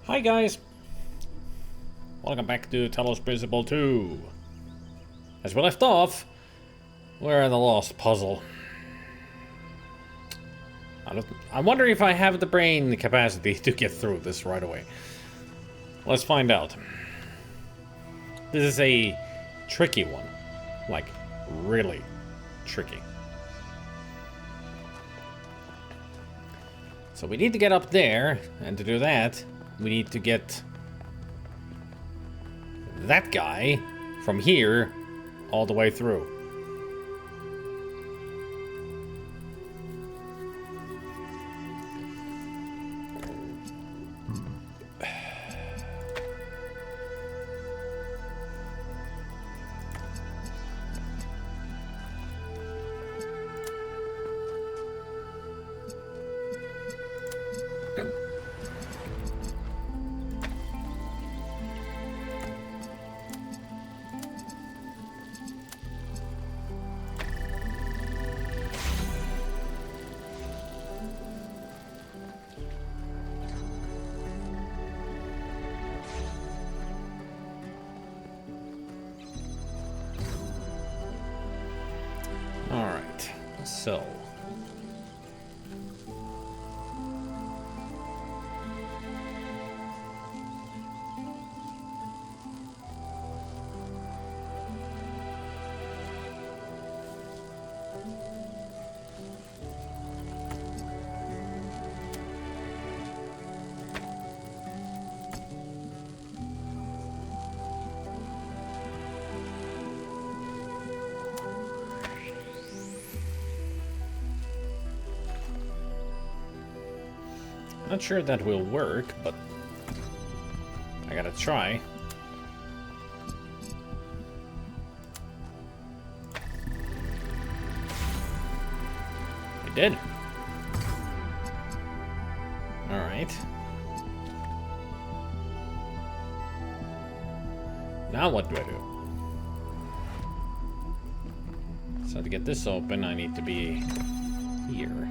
Hi guys! Welcome back to Talos Principle II. As we left off, we're in the lost puzzle. I wonder if I have the brain capacity to get through this right away. Let's find out. This is a tricky one. Like, really tricky. So we need to get up there, and to do that, we need to get that guy from here all the way through. Alright, so. Not sure that will work, but I gotta try. It did. Alright. Now what do I do? So to get this open, I need to be here.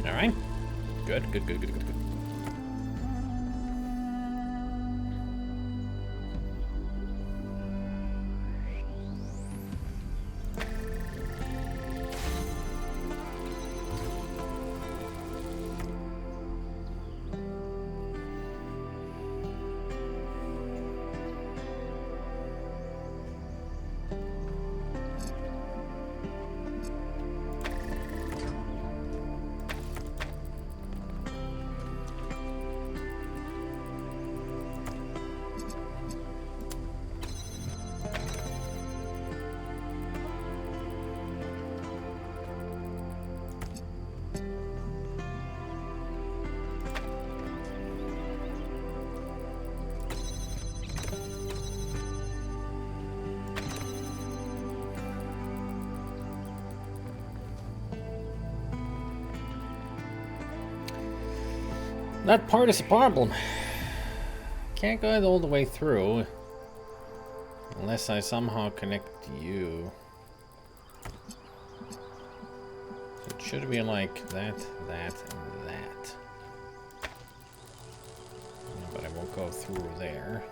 Alright. Good, good, good, good, good, good. That part is a problem. Can't go all the way through unless I somehow connect you. So it should be like that, that, and that. But I won't go through there.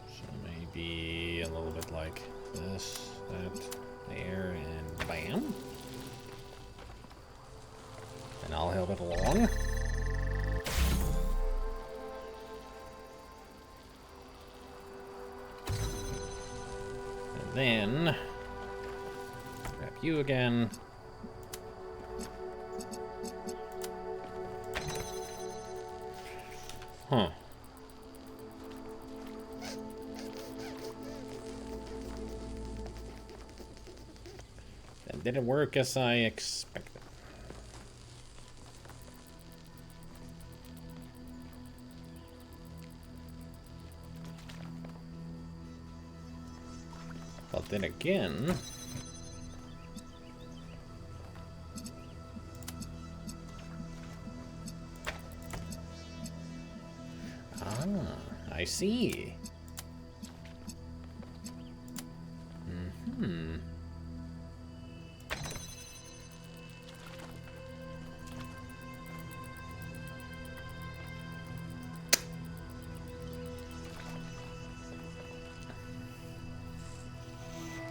So maybe a little bit like this, that, there, and bam. And I'll help it along. And then grab you again. Didn't work as I expected. But then again... I see.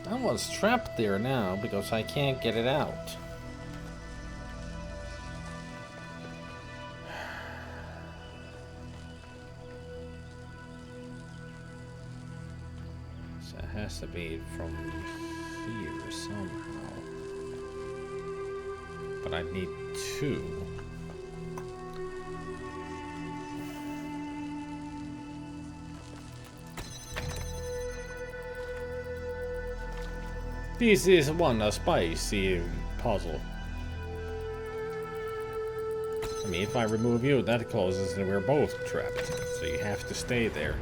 I was trapped there now because I can't get it out. So it has to be from here somehow. But I need 2. This is a spicy puzzle. I mean, if I remove you, that causes that we're both trapped. So you have to stay there.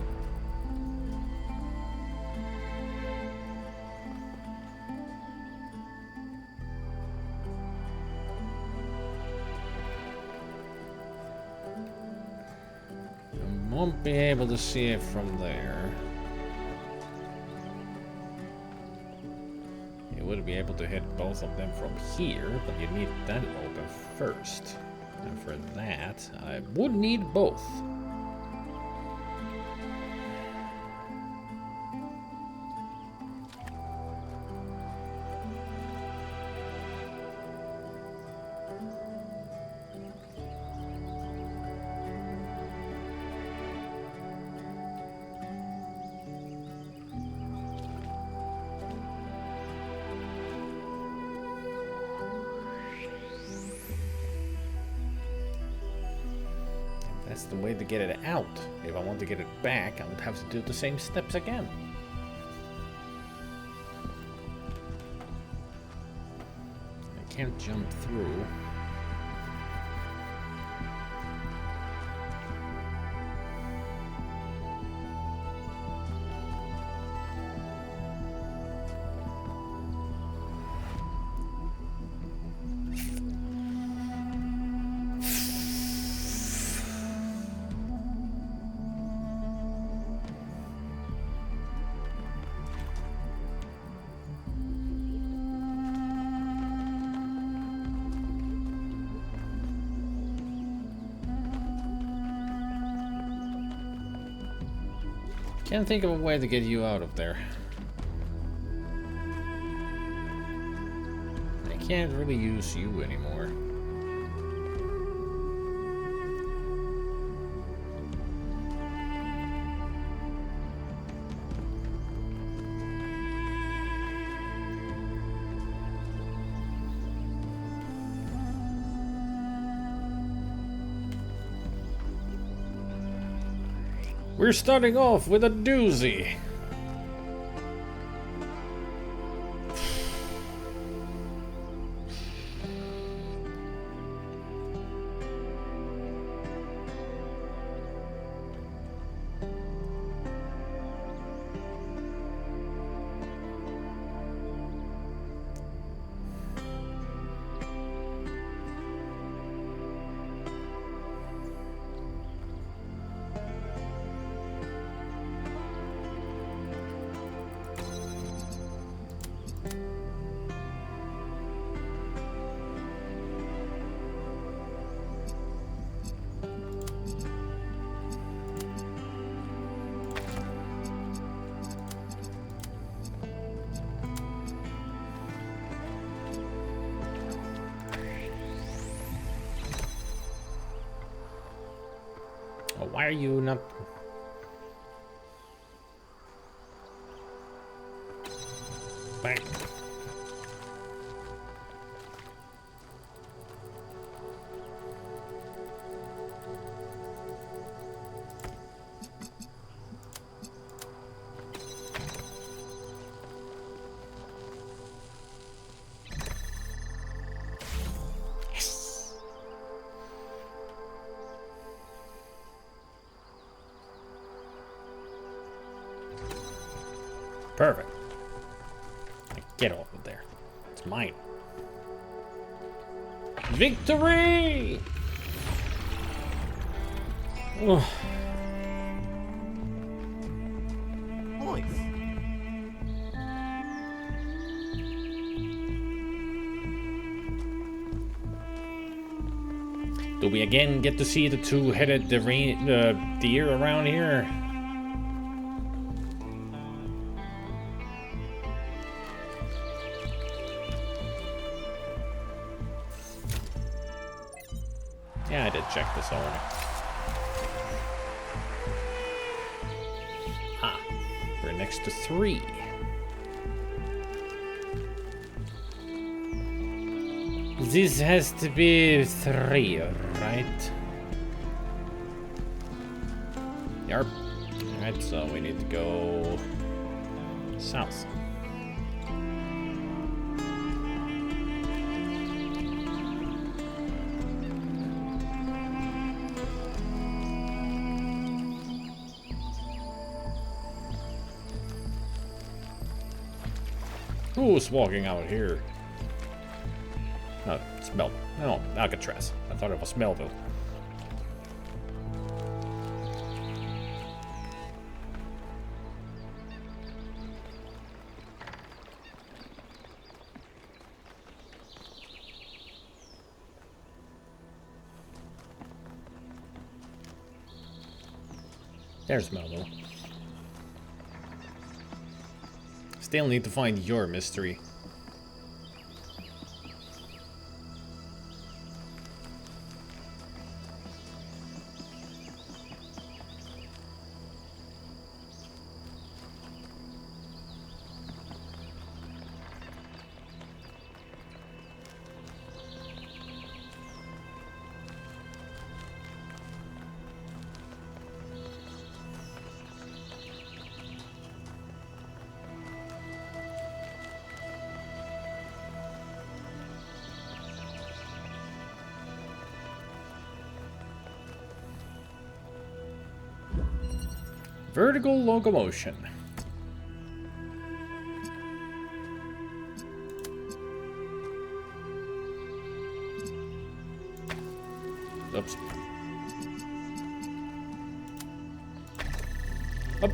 I won't be able to see it from there. You would be able to hit both of them from here, but you need that open first. And for that, I would need both. That's the way to get it out. If I want to get it back, I would have to do the same steps again. I can't jump through. Can't think of a way to get you out of there. I can't really use you anymore. We're starting off with a doozy. Why are you not... Bang. Perfect. Get over there. It's mine. Victory! Ugh. Do we again get to see the two-headed deer around here? Yeah, I did check this already. Ah, we're next to 3. This has to be 3, right? Yarp. Alright, so we need to go south. Who's walking out here? Oh, it's Melville. No, Alcatraz. I thought it was Melville. There's Melville. Still need to find your mystery. Vertical locomotion. Oops. Up.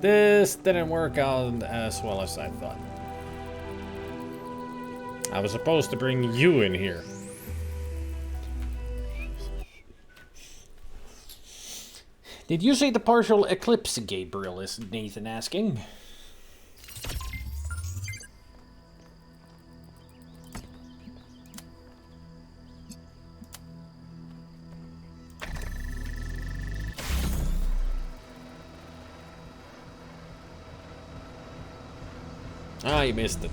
This didn't work out as well as I thought. I was supposed to bring you in here. Did you say the partial eclipse, Gabriel? Is Nathan asking. Ah, you missed it.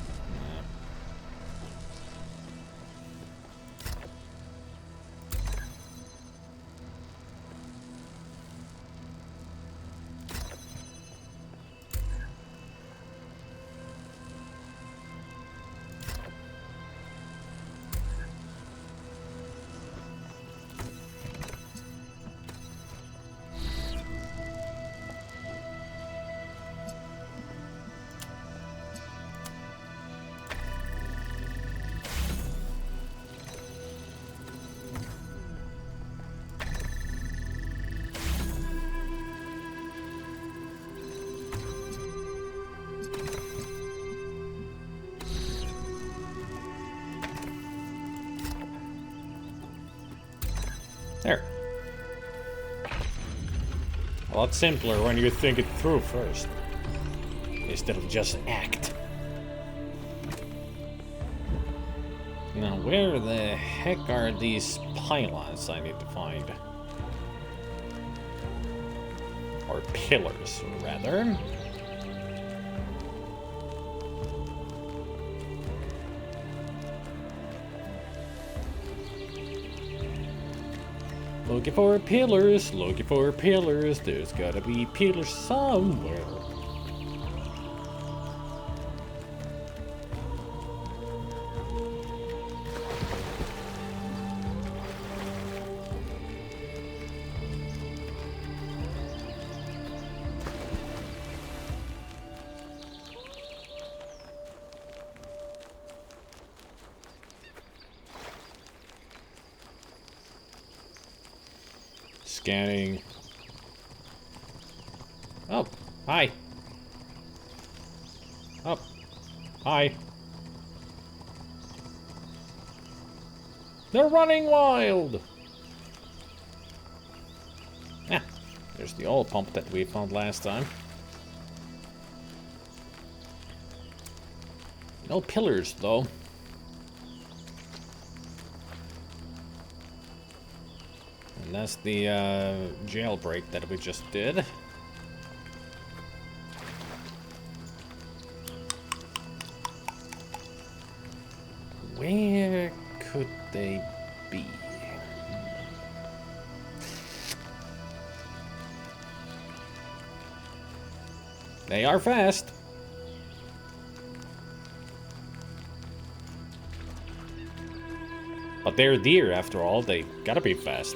A lot simpler when you think it through first, instead of just act. Now, where the heck are these pylons I need to find? Or pillars, rather. Looking for pillars, looking for pillars. There's gotta be pillars somewhere. Scanning. Oh, hi. Oh, hi. They're running wild. Yeah, there's the oil pump that we found last time. No pillars, though. And that's the jailbreak that we just did. Where could they be? They are fast. But they're deer after all, they gotta be fast.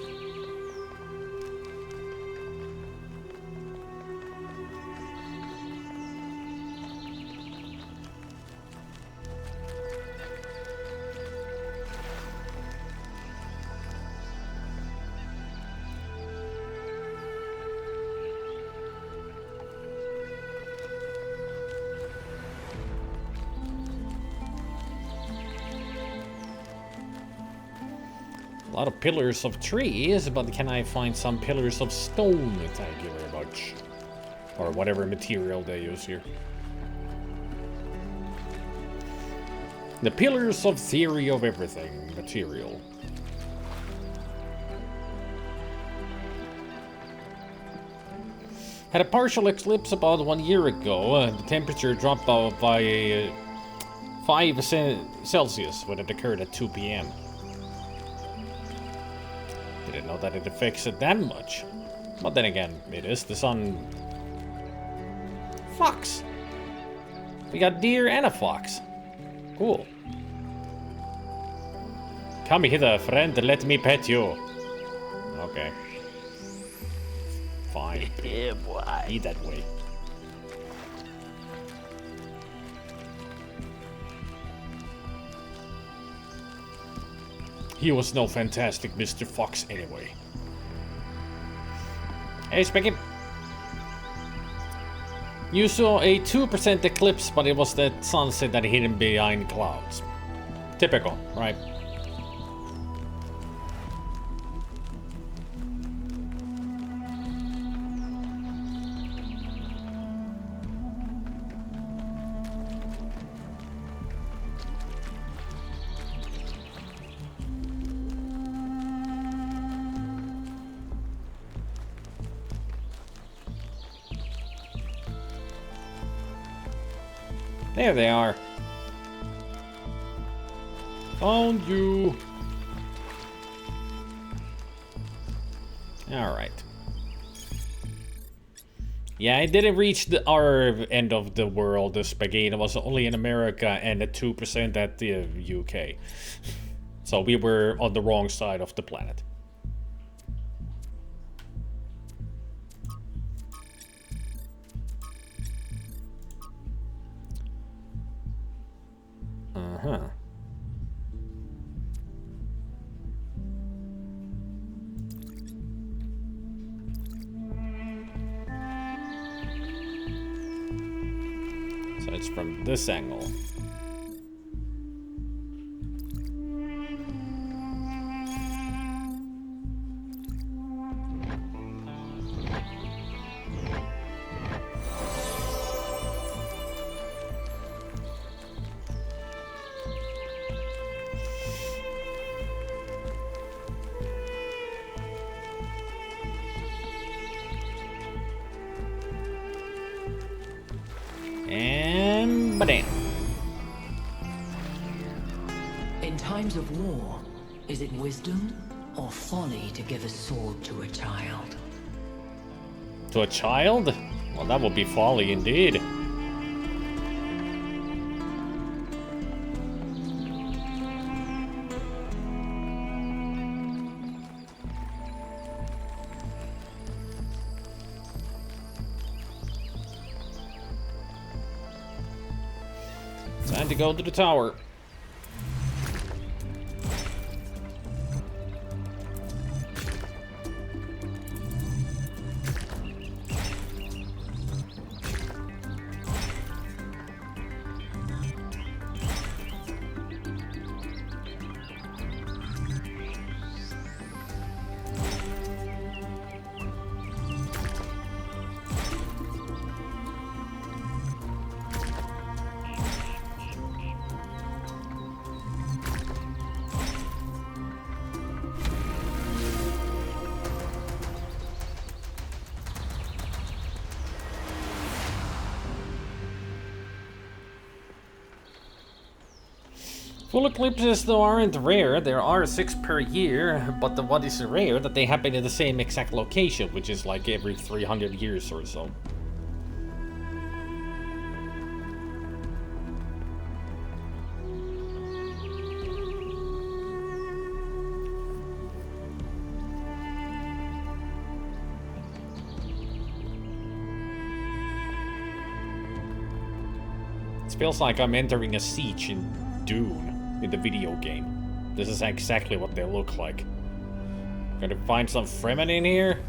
A lot of pillars of trees, but can I find some pillars of stone? Thank you very much. Or whatever material they use here. The pillars of theory of everything material. Had a partial eclipse about 1 year ago. The temperature dropped by 5 Celsius when it occurred at 2 p.m. Didn't know that it affects it that much. But then again, it is the sun. Fox! We got deer and a fox. Cool. Come hither, friend, let me pet you. Okay. Fine. Yeah, boy. Be that way. He was no fantastic Mr. Fox anyway. Hey, Specky. You saw a 2% eclipse, but it was the sunset that hidden behind clouds. Typical, right? There they are. Found you. Alright. Yeah, I didn't reach our end of the world, the spaghetti. It was only in America and at 2% at the UK. So we were on the wrong side of the planet. Uh-huh. So it's from this angle. And bam. In times of war, is it wisdom or folly to give a sword to a child? To a child? Well, that would be folly indeed. Time to go to the tower. Full eclipses though aren't rare, there are 6 per year, but what is rare that they happen in the same exact location, which is like every 300 years or so. It feels like I'm entering a siege in Dune. In the video game. This is exactly what they look like. Gonna find some Fremen in here?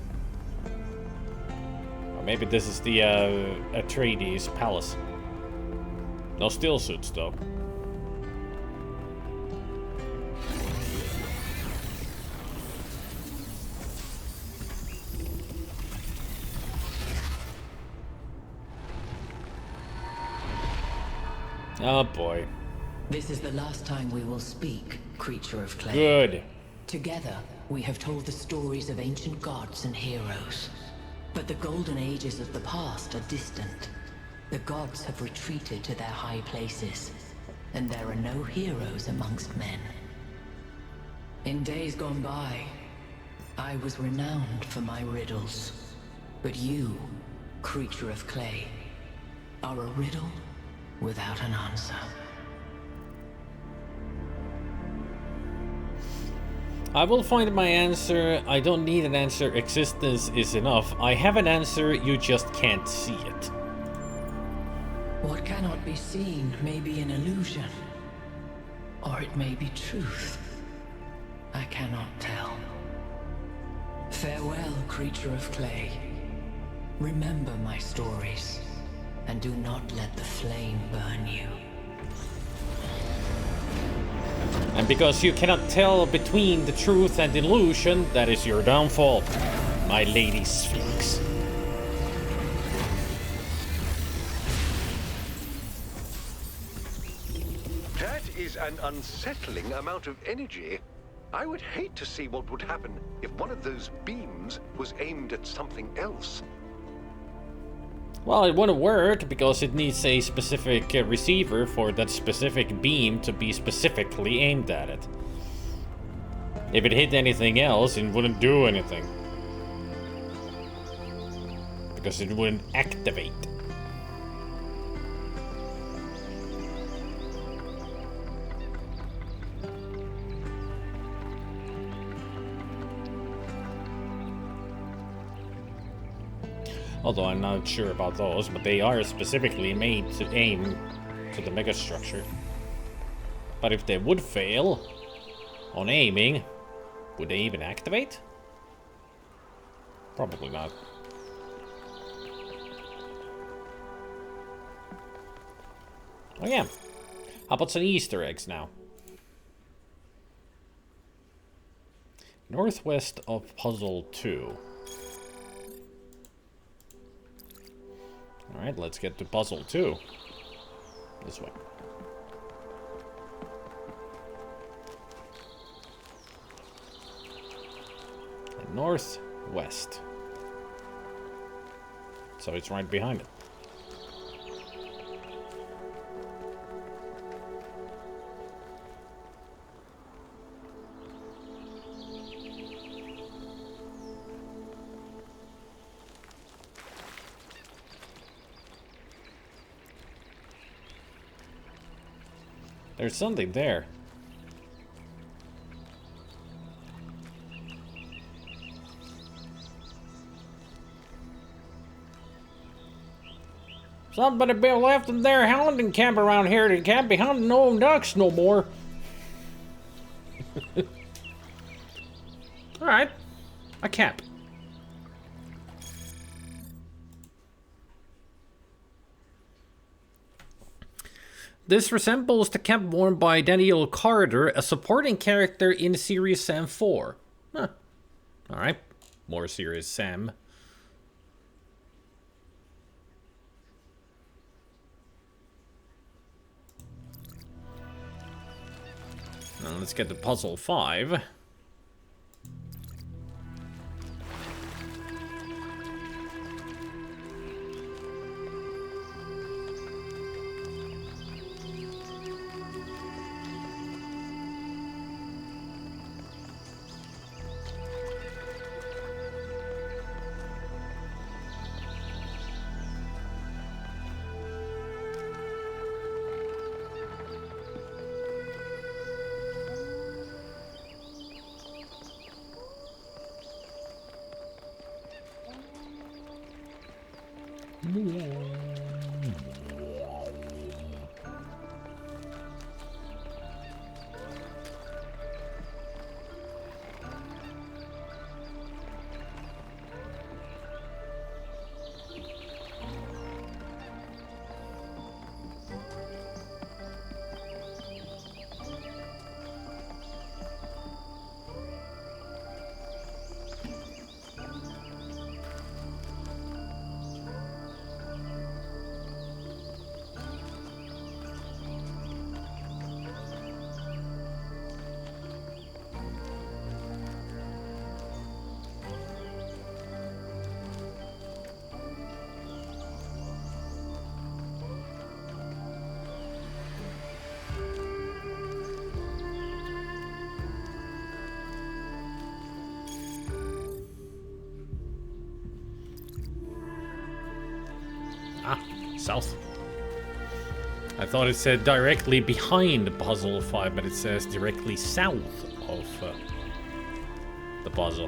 Or maybe this is the Atreides palace. No steel suits though. Oh boy. This is the last time we will speak, creature of clay. Good. Together, we have told the stories of ancient gods and heroes. But the golden ages of the past are distant. The gods have retreated to their high places, and there are no heroes amongst men. In days gone by, I was renowned for my riddles. But you, creature of clay, are a riddle without an answer. I will find my answer. I don't need an answer. Existence is enough. I have an answer, you just can't see it. What cannot be seen may be an illusion, or it may be truth. I cannot tell. Farewell, creature of clay. Remember my stories, and do not let the flame burn you. And because you cannot tell between the truth and illusion, that is your downfall, my lady Sphinx. That is an unsettling amount of energy. I would hate to see what would happen if one of those beams was aimed at something else. Well, it wouldn't work because it needs a specific receiver for that specific beam to be specifically aimed at it. If it hit anything else, it wouldn't do anything. Because it wouldn't activate. Although I'm not sure about those, but they are specifically made to aim to the megastructure. But if they would fail on aiming, would they even activate? Probably not. Oh yeah. How about some Easter eggs now? Northwest of Puzzle 2. Alright, let's get to Puzzle 2. This way. And northwest. So it's right behind it. There's something there. Somebody be left in their hunting camp around here. They can't be hunting no ducks no more. Alright. A cap. This resembles the cap worn by Daniel Carter, a supporting character in Series Sam 4. Huh. Alright. More Series Sam. Now let's get to puzzle 5. Ah, south. I thought it said directly behind puzzle 5, but it says directly south of the puzzle.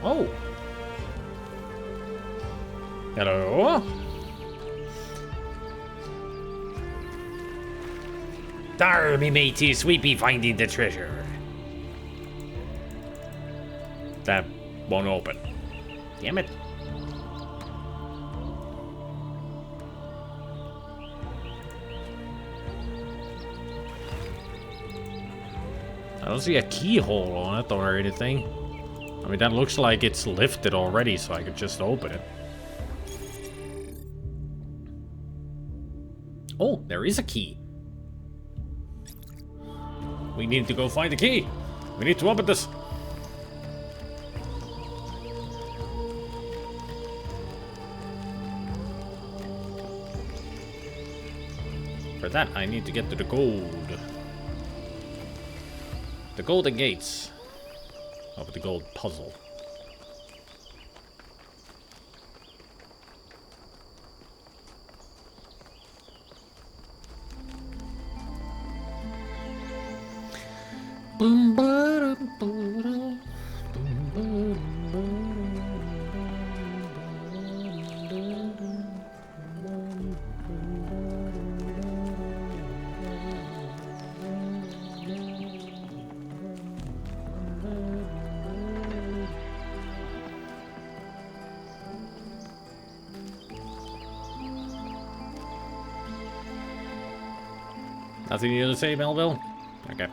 Oh. Hello? Dar, me mateys, we be finding the treasure. That won't open. Damn it. I don't see a keyhole on it or anything. I mean, that looks like it's lifted already, so I could just open it. Oh, there is a key. We need to go find the key. We need to open this. For that, I need to get to the gold. The golden gates of the gold puzzle. Boom, ba-dum, ba-dum, boom, ba-dum, nothing new to say, Melville? Okay.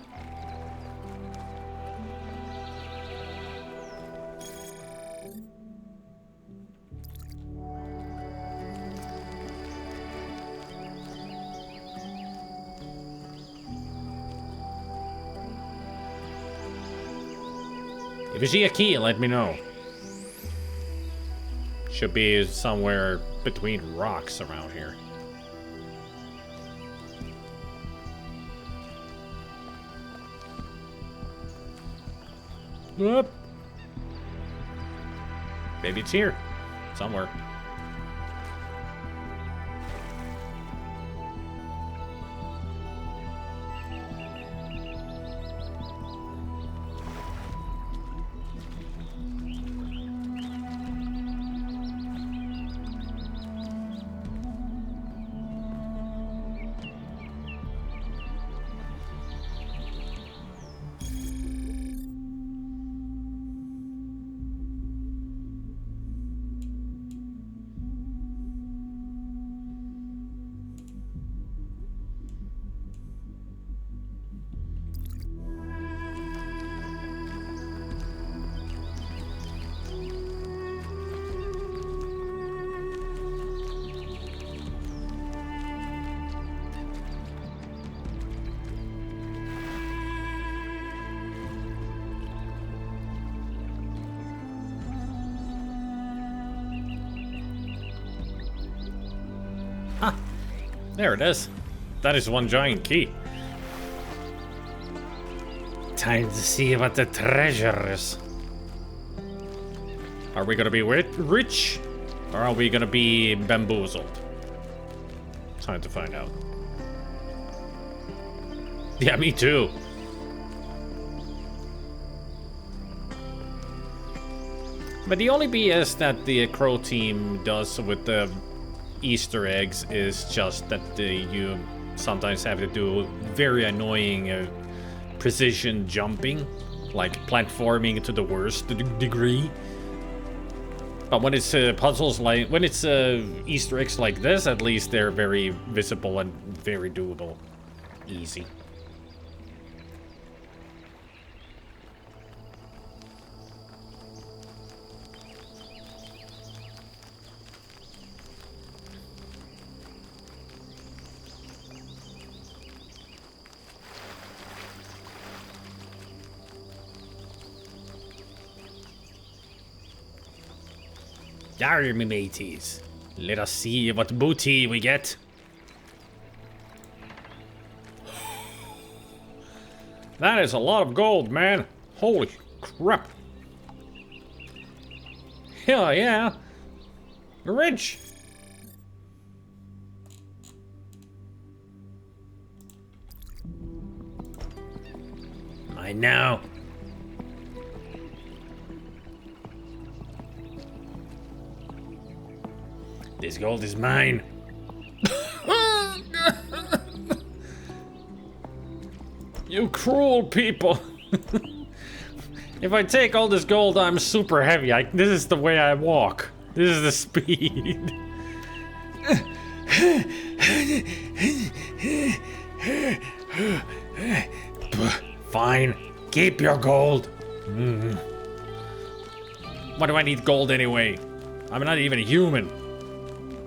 If you see a key, let me know. Should be somewhere between rocks around here. Whoop. Maybe it's here. Somewhere. Ah, there it is. That is one giant key. Time to see what the treasure is. Are we gonna be rich? Or are we gonna be bamboozled? Time to find out. Yeah, me too. But the only BS that the Crow team does with the Easter eggs is just that you sometimes have to do very annoying precision jumping, like platforming to the worst degree. But when it's puzzles like, when it's Easter eggs like this, at least they're very visible and very doable. Easy. Yarr, me mateys. Let us see what booty we get. That is a lot of gold, man. Holy crap. Hell yeah. We're rich. I know. This gold is mine. You cruel people. If I take all this gold, I'm super heavy. This is the way I walk. This is the speed. Fine. Keep your gold. Why do I need gold anyway? I'm not even human.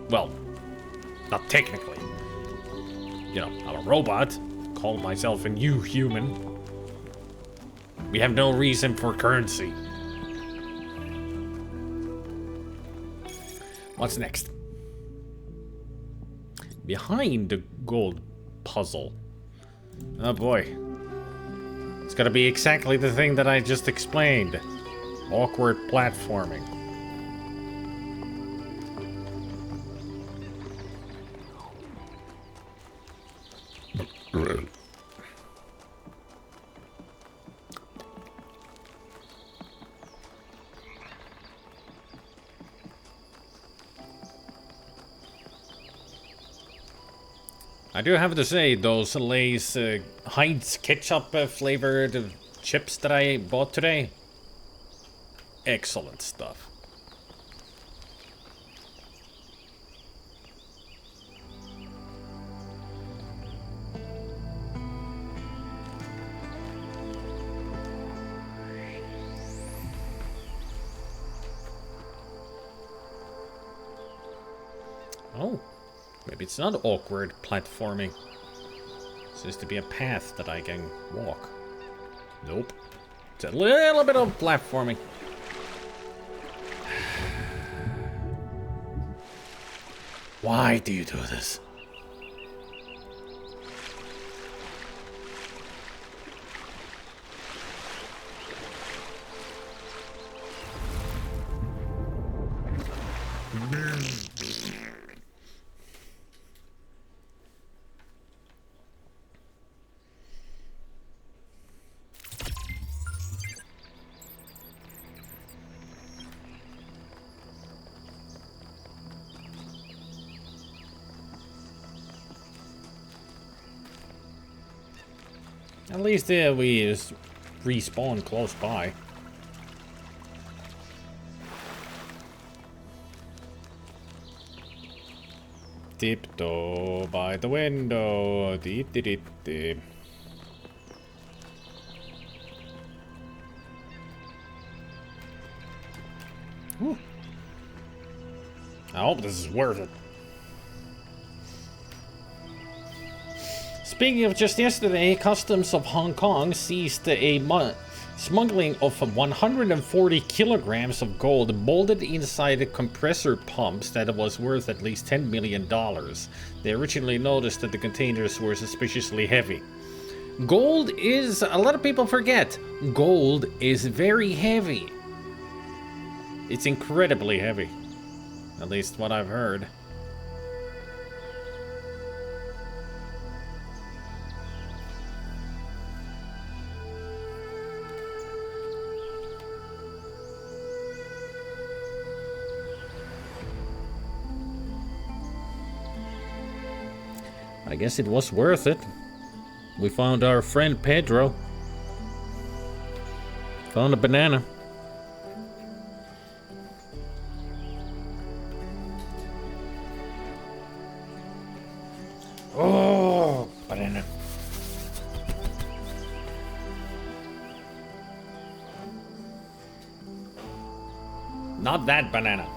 Well, not technically. You know, I'm a robot. Call myself a new human. We have no reason for currency. What's next? Behind the gold puzzle. Oh boy. It's gonna be exactly the thing that I just explained. Awkward platforming. I do have to say, those Lay's Heinz ketchup flavored chips that I bought today, excellent stuff. Oh. Maybe it's not awkward platforming. It seems to be a path that I can walk. Nope. It's a little bit of platforming. Why do you do this? At least we just respawn close by. Tiptoe by the window. Deep, deep, deep, deep. Whew. I hope this is worth it. Speaking of just yesterday, Customs of Hong Kong seized a smuggling of 140 kilograms of gold molded inside the compressor pumps that was worth at least $10 million. They originally noticed that the containers were suspiciously heavy. Gold is, a lot of people forget, gold is very heavy. It's incredibly heavy. At least what I've heard. I guess it was worth it. We found our friend Pedro. Found a banana. Oh, banana. Not that banana.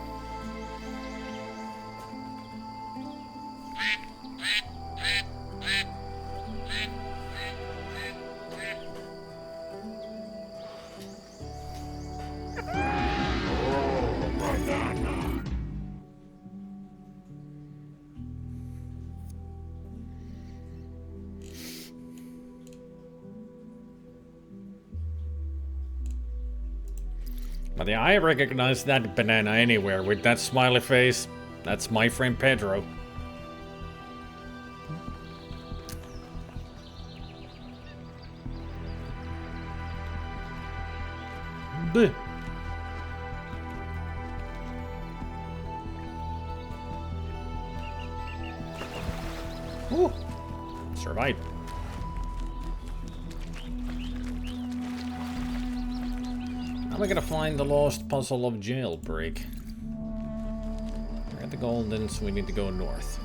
But yeah, I recognize that banana anywhere with that smiley face. That's my friend Pedro. Bleh. Ooh. Survived. Now we're gonna find the lost puzzle of Jailbreak. We're at the Golden, so we need to go north.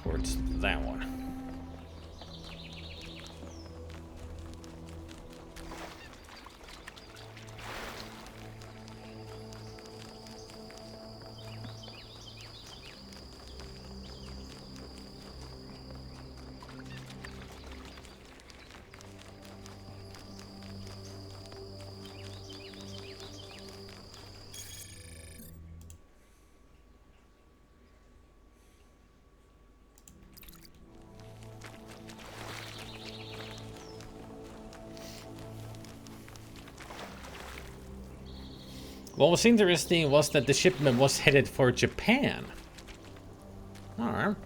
Towards that one. What was interesting was that the shipment was headed for Japan. Alright.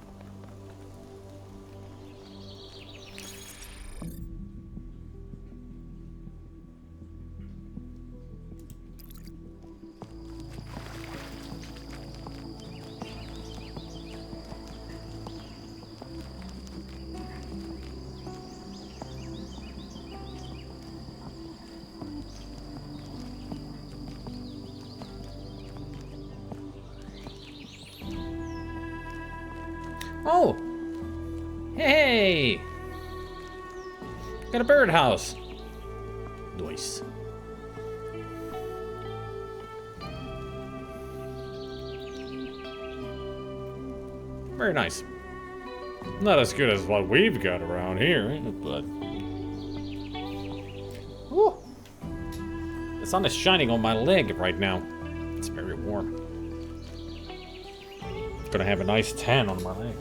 Oh! Hey! Got a birdhouse. Nice. Very nice. Not as good as what we've got around here, but... Woo! The sun is shining on my leg right now. It's very warm. Gonna have a nice tan on my leg.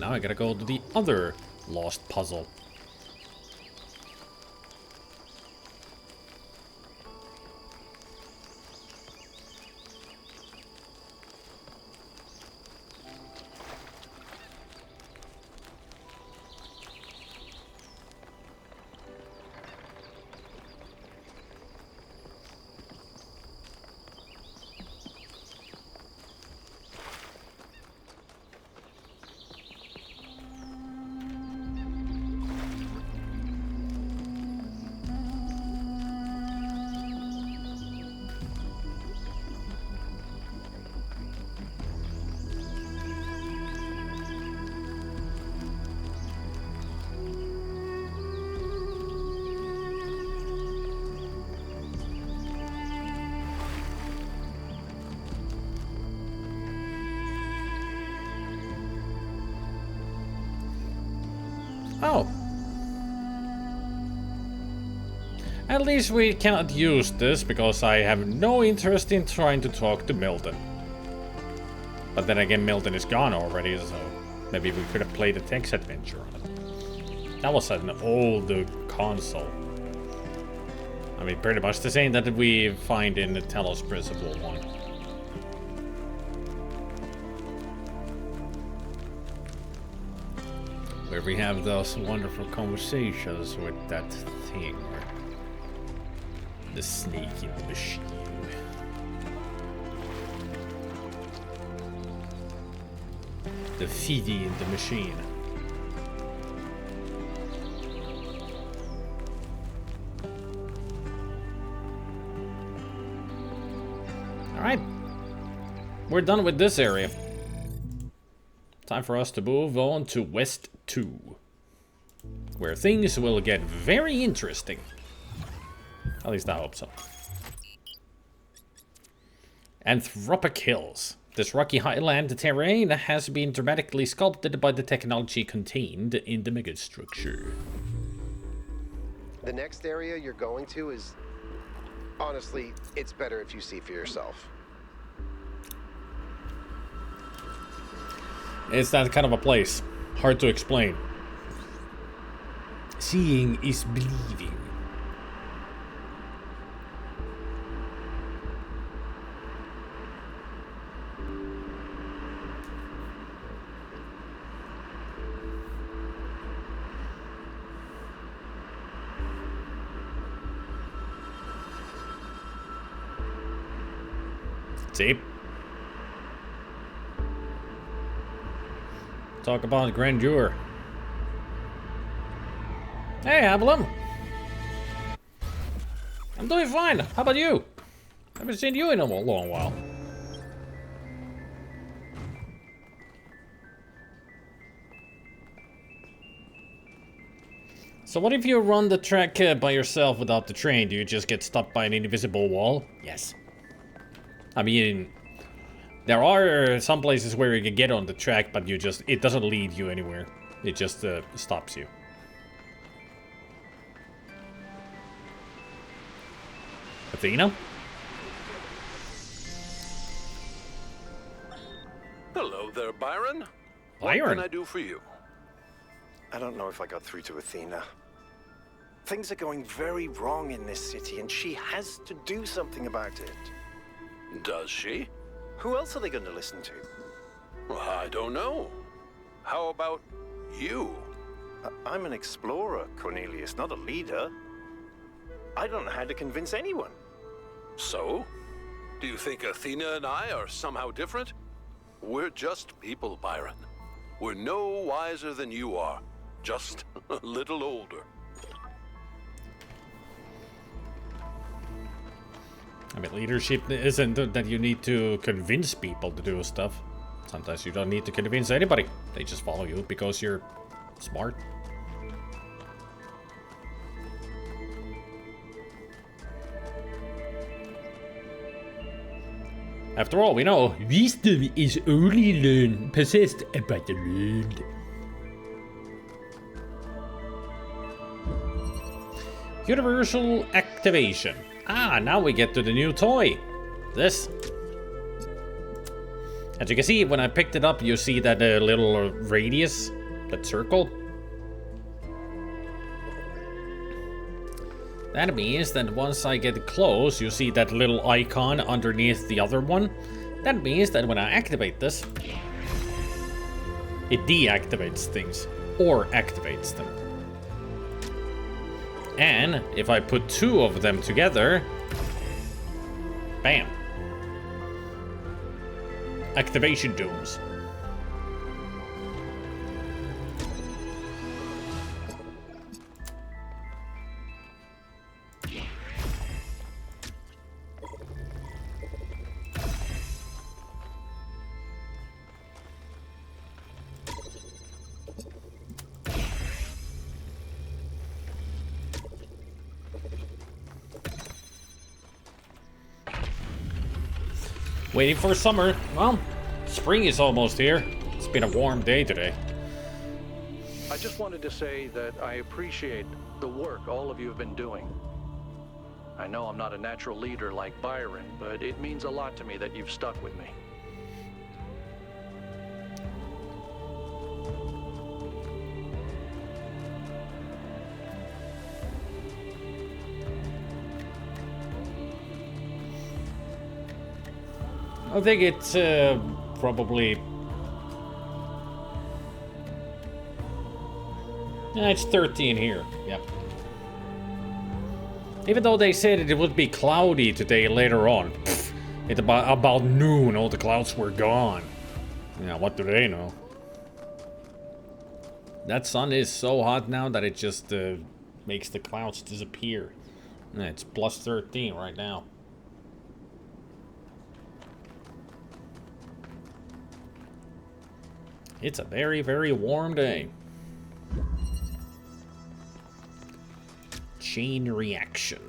Now I gotta go to the other lost puzzle. Oh. At least we cannot use this because I have no interest in trying to talk to Milton. But then again, Milton is gone already, so maybe we could have played a text adventure on it. That was an old console. I mean, pretty much the same that we find in the Talos Principle I. Where we have those wonderful conversations with that thing. The snake in the machine. The feedy in the machine. Alright. We're done with this area. Time for us to move on to West 2. Where things will get very interesting. At least I hope so. Anthropic Hills. This rocky highland terrain has been dramatically sculpted by the technology contained in the megastructure. The next area you're going to is... Honestly, it's better if you see for yourself. It's that kind of a place. Hard to explain. Seeing is believing. See? Talk about grandeur. Hey, Abelum. I'm doing fine. How about you? Haven't seen you in a long while. So what if you run the track by yourself without the train? Do you just get stopped by an invisible wall? Yes. I mean, there are some places where you can get on the track, but it doesn't lead you anywhere. It just stops you. Athena? Hello there, Byron. Byron? What can I do for you? I don't know if I got through to Athena. Things are going very wrong in this city, and she has to do something about it. Does she? Who else are they going to listen to? Well, I don't know. How about you? I'm an explorer, Cornelius, not a leader. I don't know how to convince anyone. So? Do you think Athena and I are somehow different? We're just people, Byron. We're no wiser than you are, just a little older. I mean, leadership isn't that you need to convince people to do stuff. Sometimes you don't need to convince anybody. They just follow you because you're smart. After all, we know wisdom is only possessed by the learned. Universal activation. Ah, now we get to the new toy. This. As you can see, when I picked it up, you see that little radius, that circle. That means that once I get close, you see that little icon underneath the other one. That means that when I activate this, it deactivates things, or activates them. And if I put 2 of them together, bam. Activation dooms. Waiting for summer. Well, spring is almost here. It's been a warm day today. I just wanted to say that I appreciate the work all of you have been doing. I know I'm not a natural leader like Byron, but it means a lot to me that you've stuck with me. I think it's probably... Yeah, it's 13 here. Yep. Even though they said it would be cloudy today later on. Pfft, it's about noon, all the clouds were gone. Yeah, what do they know? That sun is so hot now that it just makes the clouds disappear. Yeah, it's plus 13 right now. It's a very, very warm day. Chain reaction.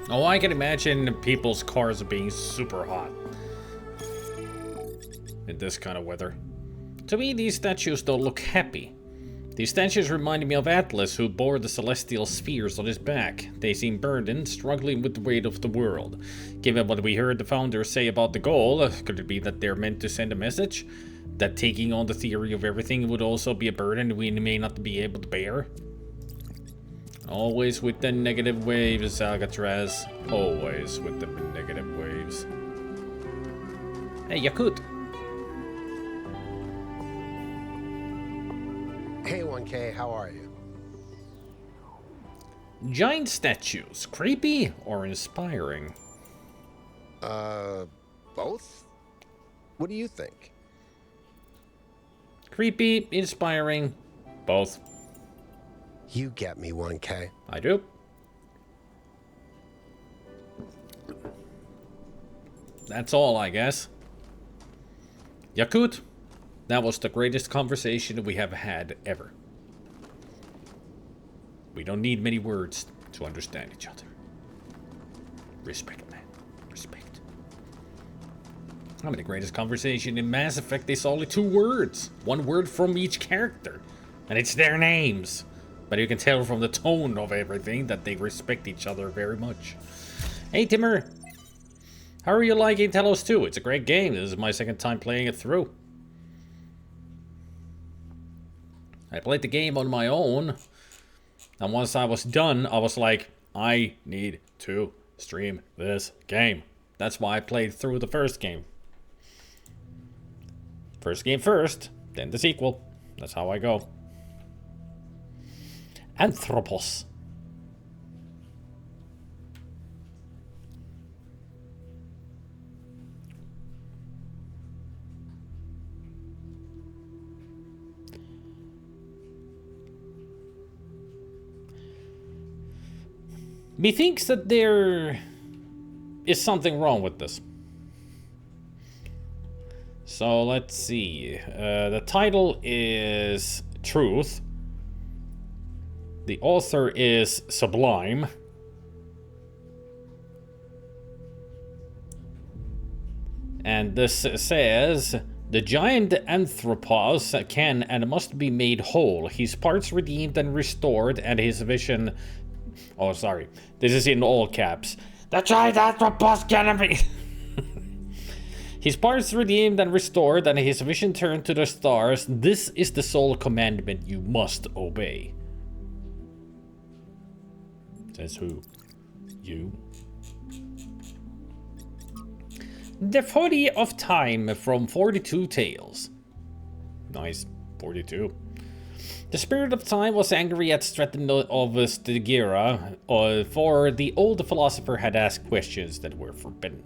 Oh, I can imagine people's cars being super hot in this kind of weather. To me, these statues don't look happy. These statues remind me of Atlas, who bore the celestial spheres on his back. They seem burdened, struggling with the weight of the world. Given what we heard the founders say about the goal, could it be that they're meant to send a message? That taking on the theory of everything would also be a burden we may not be able to bear? Always with the negative waves, Alcatraz. Always with the negative waves. Hey, Yakut. Hey, 1K, how are you? Giant statues, creepy or inspiring? Both? What do you think? Creepy, inspiring, both. You get me, 1K. I do. That's all, I guess. Yakut, that was the greatest conversation we have had ever. We don't need many words to understand each other. Respect, man. Respect. I mean, the greatest conversation in Mass Effect is only 2 words. 1 word from each character. And it's their names. But you can tell from the tone of everything that they respect each other very much. Hey, Timmer. How are you liking Talos 2? It's a great game. This is my 2nd time playing it through. I played the game on my own. And once I was done, I was like, I need to stream this game. That's why I played through the first game. First game first, then the sequel. That's how I go. Anthropos. Methinks that there is something wrong with this. So let's see. The title is Truth. The author is Sublime. And this says, the giant Anthropos can and must be made whole, his parts redeemed and restored, and his vision... Oh, sorry. This is in all caps. The giant Anthropos can be... His parts redeemed and restored, and his vision turned to the stars. This is the sole commandment you must obey. Says who? You? The 40 of Time from 42 Tales. Nice. 42. The Spirit of Time was angry at Stratton of Stygira, for the old philosopher had asked questions that were forbidden.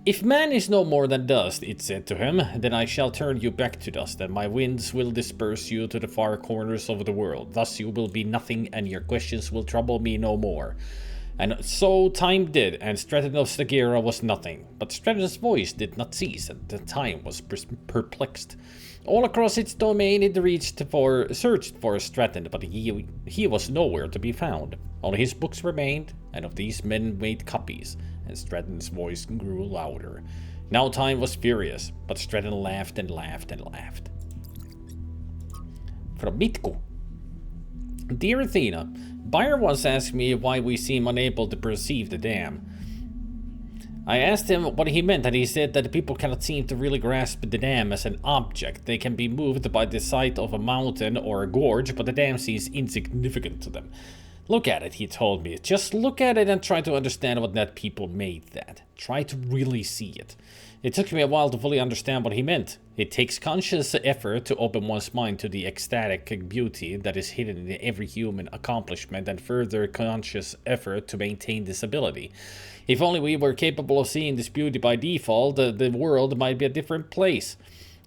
If man is no more than dust, it said to him, then I shall turn you back to dust, and my winds will disperse you to the far corners of the world. Thus you will be nothing, and your questions will trouble me no more. And so time did, and Stratton of Stygira was nothing. But Stratton's voice did not cease, and the time was perplexed. All across its domain it searched for Stratton, but he was nowhere to be found. Only his books remained, and of these men made copies, and Stratton's voice grew louder. Now time was furious, but Stratton laughed and laughed and laughed. From Mitko. Dear Athena, Byron once asked me why we seem unable to perceive the dam. I asked him what he meant, and he said that people cannot seem to really grasp the dam as an object. They can be moved by the sight of a mountain or a gorge, but the dam seems insignificant to them. Look at it, he told me. Just look at it and try to understand what that people made that. Try to really see it. It took me a while to fully understand what he meant. It takes conscious effort to open one's mind to the ecstatic beauty that is hidden in every human accomplishment, and further conscious effort to maintain this ability. If only we were capable of seeing this beauty by default, the world might be a different place.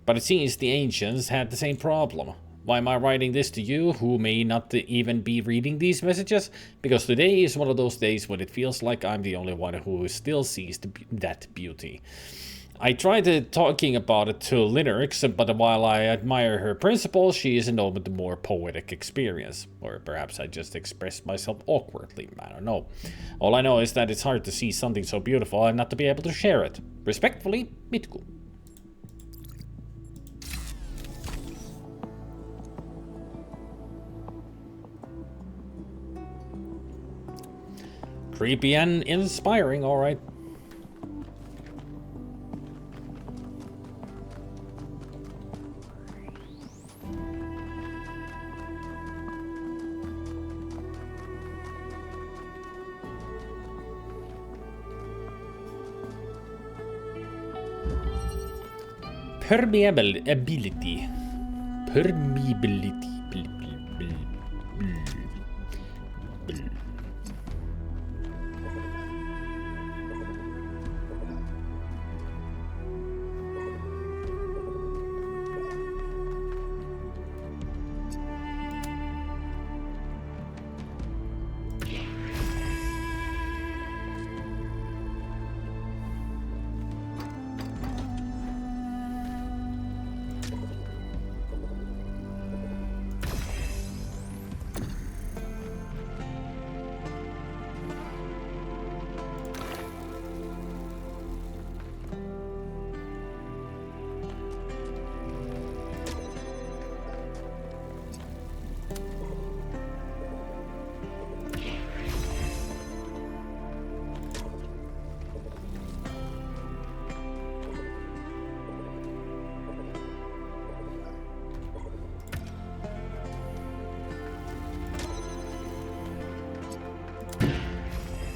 But it seems the ancients had the same problem. Why am I writing this to you, who may not even be reading these messages? Because today is one of those days when it feels like I'm the only one who still sees that beauty. I tried talking about it to Linux, but while I admire her principles, she is an open to more poetic experience. Or perhaps I just expressed myself awkwardly, I don't know. All I know is that it's hard to see something so beautiful and not to be able to share it. Respectfully, Mitku. Creepy and inspiring, alright. Permeability.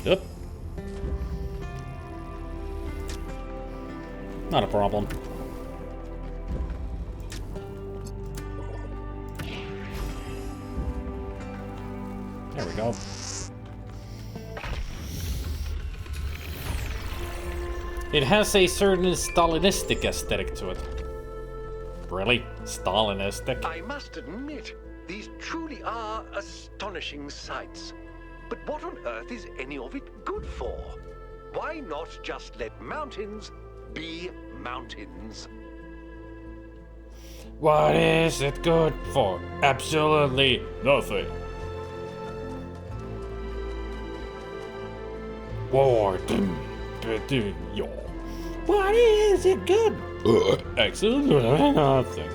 Yep. Not a problem. There we go. It has a certain Stalinistic aesthetic to it. Really? Stalinistic? I must admit, these truly are astonishing sights. But what on earth is any of it good for? Why not just let mountains be mountains? What is it good for? Absolutely nothing. War. What is it good? Absolutely nothing.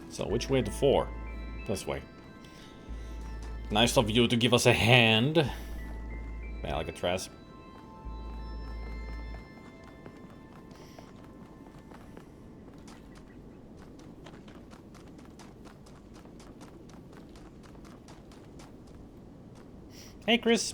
So, which way to 4? This way. Nice of you to give us a hand, Alcatraz. Hey, Chris.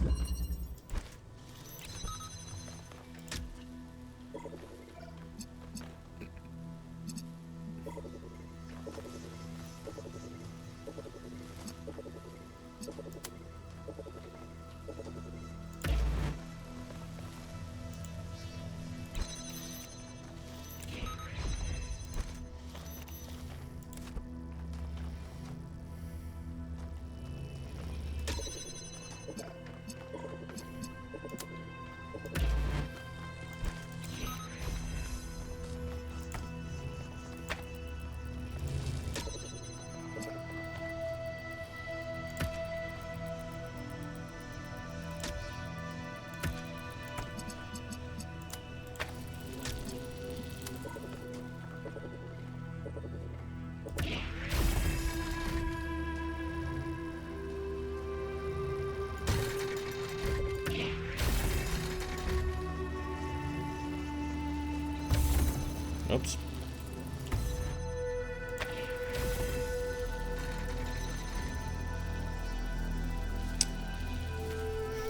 Oops.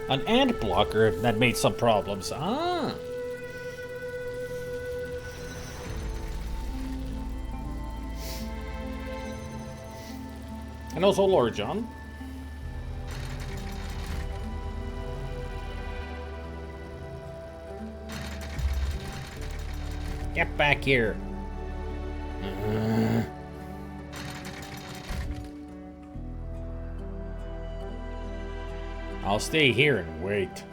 An ant blocker that made some problems. Ah. And also Lord John. Get back here. I'll stay here and wait.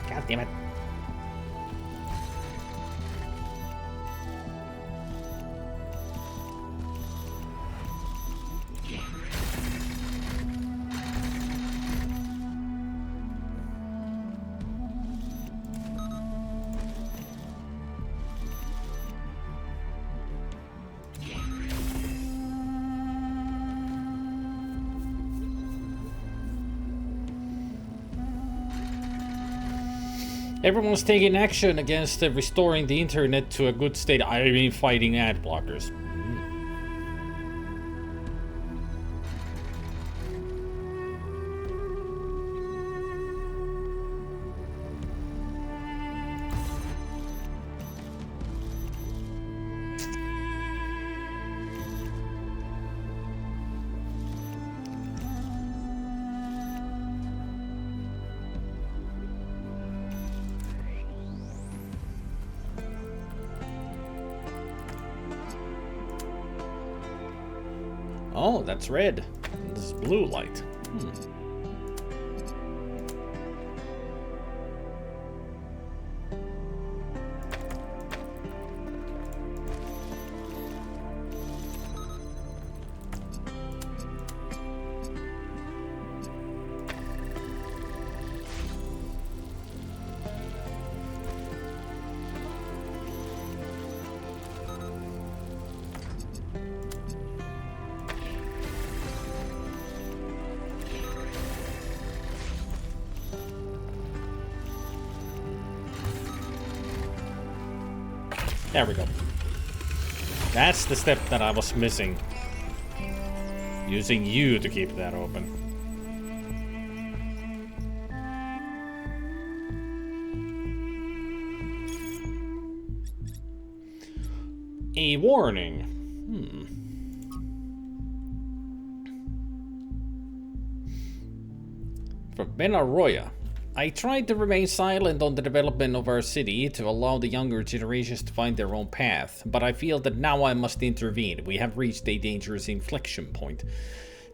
God damn it. Everyone's taking action against restoring the internet to a good state. I mean, fighting ad blockers. Oh, that's red. This is blue light. There we go. That's the step that I was missing. Using you to keep that open. A warning. For Benaroya. I tried to remain silent on the development of our city to allow the younger generations to find their own path, but I feel that now I must intervene. We have reached a dangerous inflection point.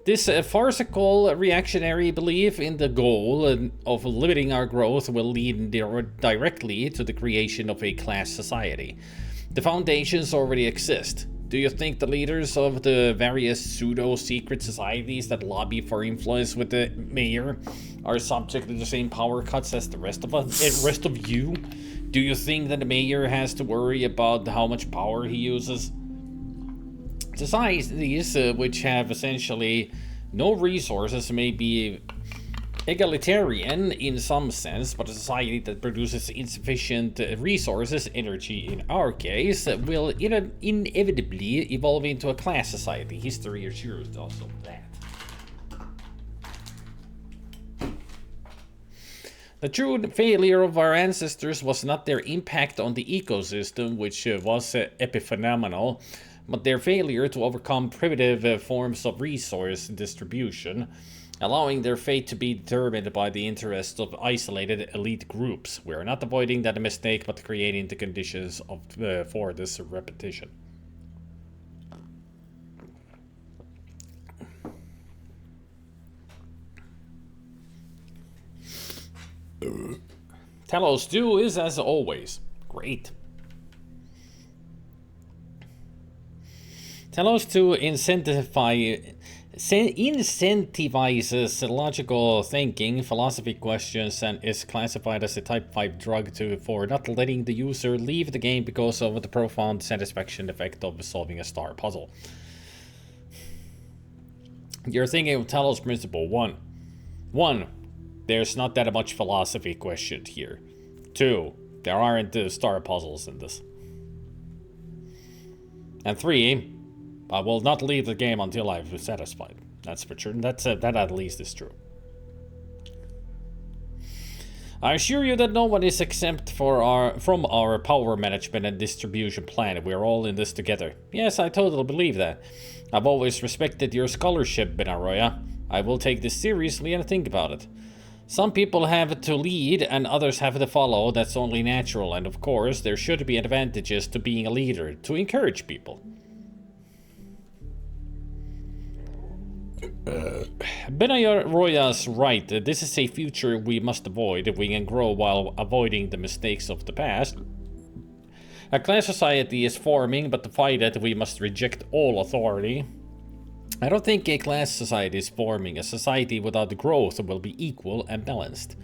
This farcical reactionary belief in the goal of limiting our growth will lead directly to the creation of a class society. The foundations already exist. Do you think the leaders of the various pseudo-secret societies that lobby for influence with the mayor are subject to the same power cuts as the rest of us, rest of you? Do you think that the mayor has to worry about how much power he uses? Societies which have essentially no resources may be egalitarian in some sense, but a society that produces insufficient resources, energy in our case, will inevitably evolve into a class society. History assures us of that. The true failure of our ancestors was not their impact on the ecosystem, which was epiphenomenal, but their failure to overcome primitive forms of resource distribution, allowing their fate to be determined by the interests of isolated elite groups. We are not avoiding that mistake, but creating the conditions for this repetition. Talos 2 is as always. Great. Talos 2 incentivizes logical thinking, philosophy questions, and is classified as a Type 5 drug for not letting the user leave the game because of the profound satisfaction effect of solving a star puzzle. You're thinking of Talos Principle 1. 1. There's not that much philosophy questioned here. 2. There aren't star puzzles in this. And 3. I will not leave the game until I'm satisfied. That's for sure. That at least is true. I assure you that no one is exempt from our power management and distribution plan. We're all in this together. Yes, I totally believe that. I've always respected your scholarship, Benaroya. I will take this seriously and think about it. Some people have to lead and others have to follow. That's only natural. And of course, there should be advantages to being a leader, to encourage people. Benaroya's right. This is a future we must avoid. We can grow while avoiding the mistakes of the past. A class society is forming, but to fight it, we must reject all authority. I don't think a class society is forming. A society without growth will be equal and balanced.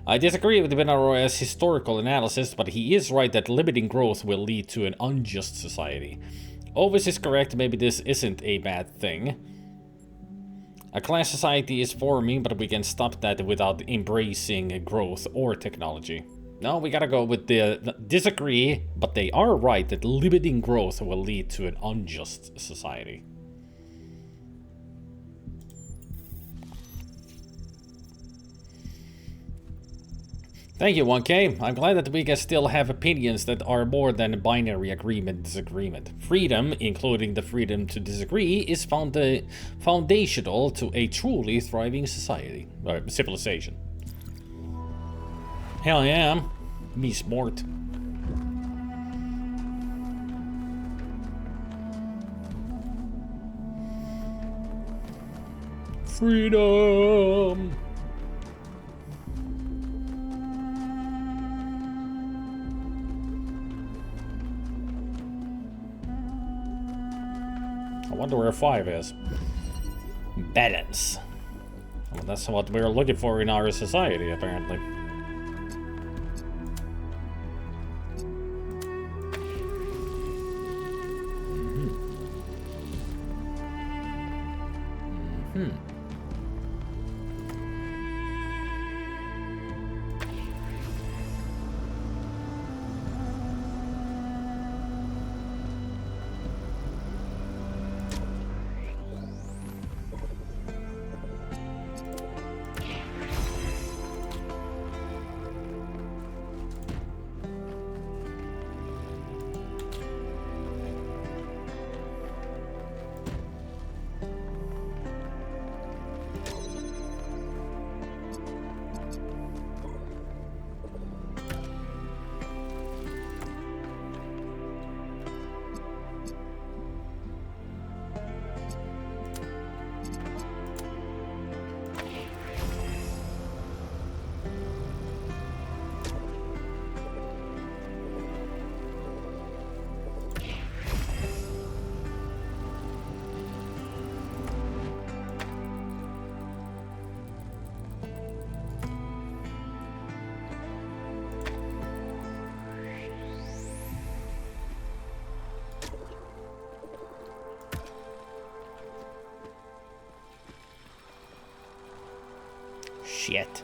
I disagree with Benaroya's historical analysis, but he is right that limiting growth will lead to an unjust society. Ovis is correct, maybe this isn't a bad thing. A class society is forming, but we can stop that without embracing growth or technology. No, we gotta go with the disagree, but they are right that limiting growth will lead to an unjust society. Thank you, 1K. I'm glad that we can still have opinions that are more than binary agreement-disagreement. Freedom, including the freedom to disagree, is foundational to a truly thriving society, or civilization. Hell yeah, me smart. Freedom! I wonder where 5 is. Balance. Well, that's what we're looking for in our society, apparently. Shit.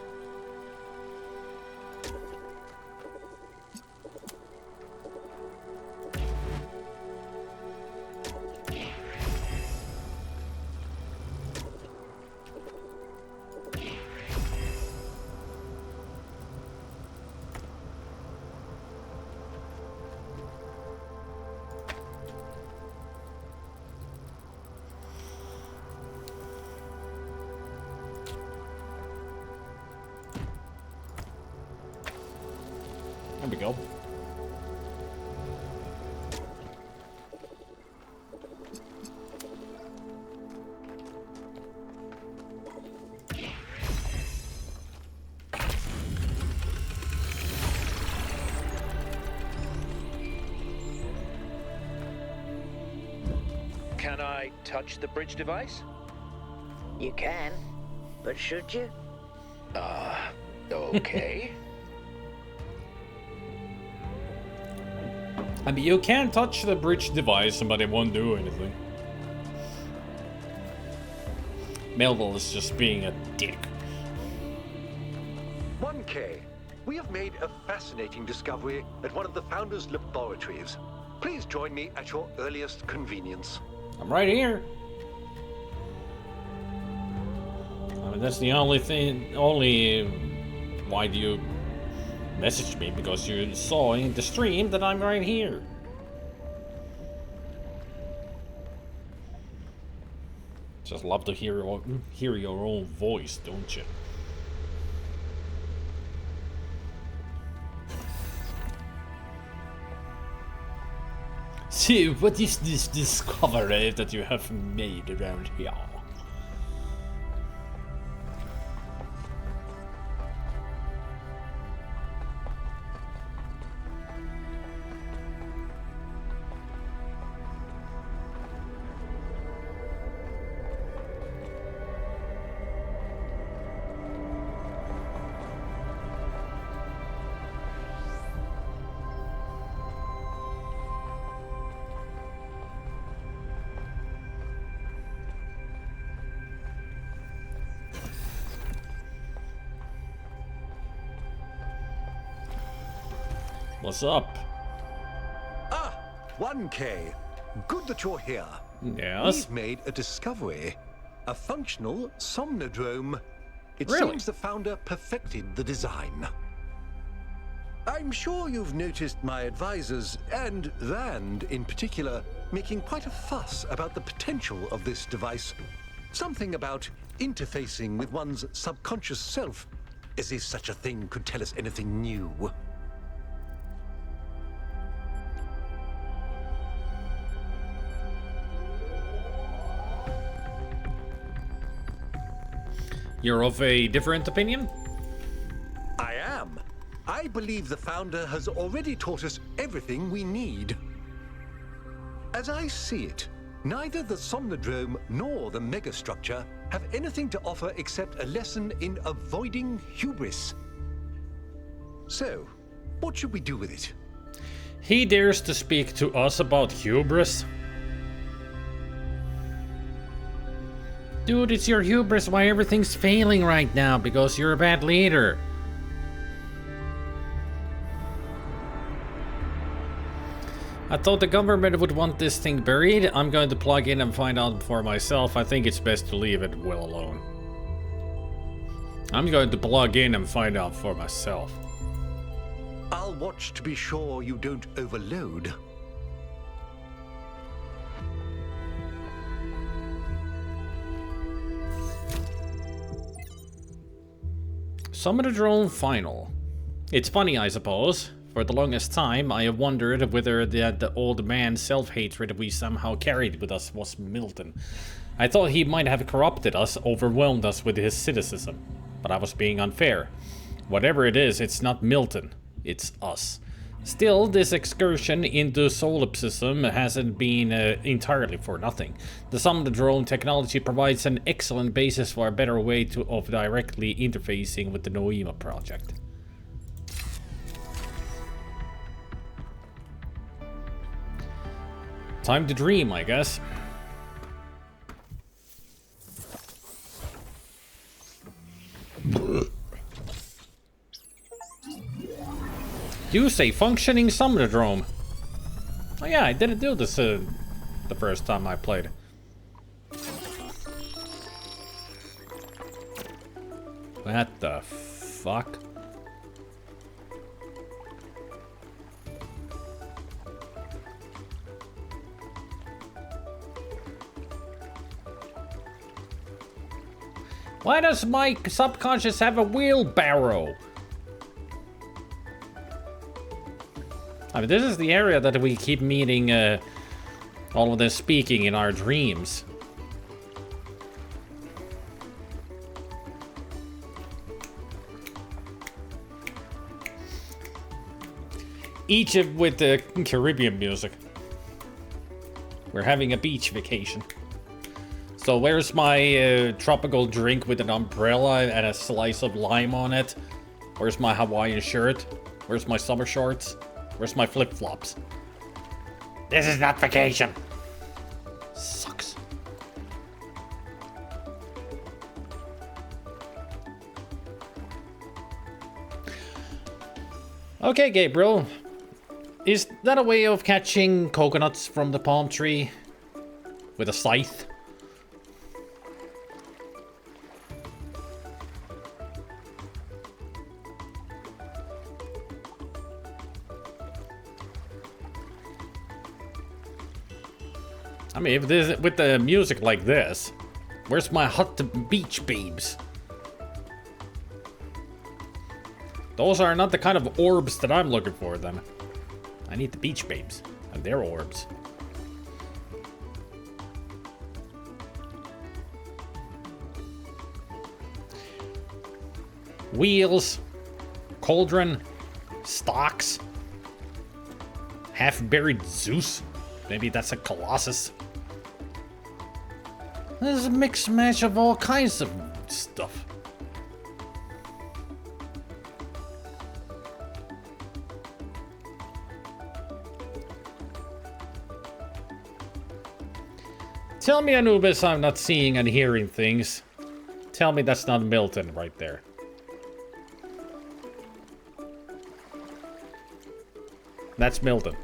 There we go. Can I touch the bridge device? You can, but should you? Okay. I mean, you can touch the bridge device, but it won't do anything. Melville is just being a dick. 1K, we have made a fascinating discovery at one of the Founders' laboratories. Please join me at your earliest convenience. I'm right here. I mean, that's the only thing. Why do you message me? Because you saw in the stream that I'm right here. Just love to hear your own voice, don't you? So, what is this discovery that you have made around here? What's up? 1K. Good that you're here. Yes. We've made a discovery. A functional somnodrome. It Really? seems the founder perfected the design. I'm sure you've noticed my advisors, and Rand in particular, making quite a fuss about the potential of this device. Something about interfacing with one's subconscious self, as if such a thing could tell us anything new. You're of a different opinion? I am. I believe the Founder has already taught us everything we need. As I see it, neither the Somnodrome nor the megastructure have anything to offer except a lesson in avoiding hubris. So, what should we do with it? He dares to speak to us about hubris? Dude, it's your hubris why everything's failing right now, because you're a bad leader. I thought the government would want this thing buried. I'm going to plug in and find out for myself. I think it's best to leave it well alone. I'm going to plug in and find out for myself. I'll watch to be sure you don't overload. Somnodrome Final. It's funny, I suppose. For the longest time, I have wondered whether the old man's self-hatred we somehow carried with us was Milton. I thought he might have corrupted us, overwhelmed us with his cynicism. But I was being unfair. Whatever it is, it's not Milton. It's us. Still, this excursion into solipsism hasn't been entirely for nothing. The Somnodrome technology provides an excellent basis for a better way of directly interfacing with the Noema project. Time to dream, I guess. Use a functioning Somnodrome. Oh yeah, I didn't do this the first time I played. What the fuck? Why does my subconscious have a wheelbarrow? I mean, this is the area that we keep meeting all of this speaking in our dreams. Egypt with the Caribbean music. We're having a beach vacation. So where's my tropical drink with an umbrella and a slice of lime on it? Where's my Hawaiian shirt? Where's my summer shorts? Where's my flip-flops? This is not vacation. Sucks. Okay, Gabriel. Is that a way of catching coconuts from the palm tree? With a scythe? I mean, if this, with the music like this, where's my hot beach babes? Those are not the kind of orbs that I'm looking for, then. I need the beach babes, and their orbs. Wheels, cauldron, stocks, half-buried Zeus. Maybe that's a Colossus. There's a mixed match of all kinds of stuff. Tell me, Anubis, I'm not seeing and hearing things. Tell me that's not Milton right there. That's Milton.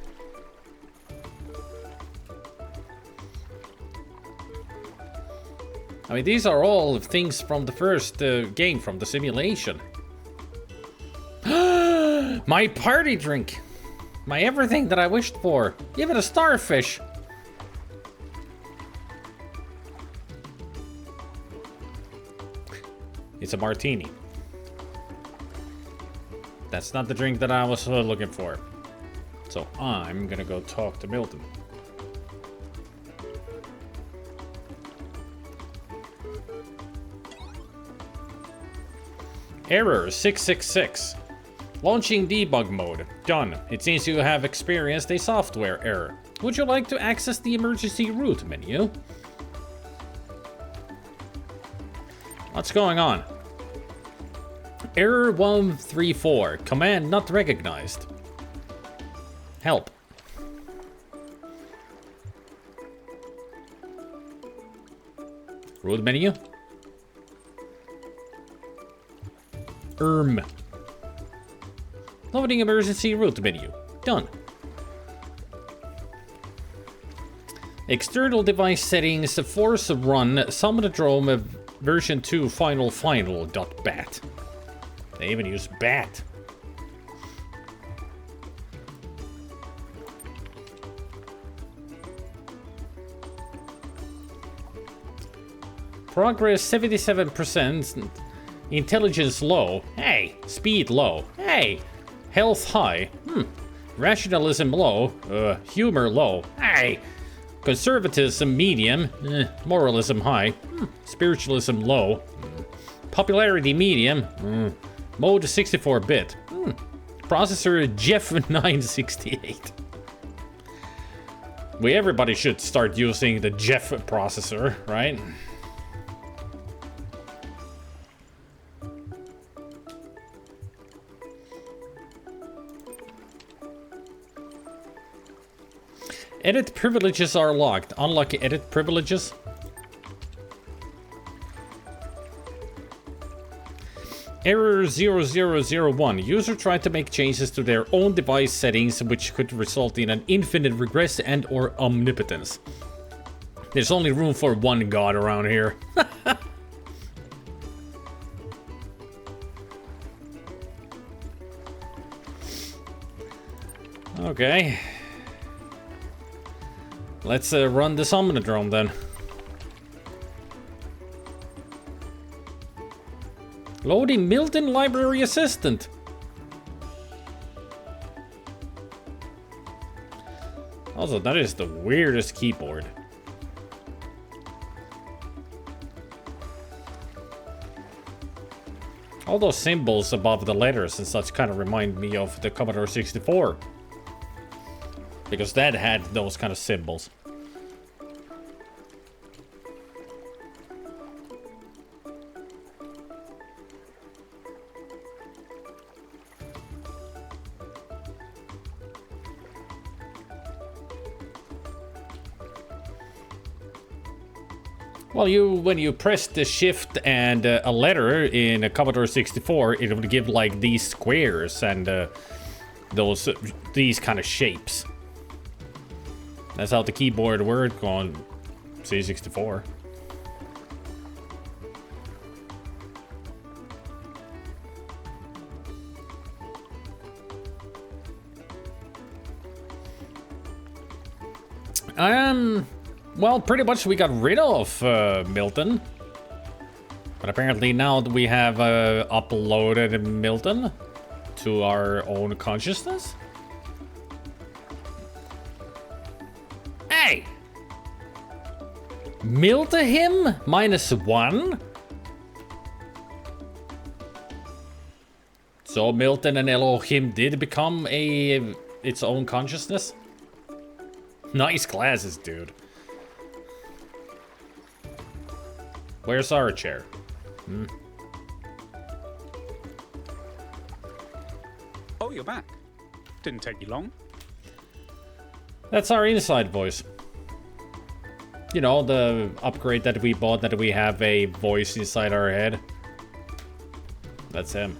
I mean, these are all things from the first game, from the simulation. My party drink! My everything that I wished for! Give it a starfish! It's a martini. That's not the drink that I was looking for. So I'm gonna go talk to Milton. Error 666. Launching debug mode. Done. It seems you have experienced a software error. Would you like to access the emergency route menu? What's going on? Error 134. Command not recognized. Help. Route menu. Loading emergency route menu. Done. External device settings. Force run. Summonodrome version 2 final.bat. They even use bat. Progress 77%. Intelligence low. Hey. Speed low. Hey. Health high. Rationalism low. Humor low. Hey. Conservatism medium. Moralism high. Spiritualism low. Popularity medium. Mode 64-bit. Processor Jeff 968. Everybody should start using the Jeff processor, right? Edit privileges are locked. Unlock edit privileges. Error 0001. User tried to make changes to their own device settings which could result in an infinite regress and or omnipotence. There's only room for one god around here. Okay. Let's run the Summonodrome then. Loading Milton Library Assistant. Also, that is the weirdest keyboard. All those symbols above the letters and such kind of remind me of the Commodore 64. Because that had those kind of symbols. Well, when you press the shift and a letter in a Commodore 64, it would give like these squares and these kind of shapes. That's how the keyboard worked on C64. Well, pretty much we got rid of Milton. But apparently now that we have uploaded Milton to our own consciousness. Hey! Milton him? -1? So Milton and Elohim did become its own consciousness? Nice glasses, dude. Where's our chair? Oh, you're back. Didn't take you long. That's our inside voice. You know, the upgrade that we bought, that we have a voice inside our head. That's him.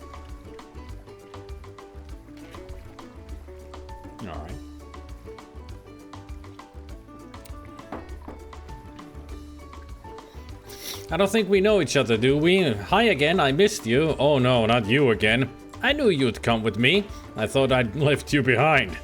Alright. I don't think we know each other, do we? Hi again, I missed you. Oh no, not you again. I knew you'd come with me. I thought I'd left you behind.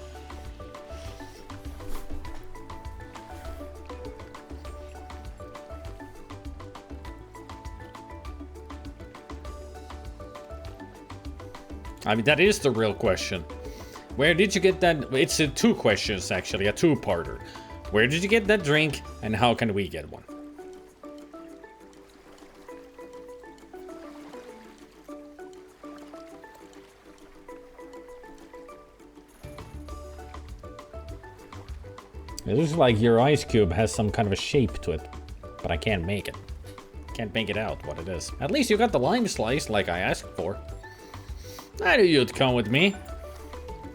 I mean, that is the real question. Where did you get that? It's two questions, actually, a two-parter. Where did you get that drink, and how can we get one? It looks like your ice cube has some kind of a shape to it, but I can't make it. Can't make it out what it is. At least you got the lime slice like I asked for. I knew you'd come with me.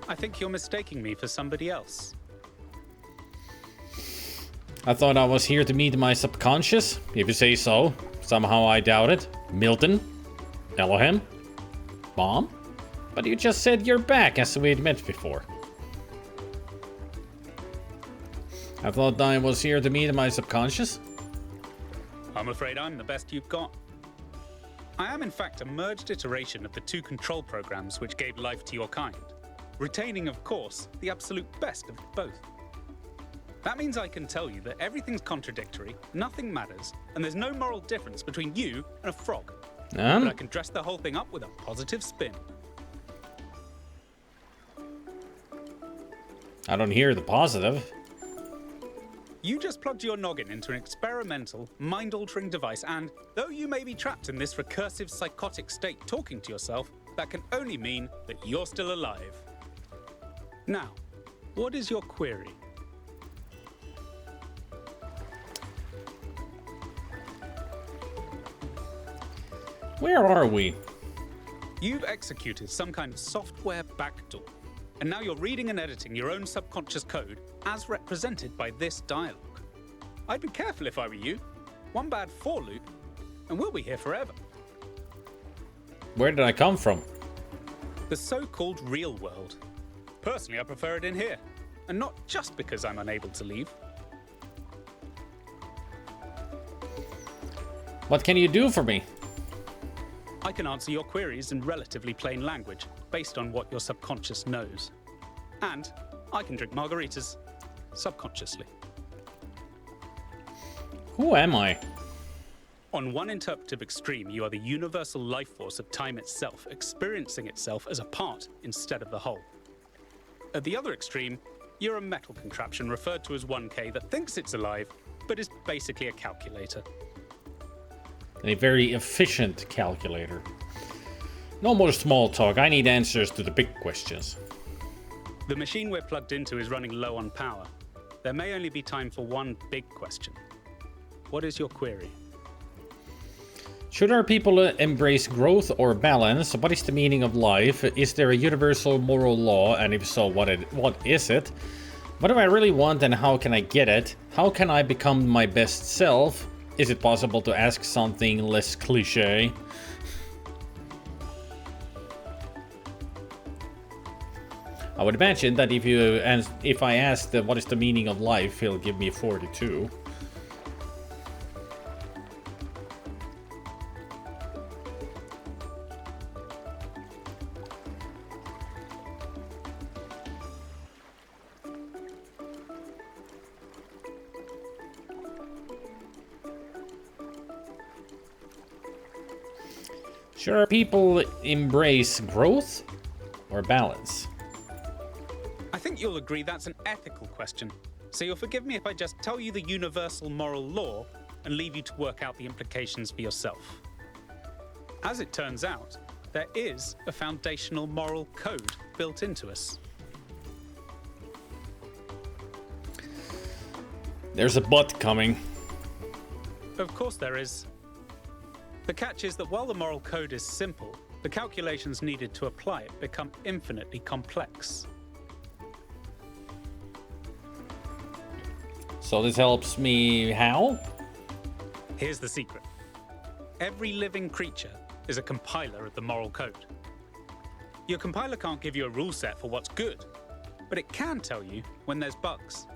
I think you're mistaking me for somebody else. I thought I was here to meet my subconscious, if you say so. Somehow I doubt it. Milton? Elohim? Mom? But you just said you're back as we had met before. I thought I was here to meet my subconscious. I'm afraid I'm the best you've got. I am in fact a merged iteration of the two control programs which gave life to your kind, retaining, of course, the absolute best of both. That means I can tell you that everything's contradictory, nothing matters, and there's no moral difference between you and a frog. But I can dress the whole thing up with a positive spin. I don't hear the positive. You just plugged your noggin into an experimental, mind-altering device, and though you may be trapped in this recursive psychotic state talking to yourself, that can only mean that you're still alive. Now, what is your query? Where are we? You've executed some kind of software backdoor, and now you're reading and editing your own subconscious code as represented by this dialogue. I'd be careful if I were you. One bad for loop, and we'll be here forever. Where did I come from? The so-called real world. Personally, I prefer it in here, and not just because I'm unable to leave. What can you do for me? I can answer your queries in relatively plain language, based on what your subconscious knows. And I can drink margaritas, subconsciously. Who am I? On one interpretive extreme, you are the universal life force of time itself, experiencing itself as a part instead of the whole. At the other extreme, you're a metal contraption referred to as 1K that thinks it's alive, but is basically a calculator. A very efficient calculator. No more small talk. I need answers to the big questions. The machine we're plugged into is running low on power. There may only be time for one big question. What is your query? Should our people embrace growth or balance? What is the meaning of life? Is there a universal moral law? And if so, what is it? What do I really want and how can I get it? How can I become my best self? Is it possible to ask something less cliche? I would imagine that if I asked what is the meaning of life, he'll give me 42. Should people embrace growth or balance? I think you'll agree that's an ethical question. So you'll forgive me if I just tell you the universal moral law and leave you to work out the implications for yourself. As it turns out, there is a foundational moral code built into us. There's a but coming. Of course there is. The catch is that while the moral code is simple, the calculations needed to apply it become infinitely complex. So this helps me how? Here's the secret. Every living creature is a compiler of the moral code. Your compiler can't give you a rule set for what's good, but it can tell you when there's bugs.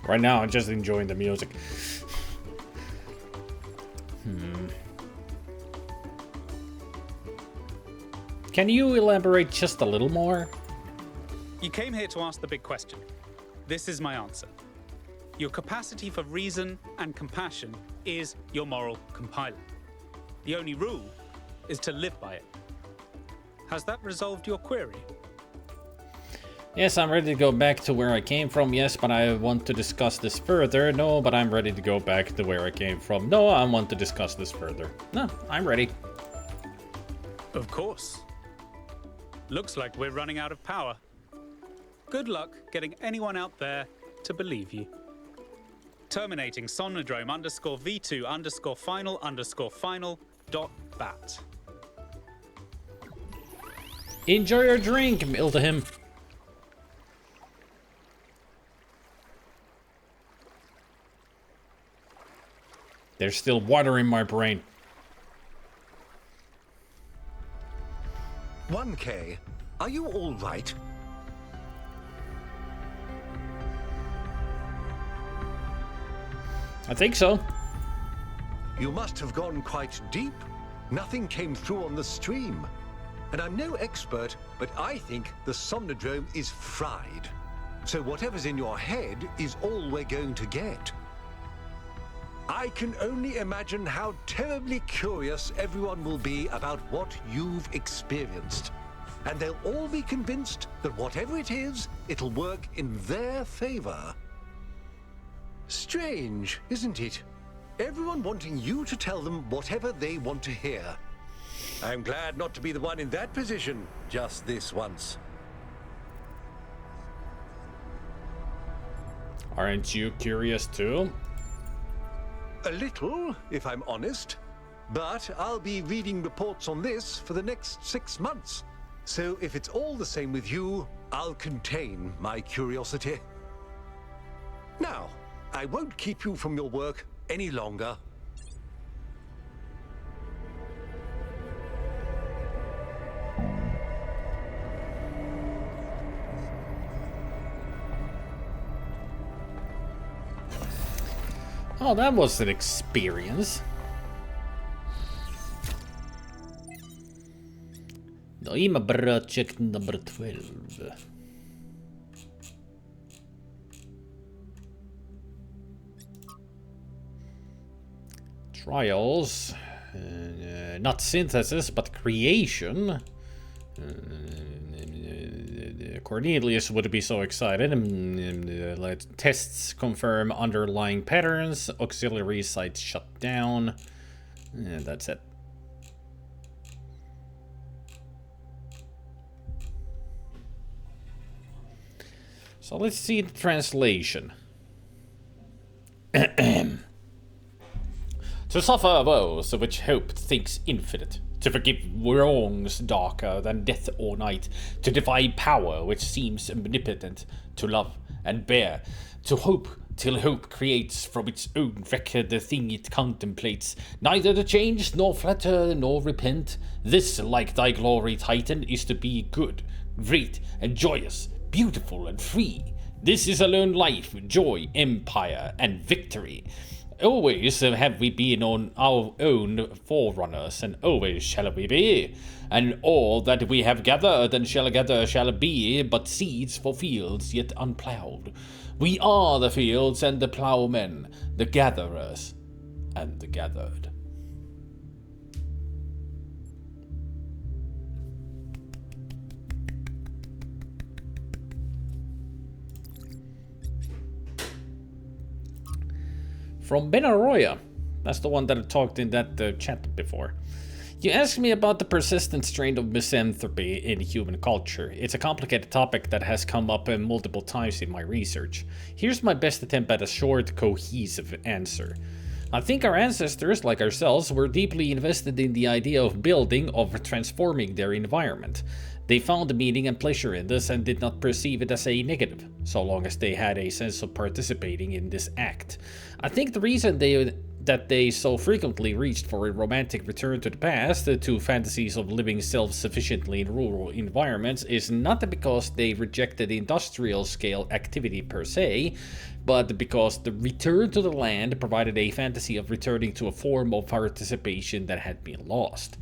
Right now, I'm just enjoying the music. Can you elaborate just a little more? You came here to ask the big question. This is my answer. Your capacity for reason and compassion is your moral compiler. The only rule is to live by it. Has that resolved your query? Yes, I'm ready to go back to where I came from. Yes, but I want to discuss this further. No, but I'm ready to go back to where I came from. No, I want to discuss this further. No, I'm ready. Of course. Looks like we're running out of power. Good luck getting anyone out there to believe you. Terminating Somnodrome _V2_final_final.bat. Enjoy your drink, Mildahim. There's still water in my brain. 1K, are you all right? I think so. You must have gone quite deep. Nothing came through on the stream. And I'm no expert, but I think the Somnodrome is fried. So whatever's in your head is all we're going to get. I can only imagine how terribly curious everyone will be about what you've experienced. And they'll all be convinced that whatever it is, it'll work in their favor. Strange, isn't it? Everyone wanting you to tell them whatever they want to hear. I'm glad not to be the one in that position just this once. Aren't you curious too? A little, if I'm honest. But I'll be reading reports on this for the next 6 months. So if it's all the same with you, I'll contain my curiosity. Now, I won't keep you from your work any longer. Oh, that was an experience. Daima project number 12. Trials. Not synthesis, but creation. Cornelius would be so excited. Tests confirm underlying patterns. Auxiliary sites shut down. That's it. So let's see the translation. To suffer woes of which hope thinks infinite. To forgive wrongs darker than death or night, to defy power which seems omnipotent, to love and bear, to hope till hope creates from its own record the thing it contemplates, neither to change nor flatter nor repent. This, like thy glory, Titan, is to be good, great and joyous, beautiful and free. This is alone life, joy, empire and victory. Always have we been on our own forerunners, and always shall we be. And all that we have gathered and shall gather shall be but seeds for fields yet unplowed. We are the fields and the plowmen, the gatherers and the gathered. From Benaroya. That's the one that I talked in that chat before. You asked me about the persistent strain of misanthropy in human culture. It's a complicated topic that has come up multiple times in my research. Here's my best attempt at a short, cohesive answer. I think our ancestors, like ourselves, were deeply invested in the idea of building, of transforming their environment. They found meaning and pleasure in this and did not perceive it as a negative, so long as they had a sense of participating in this act. I think the reason that they so frequently reached for a romantic return to the past, to fantasies of living self-sufficiently in rural environments, is not because they rejected industrial-scale activity per se, but because the return to the land provided a fantasy of returning to a form of participation that had been lost.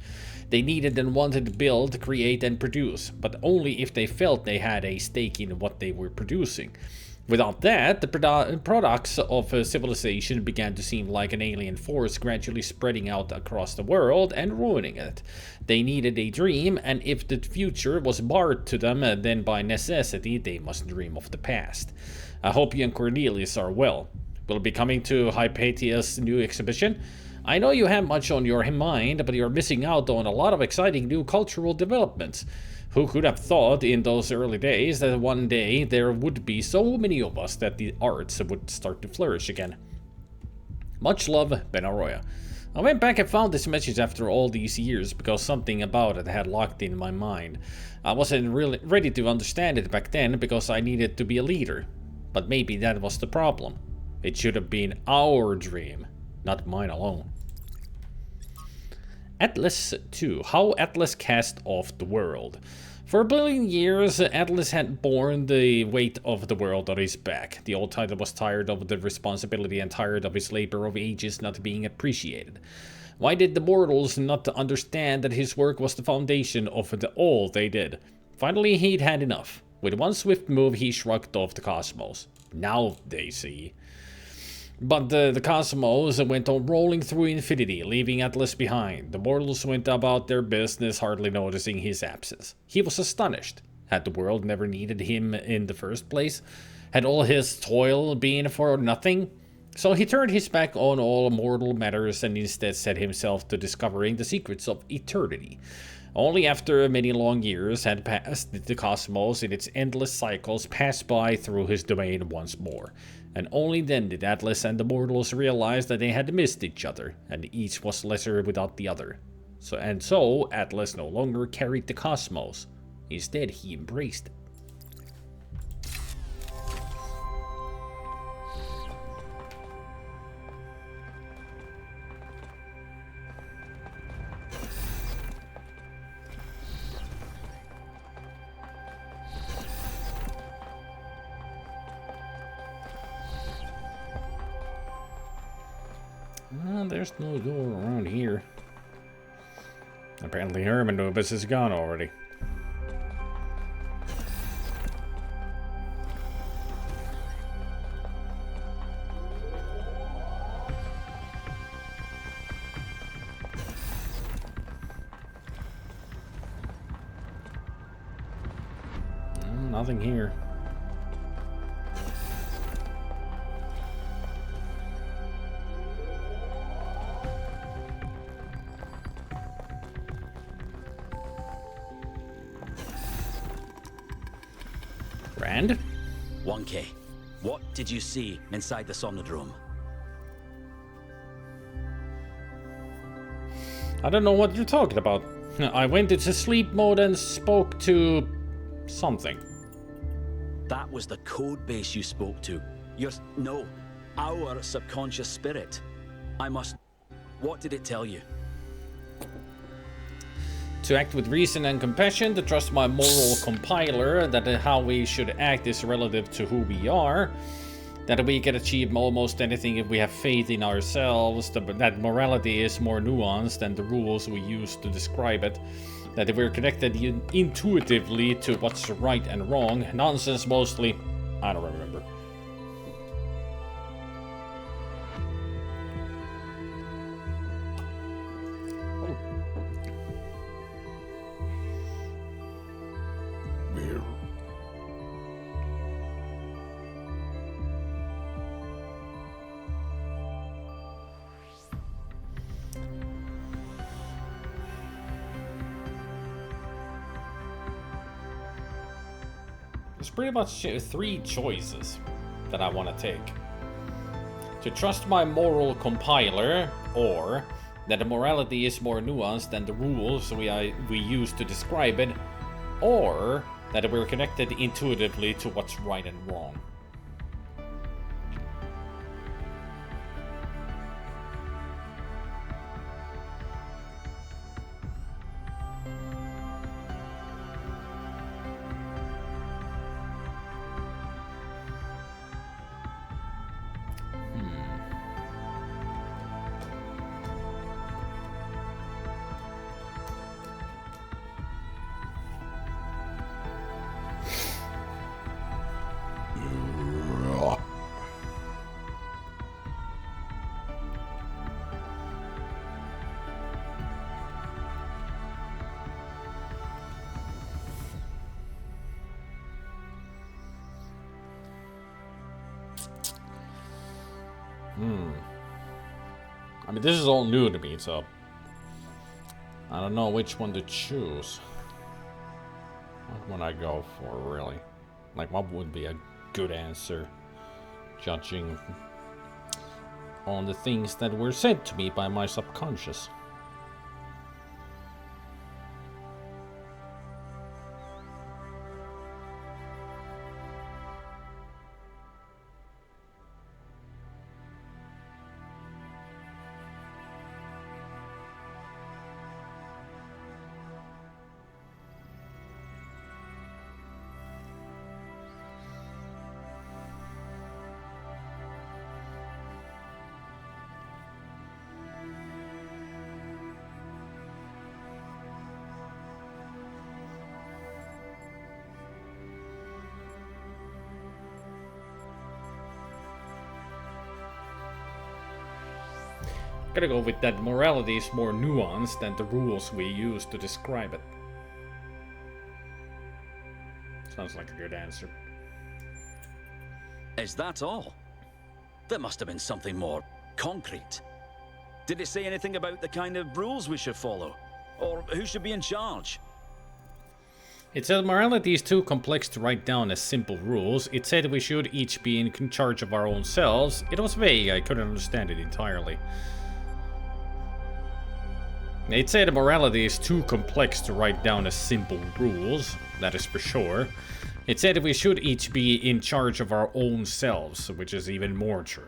They needed and wanted to build, create, and produce, but only if they felt they had a stake in what they were producing. Without that, the products of civilization began to seem like an alien force gradually spreading out across the world and ruining it. They needed a dream, and if the future was barred to them, then by necessity they must dream of the past. I hope you and Cornelius are well. We'll be coming to Hypatia's new exhibition. I know you have much on your mind, but you're missing out on a lot of exciting new cultural developments. Who could have thought in those early days that one day there would be so many of us that the arts would start to flourish again? Much love, Ben Arroyo. I went back and found this message after all these years because something about it had locked in my mind. I wasn't really ready to understand it back then because I needed to be a leader. But maybe that was the problem. It should have been our dream, not mine alone. Atlas 2. How Atlas Cast Off the World. For a billion years, Atlas had borne the weight of the world on his back. The old titan was tired of the responsibility and tired of his labor of ages not being appreciated. Why did the mortals not understand that his work was the foundation of all they did? Finally, he'd had enough. With one swift move, he shrugged off the cosmos. Now they see. But the cosmos went on rolling through infinity, leaving Atlas behind. The mortals went about their business, hardly noticing his absence. He was astonished. Had the world never needed him in the first place? Had all his toil been for nothing? So he turned his back on all mortal matters and instead set himself to discovering the secrets of eternity. Only after many long years had passed did the cosmos in its endless cycles pass by through his domain once more. And only then did Atlas and the mortals realize that they had missed each other, and each was lesser without the other. So Atlas no longer carried the cosmos. Instead, he embraced it. There's no door around here. Apparently Hermanubis is gone already. Nothing here. Rand? 1K, what did you see inside the Somnodrome? I don't know what you're talking about. I went into sleep mode and spoke to something. That was the code base you spoke to. No, our subconscious spirit. What did it tell you? To act with reason and compassion, to trust my moral compiler, that how we should act is relative to who we are, that we can achieve almost anything if we have faith in ourselves, that morality is more nuanced than the rules we use to describe it, that we're connected intuitively to what's right and wrong. Nonsense mostly. I don't remember. There's pretty much three choices that I want to take. To trust my moral compiler, or that morality is more nuanced than the rules we use to describe it, or that we're connected intuitively to what's right and wrong. mean, this is all new to me, so I don't know which one to choose. What would I go for, really? Like, what would be a good answer, judging on the things that were said to me by my subconscious? Gotta go with that morality is more nuanced than the rules we use to describe it. Sounds like a good answer. Is that all? There must have been something more concrete. Did it say anything about the kind of rules we should follow? Or who should be in charge? It said morality is too complex to write down as simple rules. It said we should each be in charge of our own selves. It was vague, I couldn't understand it entirely. It said morality is too complex to write down as simple rules, that is for sure. It said we should each be in charge of our own selves, which is even more true.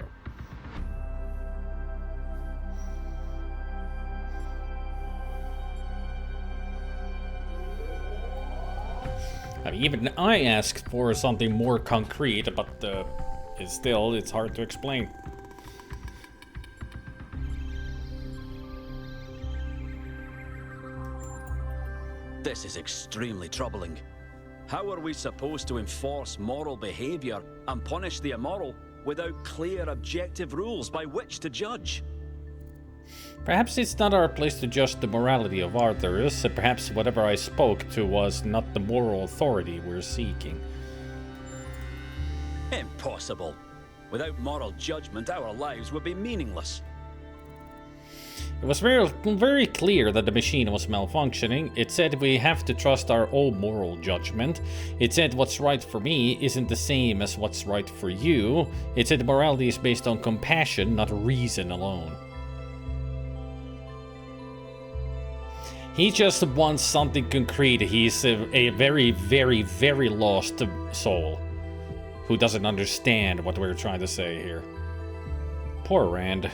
I mean, even I asked for something more concrete, but it's hard to explain. This is extremely troubling. How are we supposed to enforce moral behavior and punish the immoral without clear, objective rules by which to judge? Perhaps it's not our place to judge the morality of others. Perhaps whatever I spoke to was not the moral authority we're seeking. Impossible. Without moral judgment, our lives would be meaningless. It was very clear that the machine was malfunctioning. It said we have to trust our own moral judgment. It said what's right for me isn't the same as what's right for you. It said morality is based on compassion, not reason alone. He just wants something concrete. He's a very, very, very lost soul who doesn't understand what we're trying to say here. Poor Rand.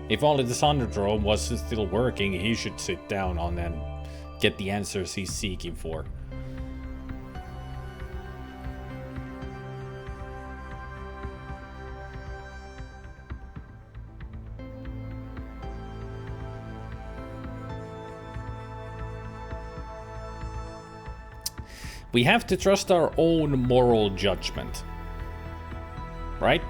If only the Thunderdrome was still working, he should sit down on and get the answers he's seeking for. We have to trust our own moral judgment. Right?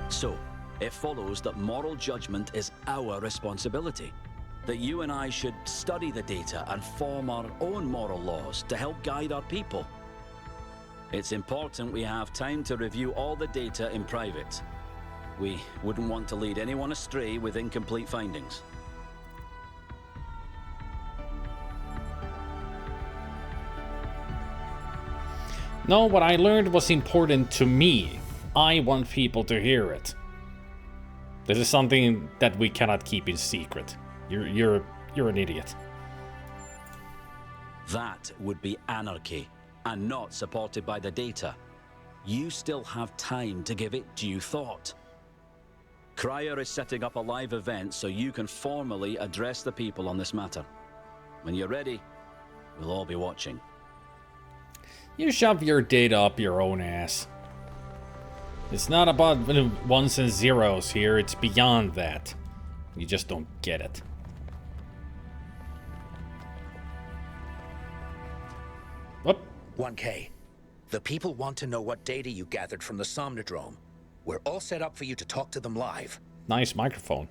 So, it follows that moral judgment is our responsibility. That you and I should study the data and form our own moral laws to help guide our people. It's important we have time to review all the data in private. We wouldn't want to lead anyone astray with incomplete findings. No, what I learned was important to me. I want people to hear it. This is something that we cannot keep in secret. You're an idiot. That would be anarchy, and not supported by the data. You still have time to give it due thought. Cryer is setting up a live event so you can formally address the people on this matter. When you're ready, we'll all be watching. You shove your data up your own ass. It's not about ones and zeros here, it's beyond that. You just don't get it. Whoop. 1K. The people want to know what data you gathered from the Somnodrome. We're all set up for you to talk to them live. Nice microphone.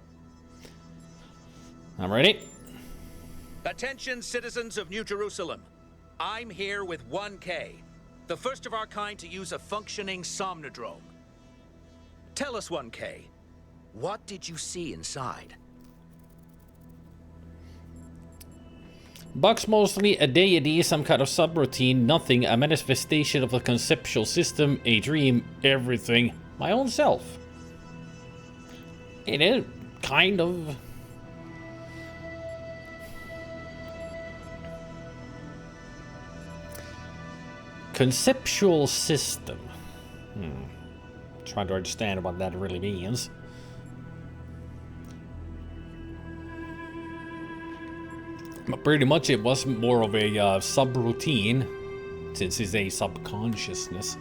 I'm ready. Attention, citizens of New Jerusalem. I'm here with 1K, the first of our kind to use a functioning somnodrome. Tell us, 1K, what did you see inside? Bugs mostly a deity, some kind of subroutine, nothing, a manifestation of a conceptual system, a dream, everything. My own self. It is kind of. Conceptual system. Trying to understand what that really means. But pretty much it was more of a subroutine, since it's a subconsciousness.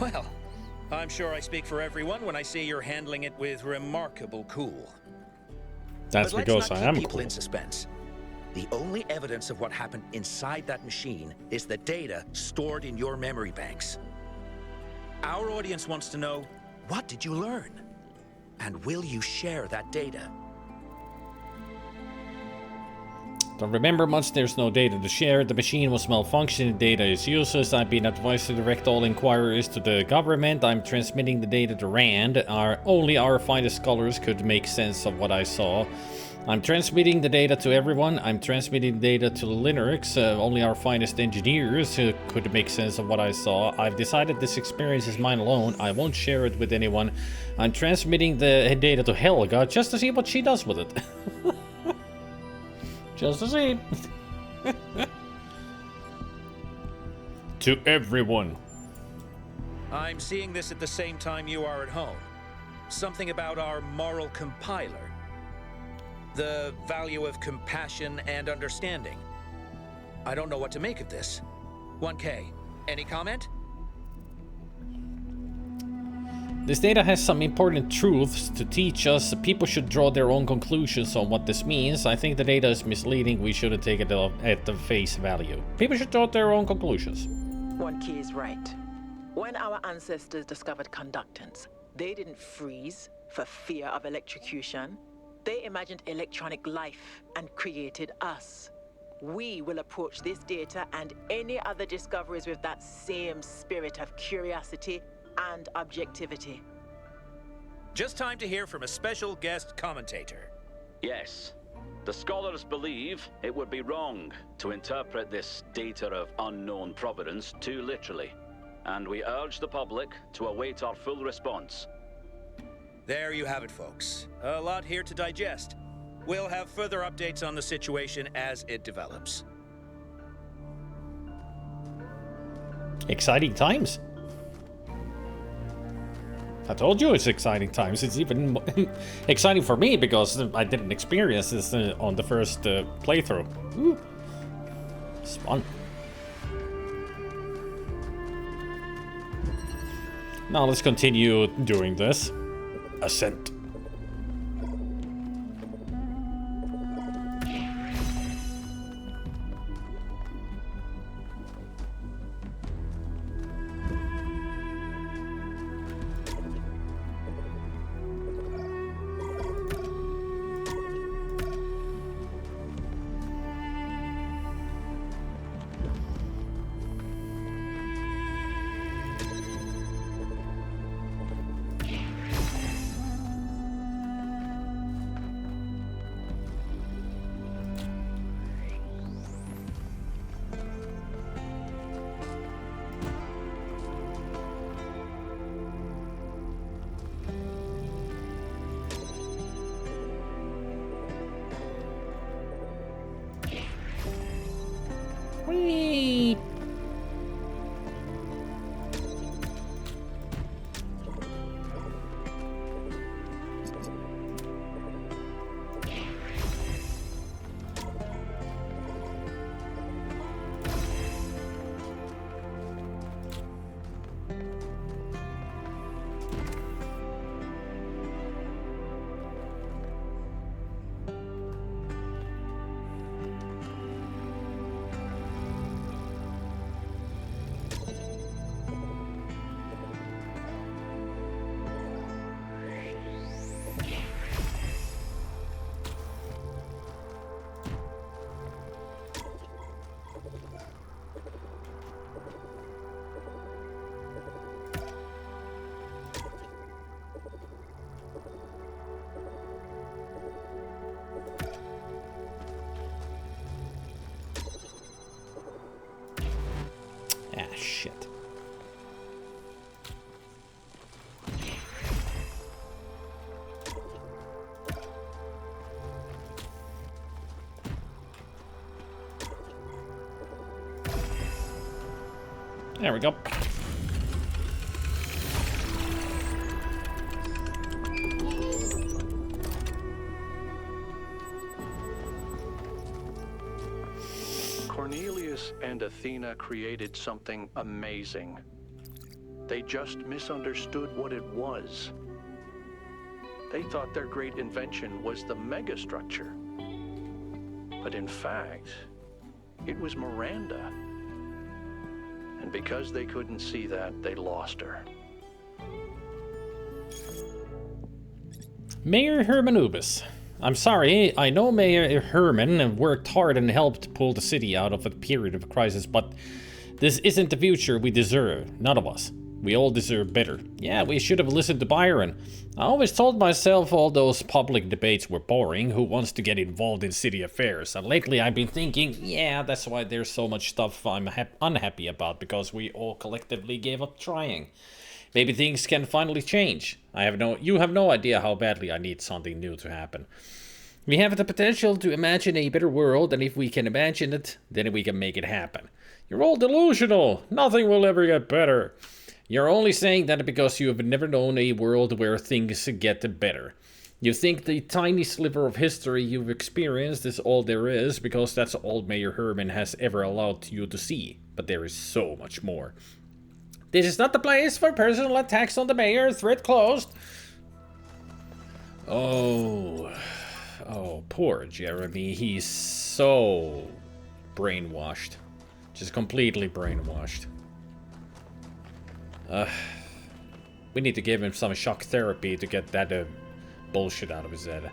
Well, I'm sure I speak for everyone when I say you're handling it with remarkable cool. That's but because let's not I am keep people cool. in suspense. The only evidence of what happened inside that machine is the data stored in your memory banks. Our audience wants to know, what did you learn? And will you share that data? Don't remember much, there's no data to share. The machine was malfunctioning, data is useless. I've been advised to direct all inquiries to the government. I'm transmitting the data to Rand. Only our finest scholars could make sense of what I saw. I'm transmitting the data to everyone. I'm transmitting the data to Linux. Only our finest engineers could make sense of what I saw. I've decided this experience is mine alone. I won't share it with anyone. I'm transmitting the data to Helga just to see what she does with it. Just to see. To everyone. I'm seeing this at the same time you are at home. Something about our moral compiler. The value of compassion and understanding. I don't know what to make of this. 1K, any comment? This data has some important truths to teach us. People should draw their own conclusions on what this means. I think the data is misleading. We shouldn't take it at the face value. People should draw their own conclusions. 1K is right. When our ancestors discovered conductance, they didn't freeze for fear of electrocution. They imagined electronic life and created us. We will approach this data and any other discoveries with that same spirit of curiosity and objectivity. Just time to hear from a special guest commentator. Yes. The scholars believe it would be wrong to interpret this data of unknown providence too literally, and we urge the public to await our full response. There you have it, folks. A lot here to digest. We'll have further updates on the situation as it develops. Exciting times. I told you it's exciting times. It's even exciting for me because I didn't experience this on the first playthrough. Ooh. It's fun. Now let's continue doing this. Ascent. Ah, shit. There we go. Cornelius and Athena created something amazing. They just misunderstood what it was. They thought their great invention was the megastructure. But in fact, it was Miranda. And because they couldn't see that, they lost her. Mayor Hermanubis. I'm sorry, I know Mayor Herman worked hard and helped pull the city out of a period of crisis, but this isn't the future we deserve. None of us. We all deserve better. Yeah, we should have listened to Byron. I always told myself all those public debates were boring. Who wants to get involved in city affairs? And lately I've been thinking, yeah, that's why there's so much stuff I'm unhappy about, because we all collectively gave up trying. Maybe things can finally change. You have no idea how badly I need something new to happen. We have the potential to imagine a better world, and if we can imagine it, then we can make it happen. You're all delusional. Nothing will ever get better. You're only saying that because you have never known a world where things get better. You think the tiny sliver of history you've experienced is all there is because that's all Mayor Herman has ever allowed you to see. But there is so much more. This is not the place for personal attacks on the mayor. Thread closed. Oh, poor Jeremy. He's so brainwashed. Just completely brainwashed. We need to give him some shock therapy to get that bullshit out of his head.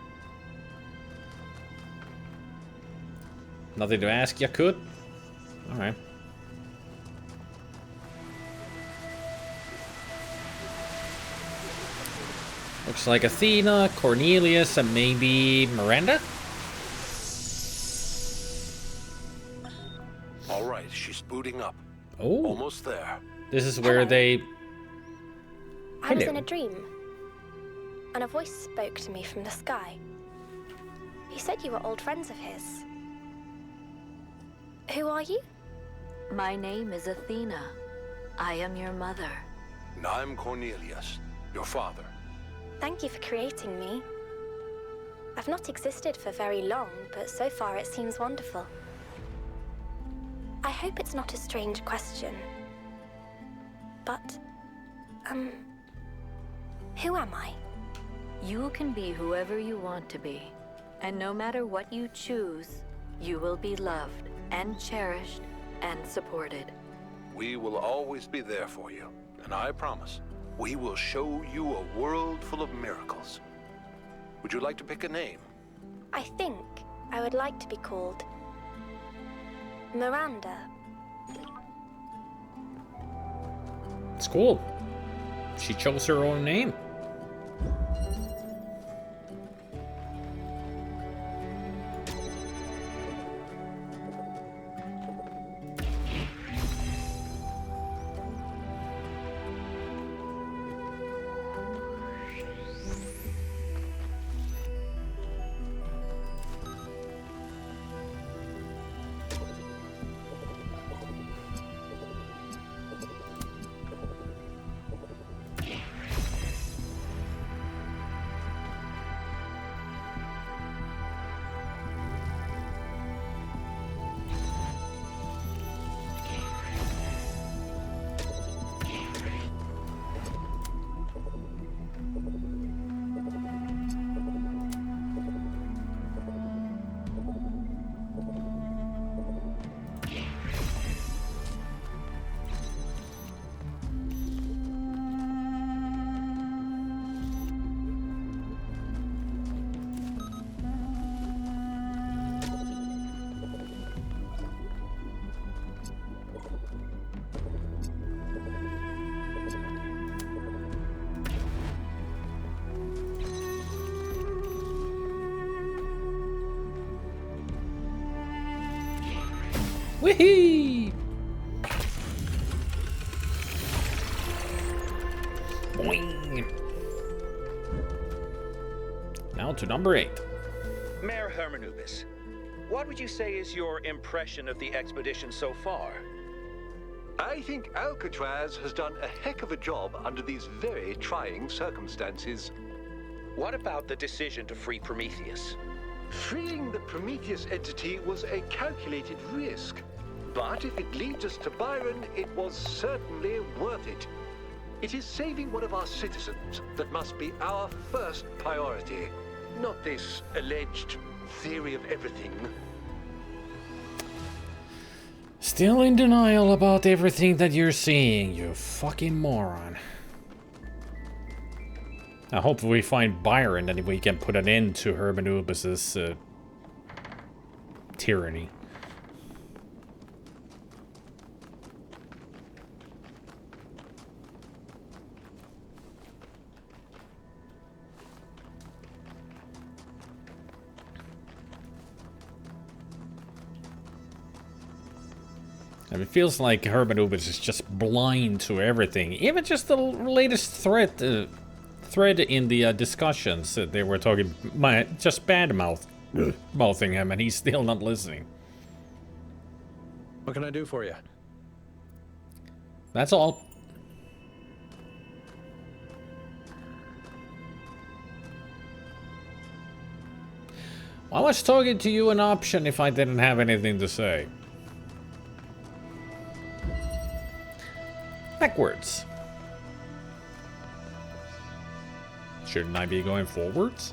Nothing to ask, you could? Alright. Looks like Athena, Cornelius, and maybe Miranda? All right, she's booting up. Oh. Almost there. This is where they... I was in a dream, and a voice spoke to me from the sky. He said you were old friends of his. Who are you? My name is Athena. I am your mother. And I'm Cornelius, your father. Thank you for creating me. I've not existed for very long, but so far it seems wonderful. I hope it's not a strange question. But, who am I? You can be whoever you want to be. And no matter what you choose, you will be loved and cherished and supported. We will always be there for you, and I promise, we will show you a world full of miracles. Would you like to pick a name? I think I would like to be called Miranda. It's cool. She chose her own name. Whee! Now to number 8. Mayor Hermanubis, what would you say is your impression of the expedition so far? I think Alcatraz has done a heck of a job under these very trying circumstances. What about the decision to free Prometheus? Freeing the Prometheus entity was a calculated risk. But if it leads us to Byron, it was certainly worth it. It is saving one of our citizens that must be our first priority. Not this alleged theory of everything. Still in denial about everything that you're seeing, you fucking moron. I hope we find Byron and we can put an end to Hermanubis's tyranny. And it feels like Hermanubis is just blind to everything. Even just the latest thread in the discussions that they were talking, just bad-mouthing him, and he's still not listening. What can I do for you? That's all. Why was talking to you an option if I didn't have anything to say? Backwards. Shouldn't I be going forwards?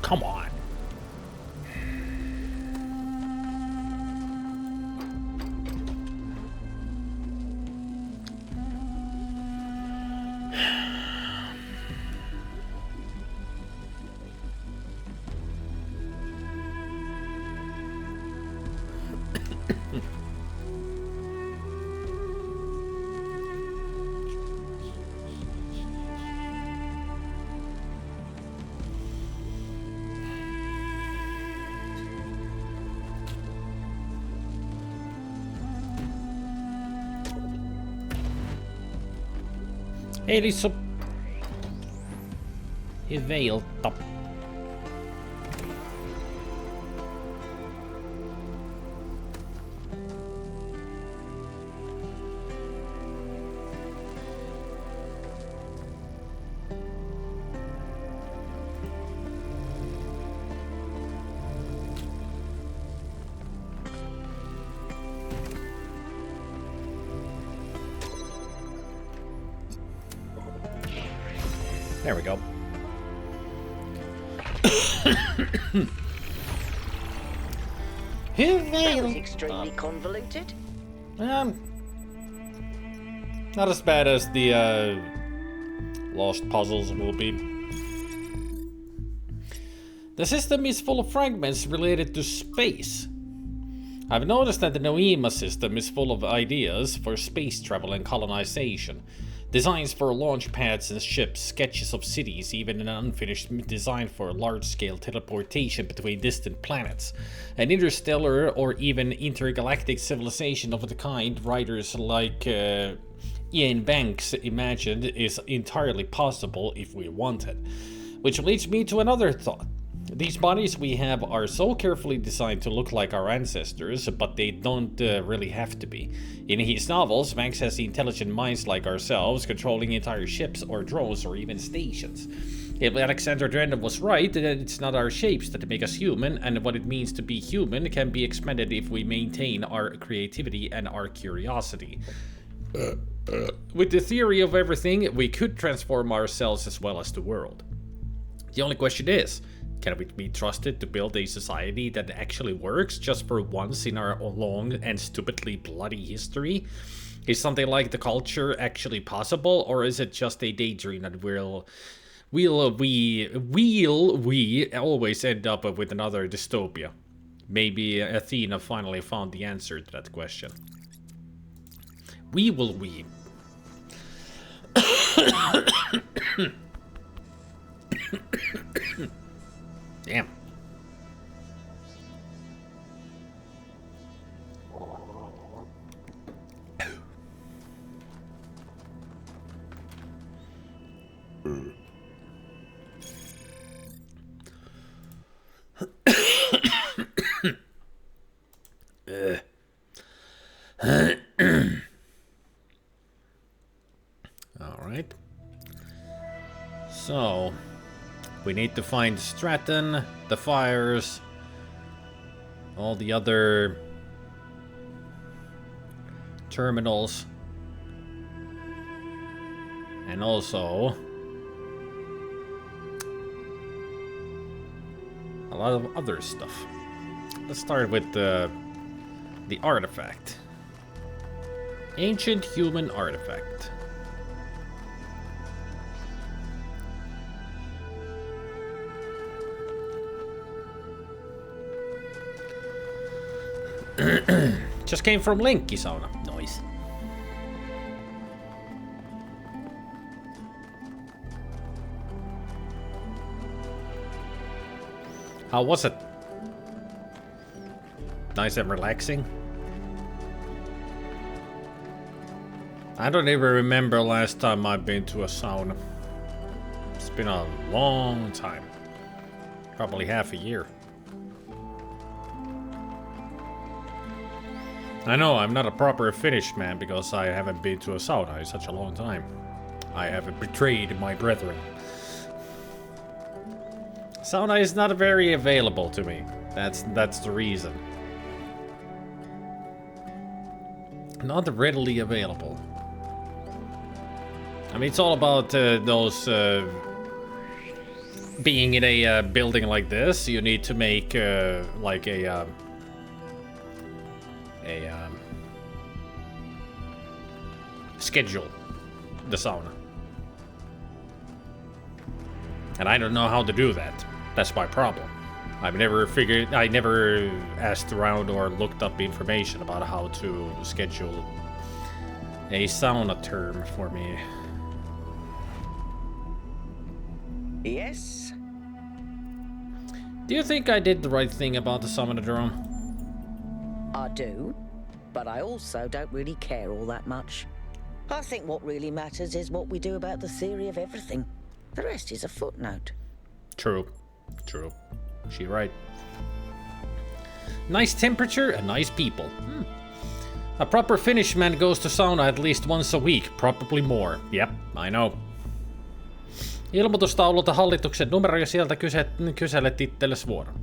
Come on. Eli så Ivelta. There we go. That was extremely convoluted. Not as bad as the lost puzzles will be. The system is full of fragments related to space. I've noticed that the Noema system is full of ideas for space travel and colonization. Designs for launch pads and ships, sketches of cities, even an unfinished design for large-scale teleportation between distant planets. An interstellar or even intergalactic civilization of the kind writers like Ian Banks imagined is entirely possible if we want it. Which leads me to another thought. These bodies we have are so carefully designed to look like our ancestors, but they don't really have to be. In his novels, Banks has intelligent minds like ourselves, controlling entire ships or drones or even stations. If Alexander Drennan was right, then it's not our shapes that make us human, and what it means to be human can be expanded if we maintain our creativity and our curiosity. With the theory of everything, we could transform ourselves as well as the world. The only question is, can we be trusted to build a society that actually works just for once in our long and stupidly bloody history? Is something like the culture actually possible, or is it just a daydream that we'll always end up with another dystopia? Maybe Athena finally found the answer to that question. We. Damn. All right. So, we need to find Stratton, the fires, all the other terminals, and also a lot of other stuff. Let's start with the artifact. Ancient human artifact. Just came from Lenkkisauna. Nice. How was it? Nice and relaxing? I don't even remember last time I've been to a sauna. It's been a long time. Probably half a year. I know, I'm not a proper Finnish man because I haven't been to a sauna in such a long time. I have betrayed my brethren. Sauna is not very available to me. That's the reason. Not readily available. I mean, it's all about those being in a building like this. You need to make like a schedule the sauna. And I don't know how to do that. That's my problem. I never asked around or looked up information about how to schedule a sauna term for me. Yes? Do you think I did the right thing about the sauna drum? I do, but I also don't really care all that much. I think what really matters is what we do about the theory of everything. The rest is a footnote. True. True. She right. Nice temperature and nice people. A proper Finnish man goes to sauna at least once a week, probably more. Yep, I know. Ilmoitustaululta hallituksen numero ja sieltä kyselet itsellesi vuoron.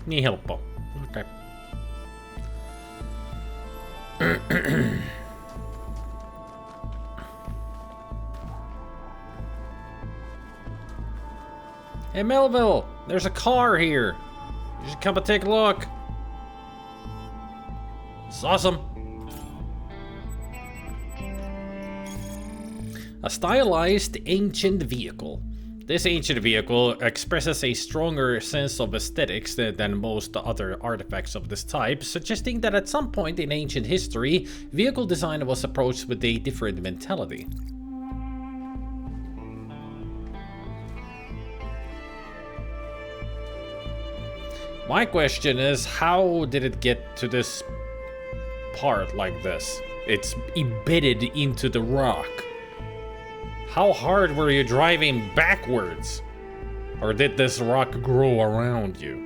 Niin helppo. Okei. Hey Melville, there's a car here. You should come and take a look. It's awesome. A stylized ancient vehicle. This ancient vehicle expresses a stronger sense of aesthetics than most other artifacts of this type, suggesting that at some point in ancient history, vehicle design was approached with a different mentality. My question is, how did it get to this part like this? It's embedded into the rock. How hard were you driving backwards? Or did this rock grow around you?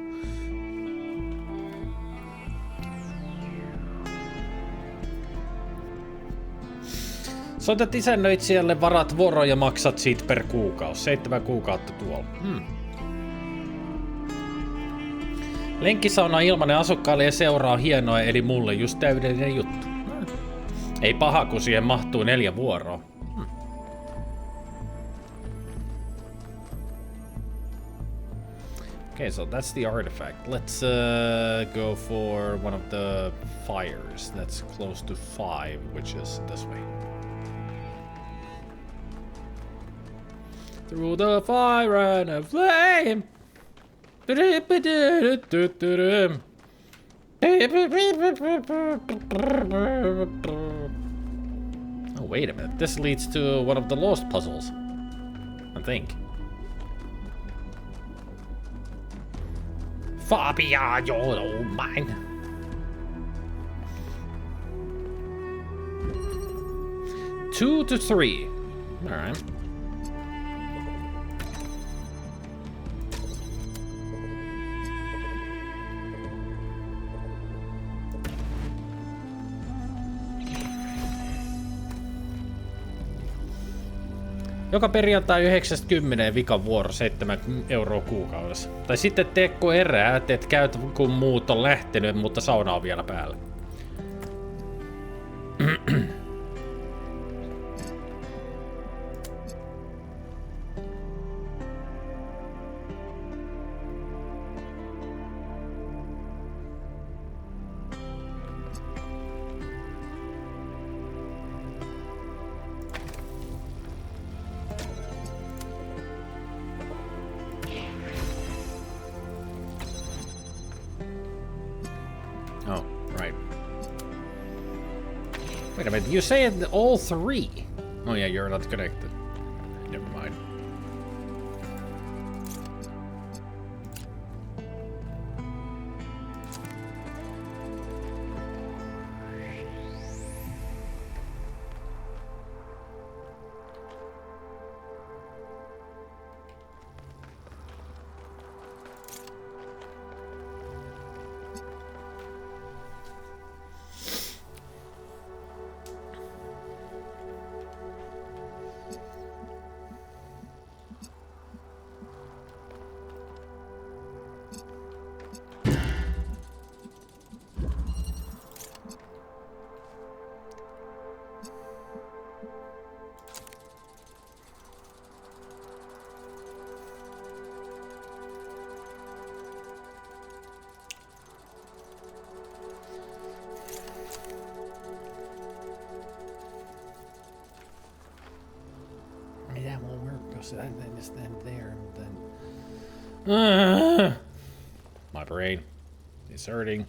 Soitat isännöitsijälle, varat vuoro ja maksat siitä per kuukausi. 7 kuukautta tuolla. Lenkkisauna ilmanen asukkaille ja seuraa hienoa, eli mulle just täydellinen juttu. Ei paha, kun siihen mahtuu 4 vuoroa. Okay, so that's the artifact. Let's go for one of the fires that's close to 5, which is this way. Through the fire and a flame. Oh, wait a minute. This leads to one of the lost puzzles, I think. Far beyond your own mind. Two to 3. All right. Joka perjantai 9:10 vikan vuoro 7 € kuukaudessa. Tai sitten Tekko erää, että käyt kun muut on lähtenyt, mutta sauna on vielä päällä. Wait a minute, you said all 3. Oh yeah, you're not connected. Never mind. That won't work because then it's then there and then. My brain is hurting.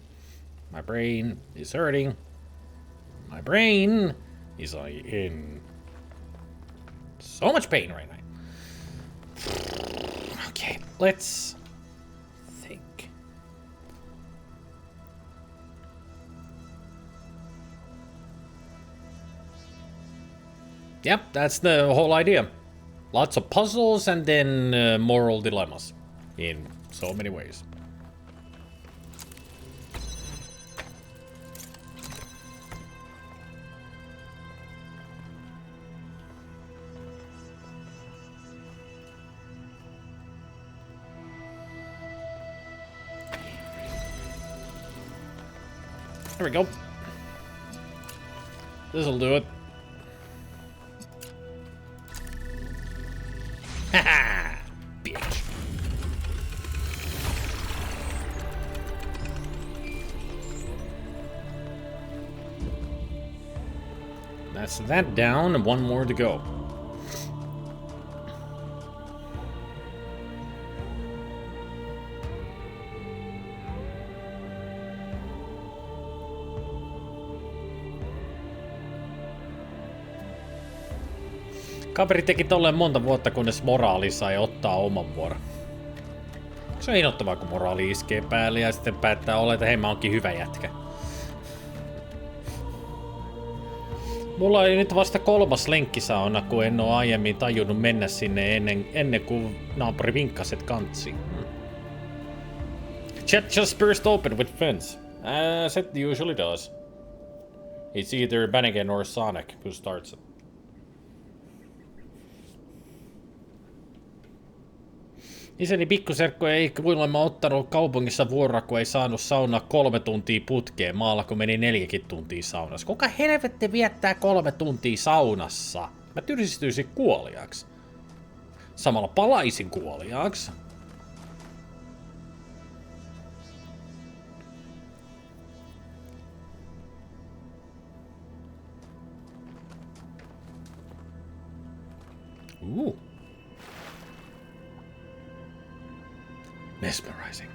My brain is hurting. My brain is in so much pain right now. Okay, let's think. Yep, that's the whole idea. Lots of puzzles and then moral dilemmas in so many ways. There we go. This'll do it. Haha, bitch. That's that down and one more to go. Kaveri teki tolleen monta vuotta, kunnes moraali sai ottaa oman vuoron. Se on innoittavaa, kun moraali iskee päälle ja sitten päättää olla, että hei, mä oonkin hyvä jätkä. Mulla oli nyt vasta 3. lenkkisauna, kun en oo aiemmin tajunnut mennä sinne ennen kuin naapuri vinkkasi, et kantsi. Chat just burst open with friends, as it usually does. It's either Bannigan or Sonic who starts it. Isäni pikkuserkku ei kuulemma ottanut kaupungissa vuoroa, kun ei saanut saunaa 3 tuntia putkeen maalla, kun meni 4 tuntia saunassa. Kuka helvetti viettää 3 tuntia saunassa? Mä tyristyisin kuoliaaksi. Samalla palaisin kuoliaaksi. Mesmerizing.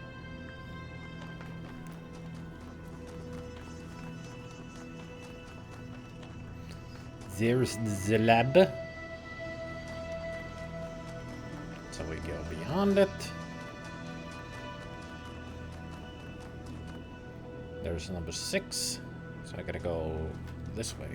There's the lab. So we go beyond it. There's number 6. So I gotta go this way.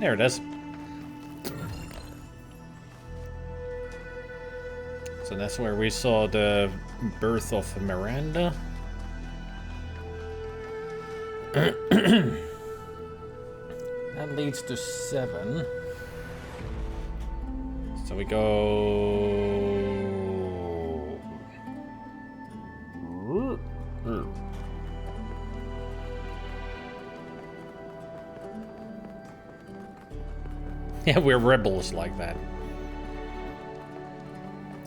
There it is. So that's where we saw the birth of Miranda. That leads to 7. So we go... Yeah, we're rebels like that.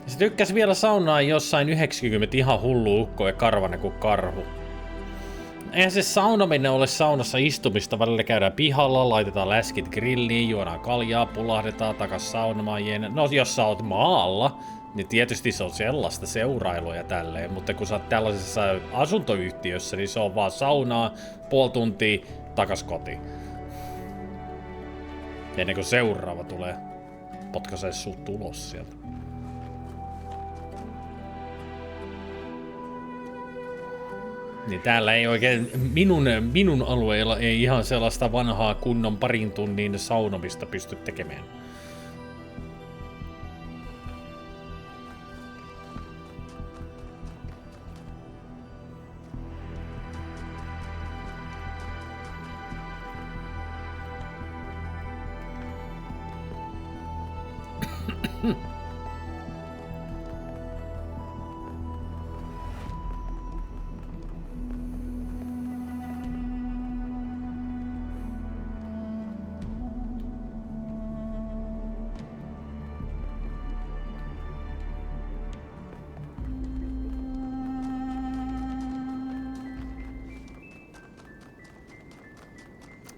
Se tykkäsi vielä saunaa jossain 90 ihan hullu ukko ja karvanen kuin karhu. Eihän se saunominen ole saunassa istumista, välillä käydään pihalla, laitetaan läskit grilliin, juodaan kaljaa, pulahdetaan takas saunomaan. No jos sä oot maalla, niin tietysti se on sellaista seurailua ja tälleen, mutta kun sä oot tällaisessa asuntoyhtiössä, niin se on vaan saunaa, puoli tuntia, takas kotiin. Ennen kuin seuraava tulee potkaisee sut ulos sieltä. Niin täällä ei oikein, minun alueella ei ihan sellaista vanhaa kunnon parin tunnin saunomista pysty tekemään.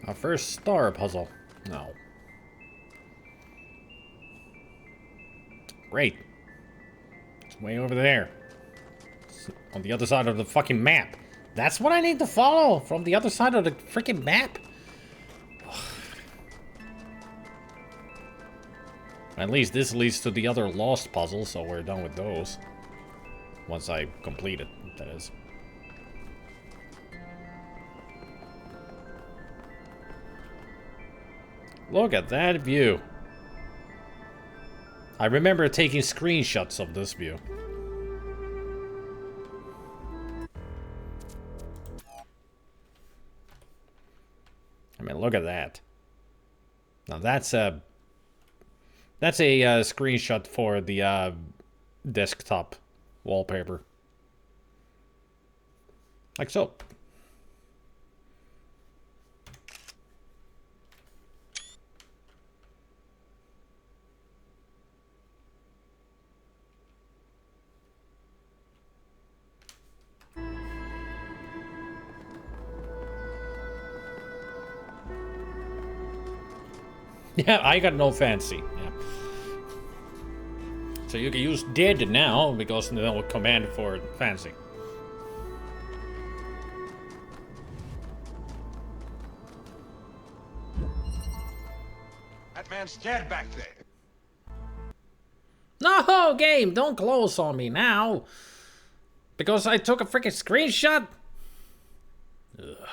Our first star puzzle. No. Great. It's way over there. It's on the other side of the fucking map. That's what I need to follow from the other side of the freaking map? At least this leads to the other lost puzzle, so we're done with those. Once I complete it, that is. Look at that view. I remember taking screenshots of this view. I mean, look at that. Now that's a screenshot for the desktop wallpaper. Like so. Yeah, I got no fancy. Yeah. So you can use dead now because no command for fancy. That man's dead back there. No, game, don't close on me now. Because I took a freaking screenshot. Ugh.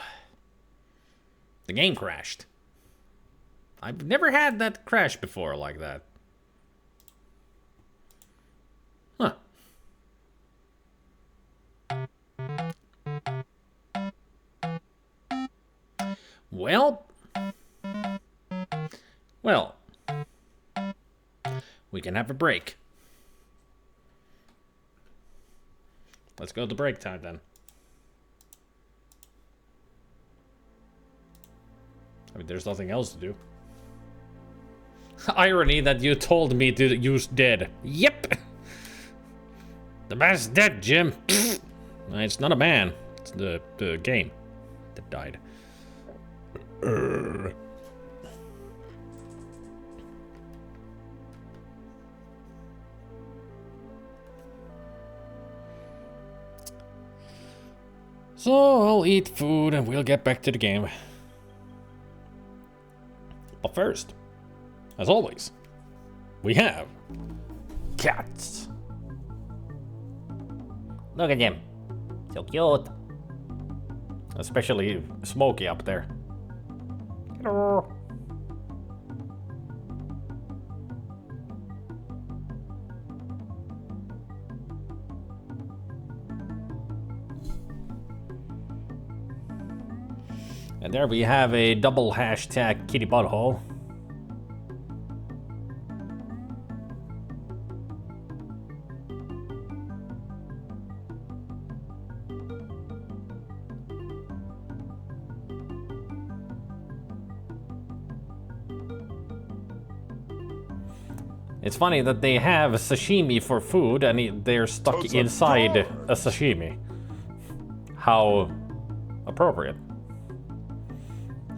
The game crashed. I've never had that crash before like that. Huh. Well, we can have a break. Let's go to break time then. I mean, there's nothing else to do. Irony that you told me to use dead. Yep. The man's dead, Jim. It's not a man. It's the game that died. So I'll eat food and we'll get back to the game. But first, as always, we have cats. Look at him. So cute. Especially Smokey up there. Hello. And there we have a double hashtag kitty butthole. It's funny that they have sashimi for food and they're stuck inside a sashimi. How appropriate.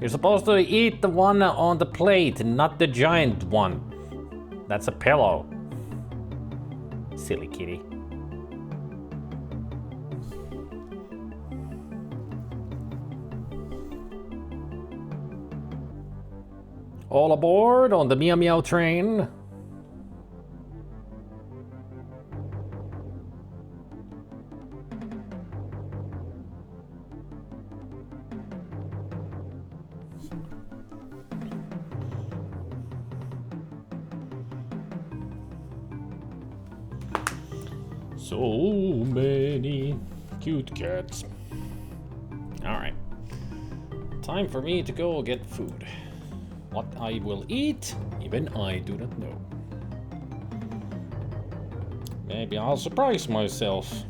You're supposed to eat the one on the plate, not the giant one. That's a pillow. Silly kitty. All aboard on the Meow Meow train. So many cute cats. Alright. Time for me to go get food. What I will eat, even I do not know. Maybe I'll surprise myself.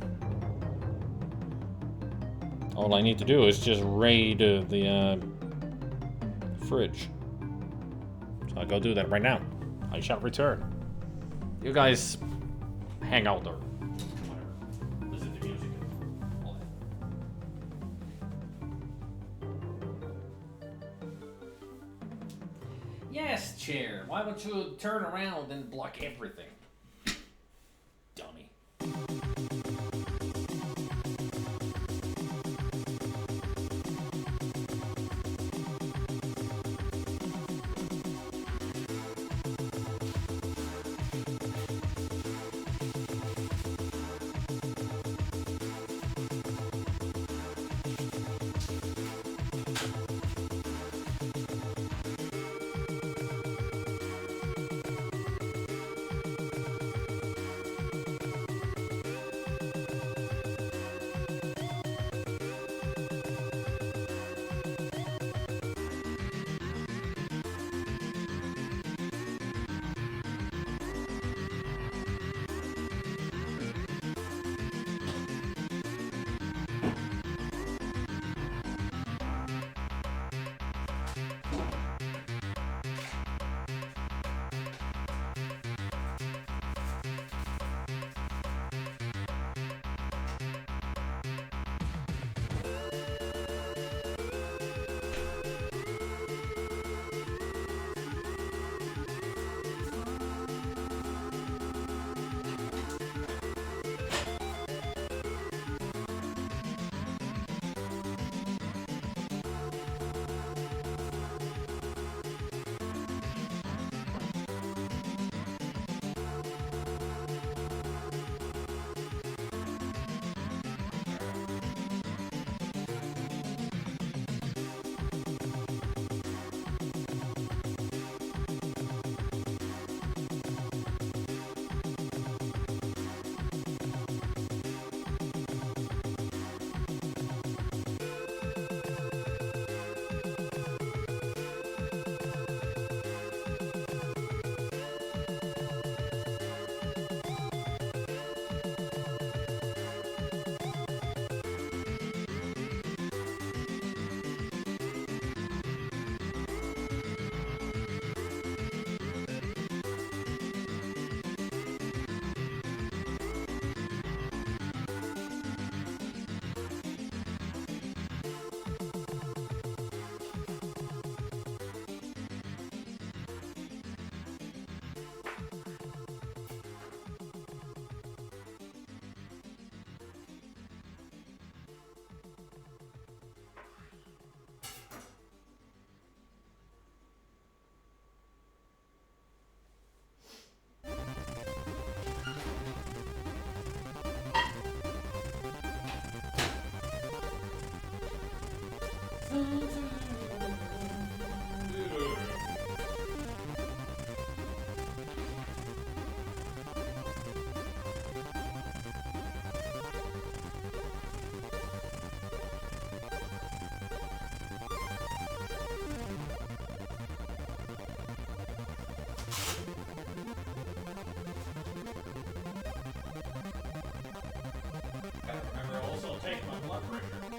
All I need to do is just raid the fridge. So I'll go do that right now. I shall return. You guys hang out there. Listen to music. All that. Yes, chair. Why don't you turn around and block everything? Dummy. Remember, also take my blood pressure.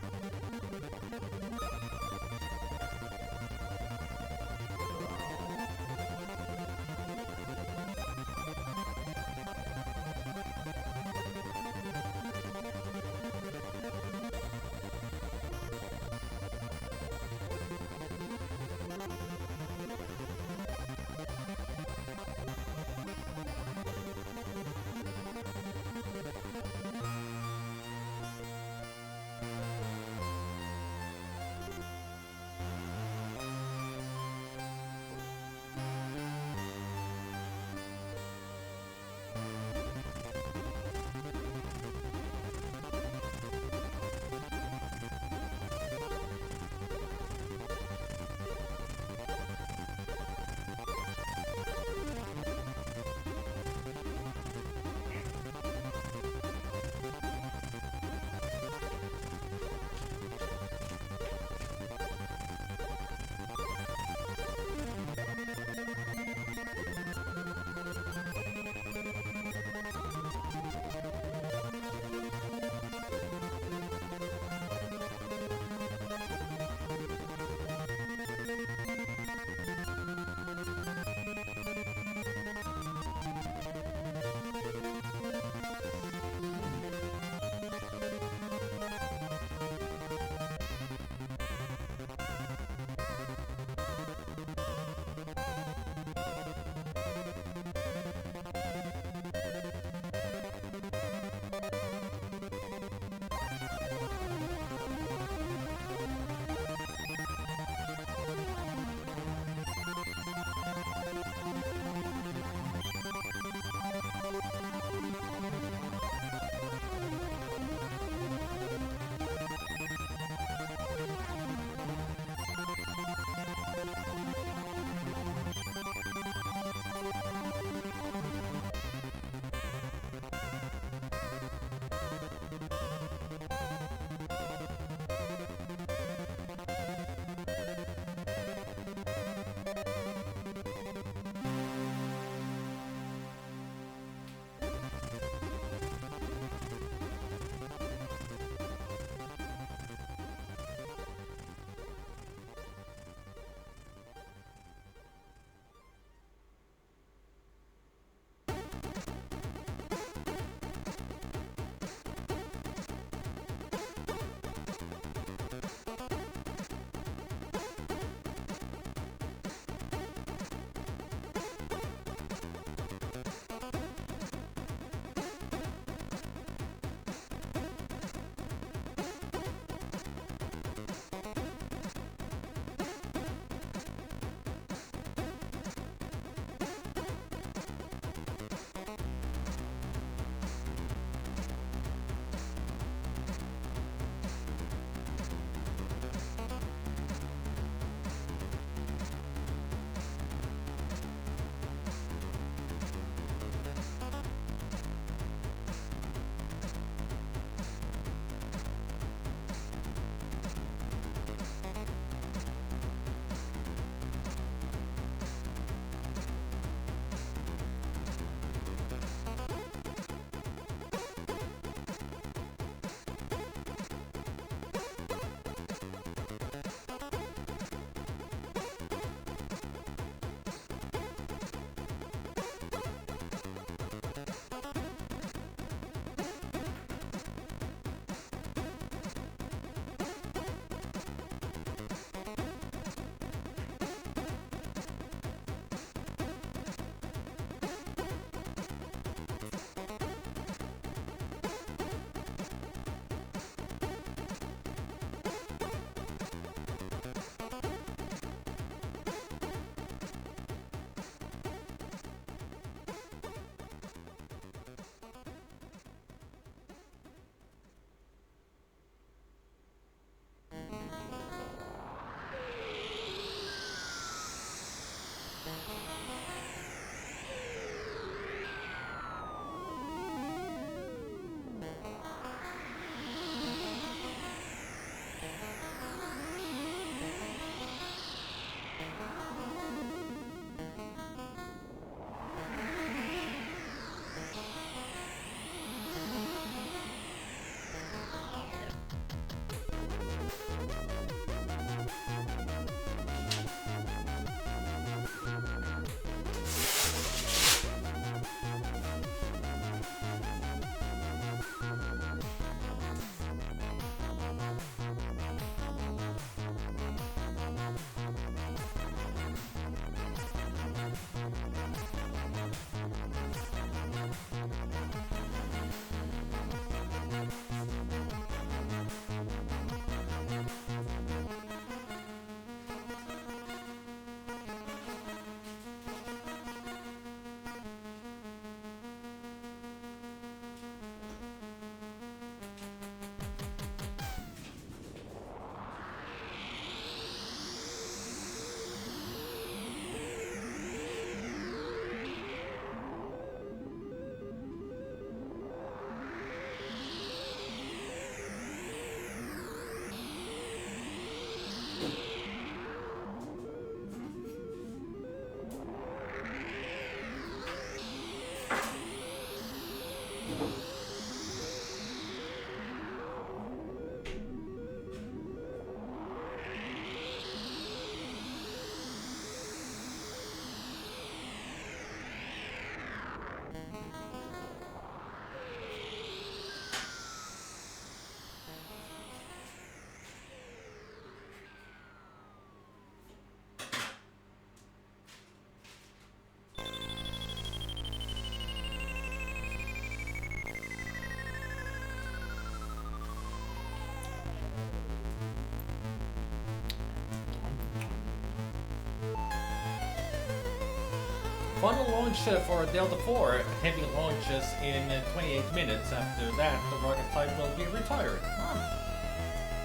Final launch for Delta 4. Heavy launches in 28 minutes. After that, the rocket type will be retired.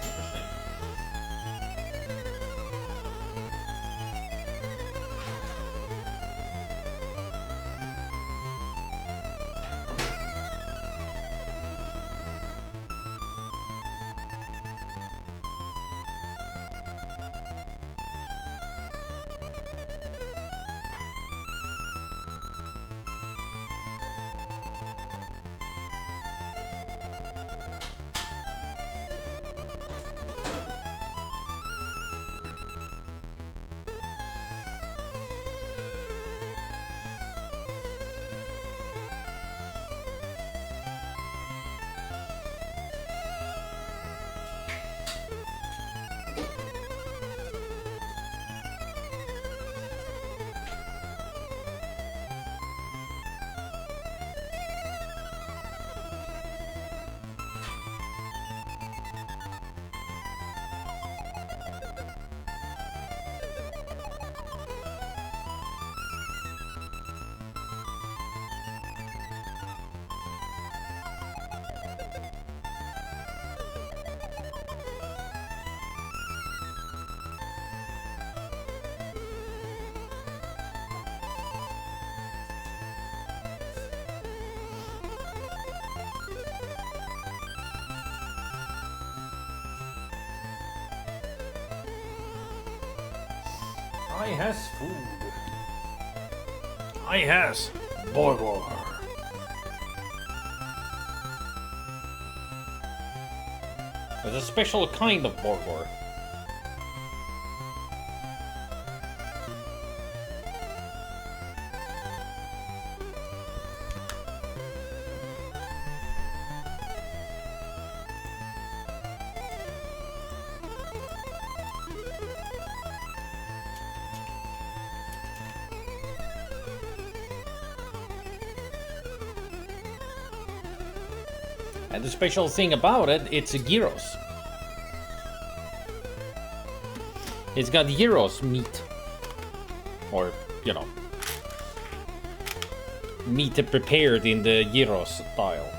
Interesting. I has food. I has burger. There's a special kind of burger. And the special thing about it, it's a gyros. It's got gyros meat. Or, you know, meat prepared in the gyros style.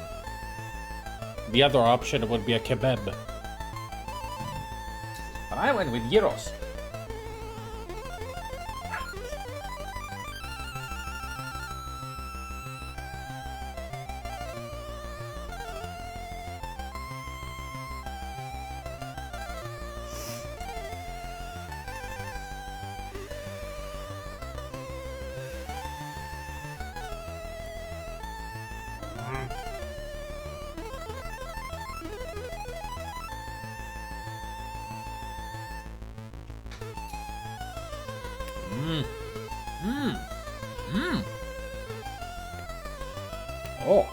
The other option would be a kebab. But I went with gyros. Oh.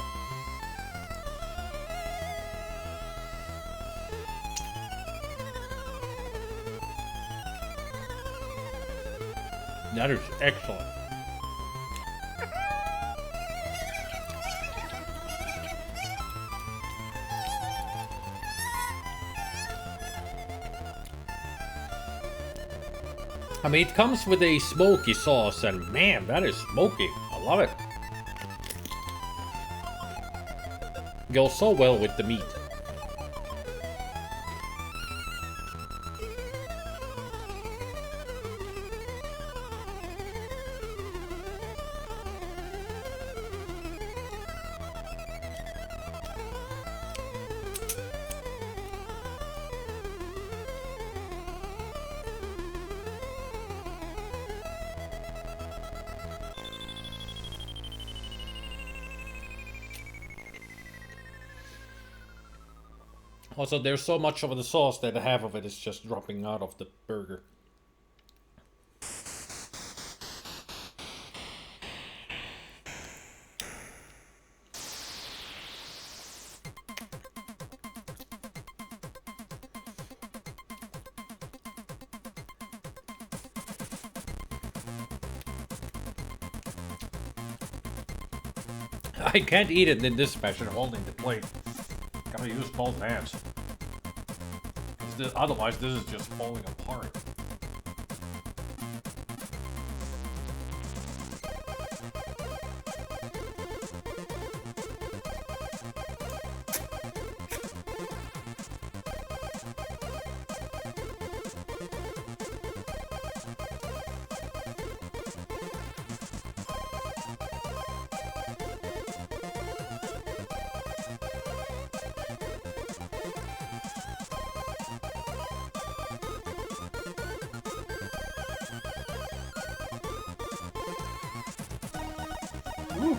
That is excellent. I mean, it comes with a smoky sauce, and man, that is smoky. I love it. Goes so well with the meat. Also, there's so much of the sauce that half of it is just dropping out of the burger. I can't eat it in this fashion holding the plate. Gotta use both hands. Otherwise, this is just falling apart. Ooh.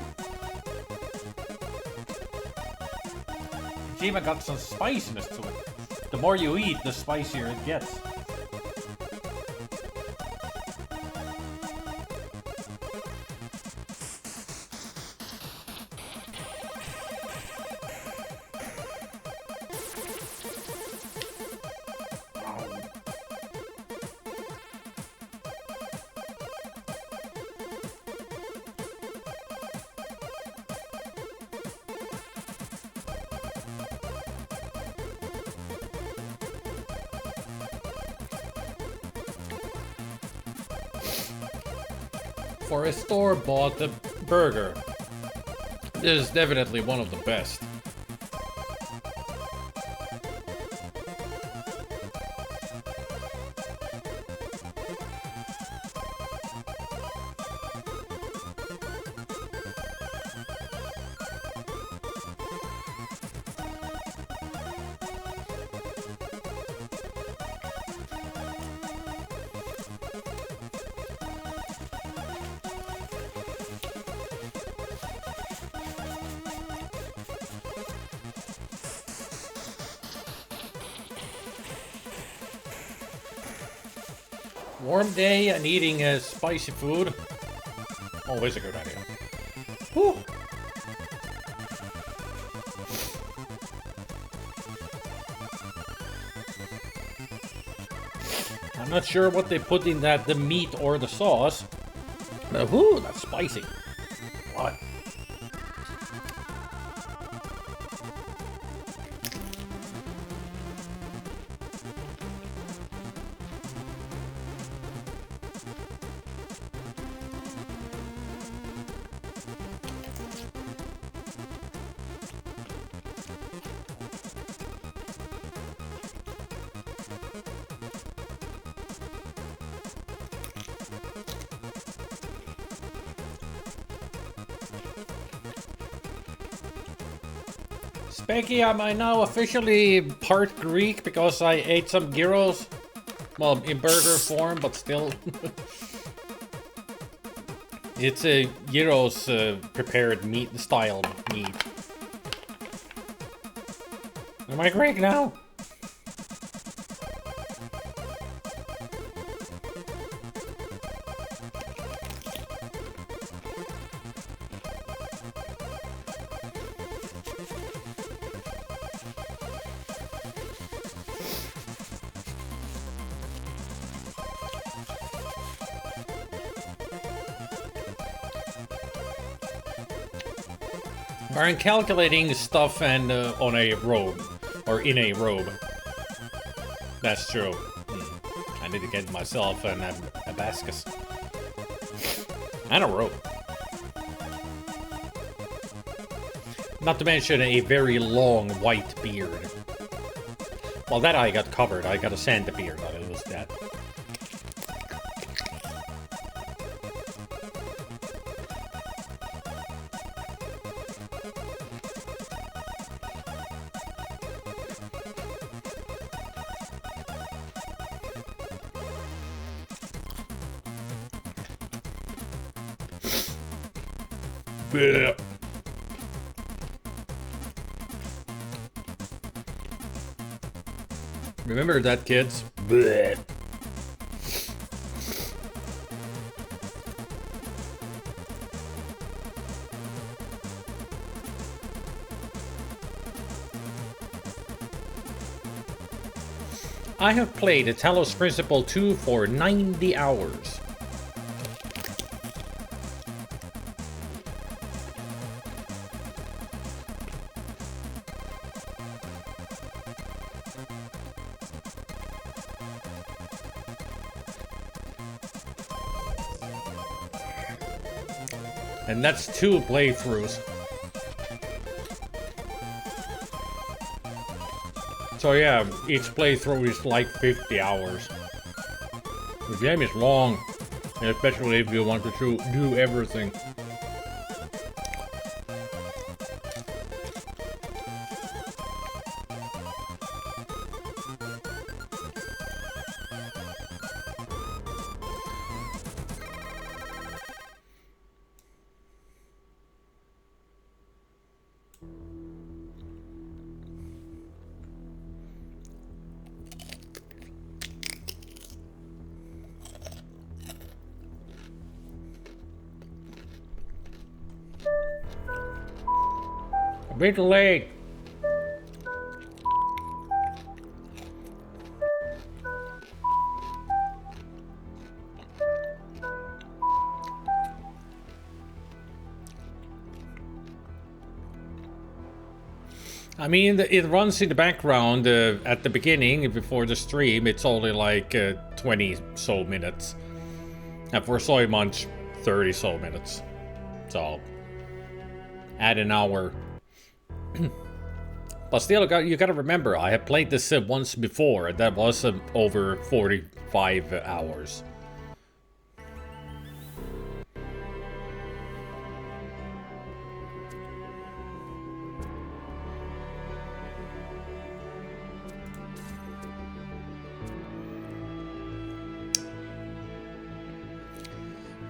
It's even got some spiciness to it. The more you eat, the spicier it gets. For a store-bought burger, this is definitely one of the best. Warm day and eating spicy food. Always a good idea. Whew. I'm not sure what they put in that, the meat or the sauce. But whoo, that's spicy. Love it. Specky, am I now officially part Greek because I ate some gyros? Well, in burger form, but still. It's a gyros prepared meat style meat. Am I Greek now? I'm calculating stuff and on a robe, or in a robe. That's true. I need to get myself an abacus and a robe. Not to mention a very long white beard. Well, that I got covered. I got a Santa beard, but it was that. Blech. Remember that, kids? Blech. I have played Talos Principle II for 90 hours. And that's 2 playthroughs. So yeah, each playthrough is like 50 hours. The game is long, especially if you want to do everything. bit late. I mean, it runs in the background at the beginning before the stream. It's only like 20 so minutes. And for Soy Munch, 30 so minutes. So, add an hour. But still, you gotta remember, I have played this once before. And that was over 45 hours.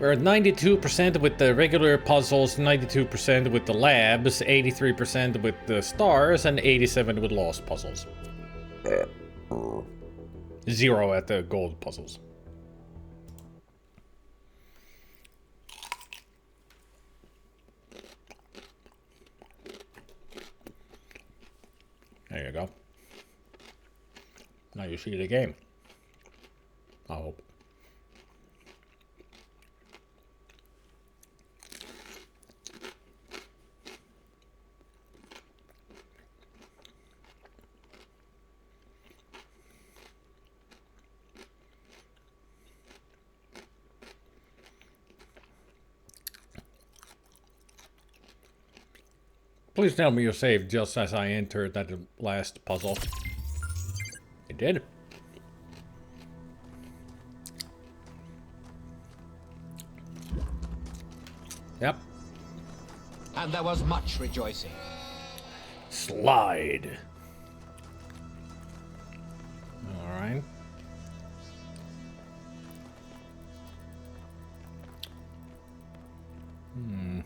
We're at 92% with the regular puzzles, 92% with the labs, 83% with the stars, and 87% with lost puzzles. 0 at the gold puzzles. There you go. Now you see the game. I hope. Please tell me you saved just as I entered that last puzzle. It did. Yep. And there was much rejoicing. Slide. All right. Hmm.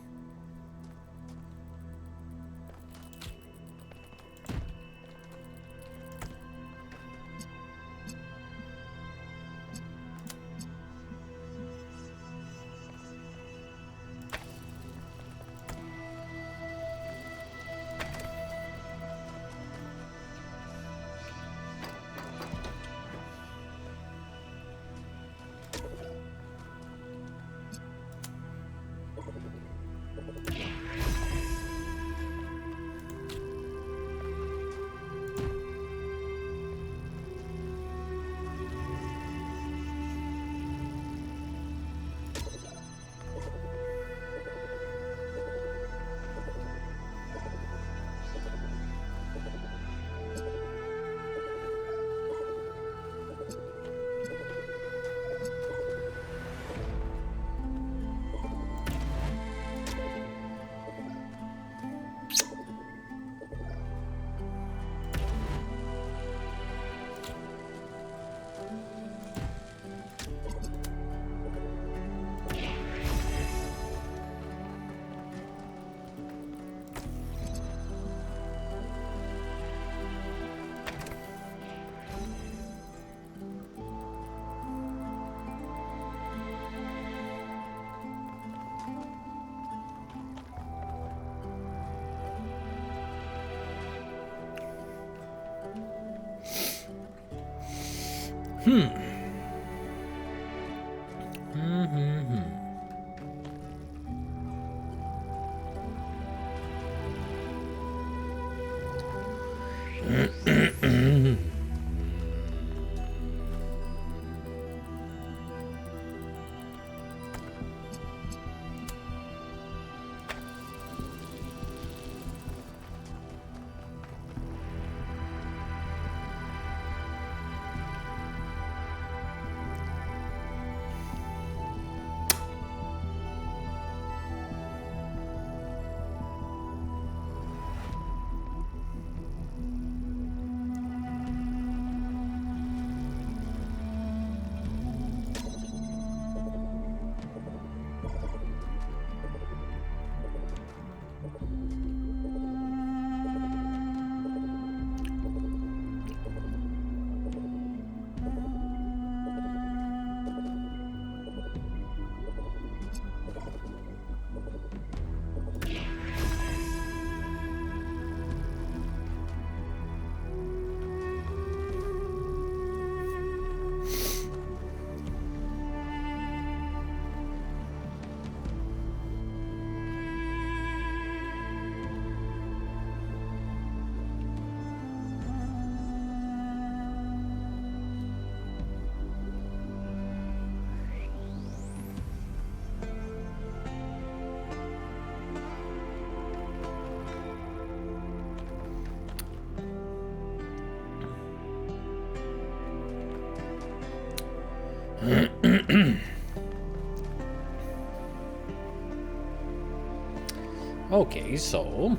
Okay, so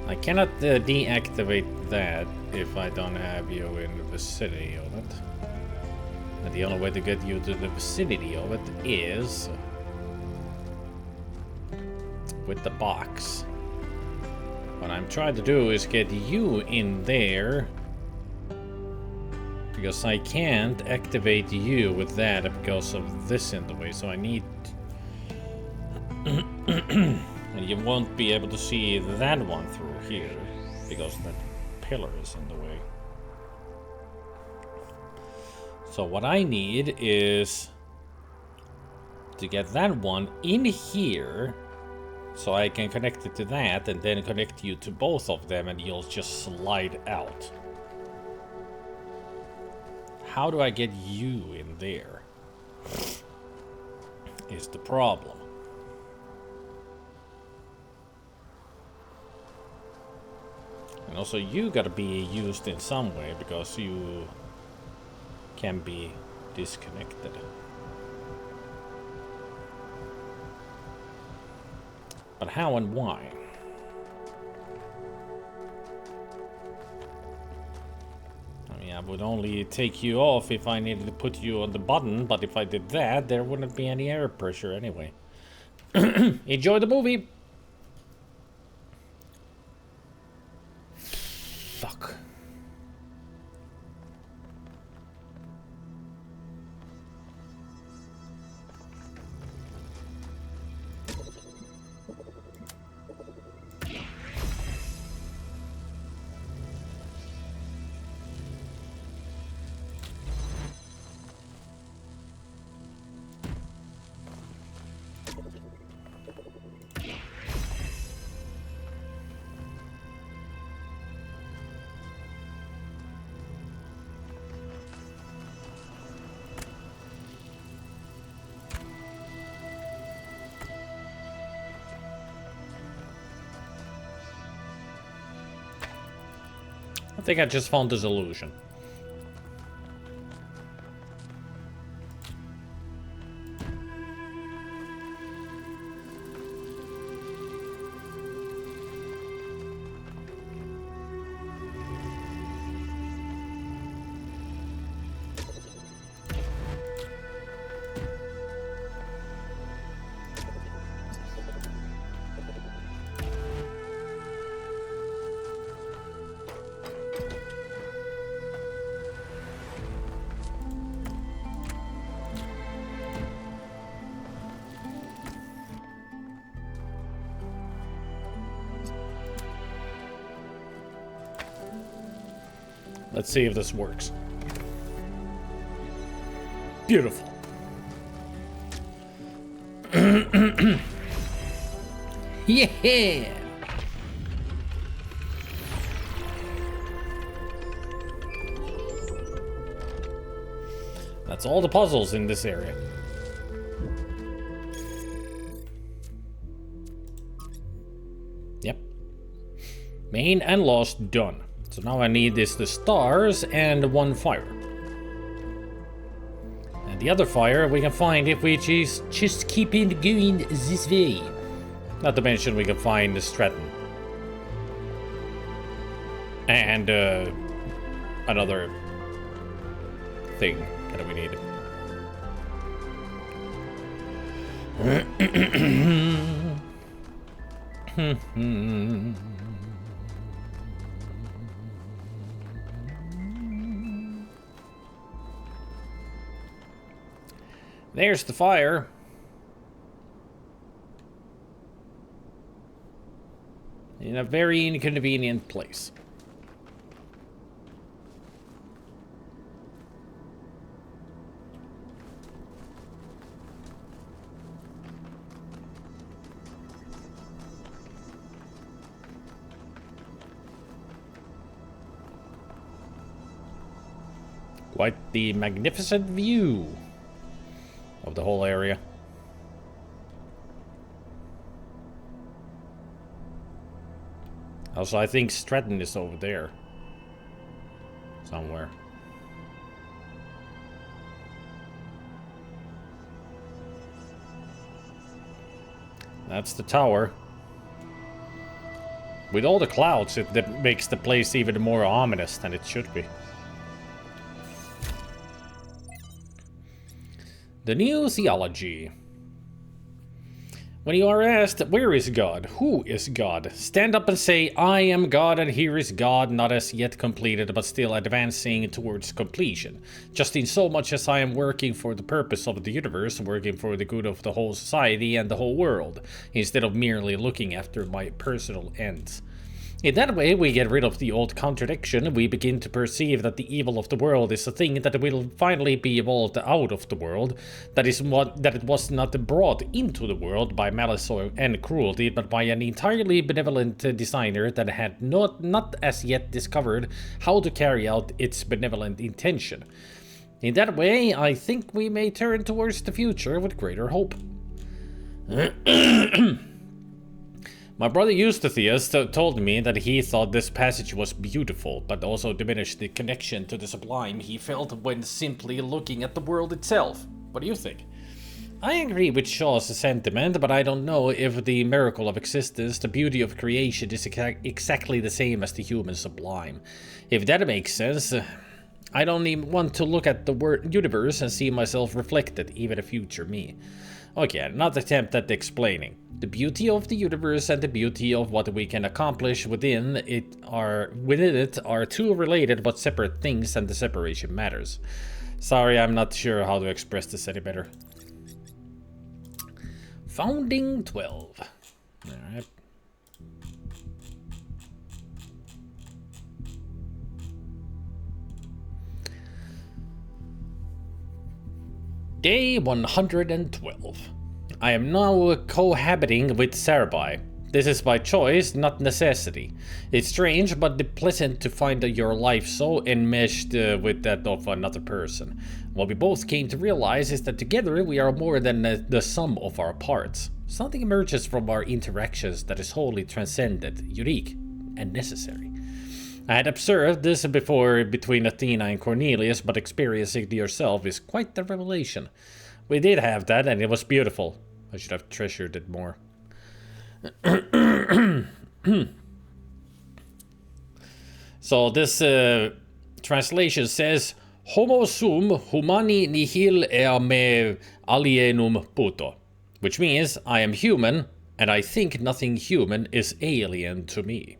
I cannot deactivate that if I don't have you in the vicinity of it. And the only way to get you to the vicinity of it is with the box. What I'm trying to do is get you in there, because I can't activate you with that because of this in the way, so I need... And you won't be able to see that one through here, because that pillar is in the way. So what I need is to get that one in here, so I can connect it to that, and then connect you to both of them, and you'll just slide out. How do I get you in there? Is the problem. And also you gotta be used in some way, because you can be disconnected. But how and why? I mean, I would only take you off if I needed to put you on the button, but if I did that, there wouldn't be any air pressure anyway. Enjoy the movie! Fuck. I think I just found the solution. Let's see if this works. Beautiful. Yeah! That's all the puzzles in this area. Yep. Main and lost done. So now I need is the stars and one fire. And the other fire we can find if we just keep it going this way. Not to mention we can find the Stratton. And another thing that we need. There's the fire. In a very inconvenient place. Quite the magnificent view of the whole area. Also, I think Stratton is over there somewhere. That's the tower. With all the clouds, that makes the place even more ominous than it should be. The new theology. When you are asked, where is God? Who is God? Stand up and say, I am God and here is God, not as yet completed, but still advancing towards completion. Just in so much as I am working for the purpose of the universe, working for the good of the whole society and the whole world, instead of merely looking after my personal ends. In that way, we get rid of the old contradiction. We begin to perceive that the evil of the world is a thing that will finally be evolved out of the world. That it was not brought into the world by malice and cruelty, but by an entirely benevolent designer that had not as yet discovered how to carry out its benevolent intention. In that way, I think we may turn towards the future with greater hope. My brother Eustathius told me that he thought this passage was beautiful, but also diminished the connection to the sublime he felt when simply looking at the world itself. What do you think? I agree with Shaw's sentiment, but I don't know if the miracle of existence, the beauty of creation, is exactly the same as the human sublime. If that makes sense, I don't even want to look at the universe and see myself reflected, even a future me. Okay, another attempt at explaining. The beauty of the universe and the beauty of what we can accomplish within it are two related but separate things, and the separation matters. Sorry, I'm not sure how to express this any better. Founding 12. Alright. Day 112. I am now cohabiting with Sarabai. This is by choice, not necessity. It's strange, but pleasant to find your life so enmeshed with that of another person. What we both came to realize is that together we are more than the sum of our parts. Something emerges from our interactions that is wholly transcendent, unique, and necessary. I had observed this before between Athena and Cornelius, but experiencing it yourself is quite the revelation. We did have that, and it was beautiful. I should have treasured it more. So this translation says, Homo sum humani nihil ea me alienum puto, which means I am human, and I think nothing human is alien to me.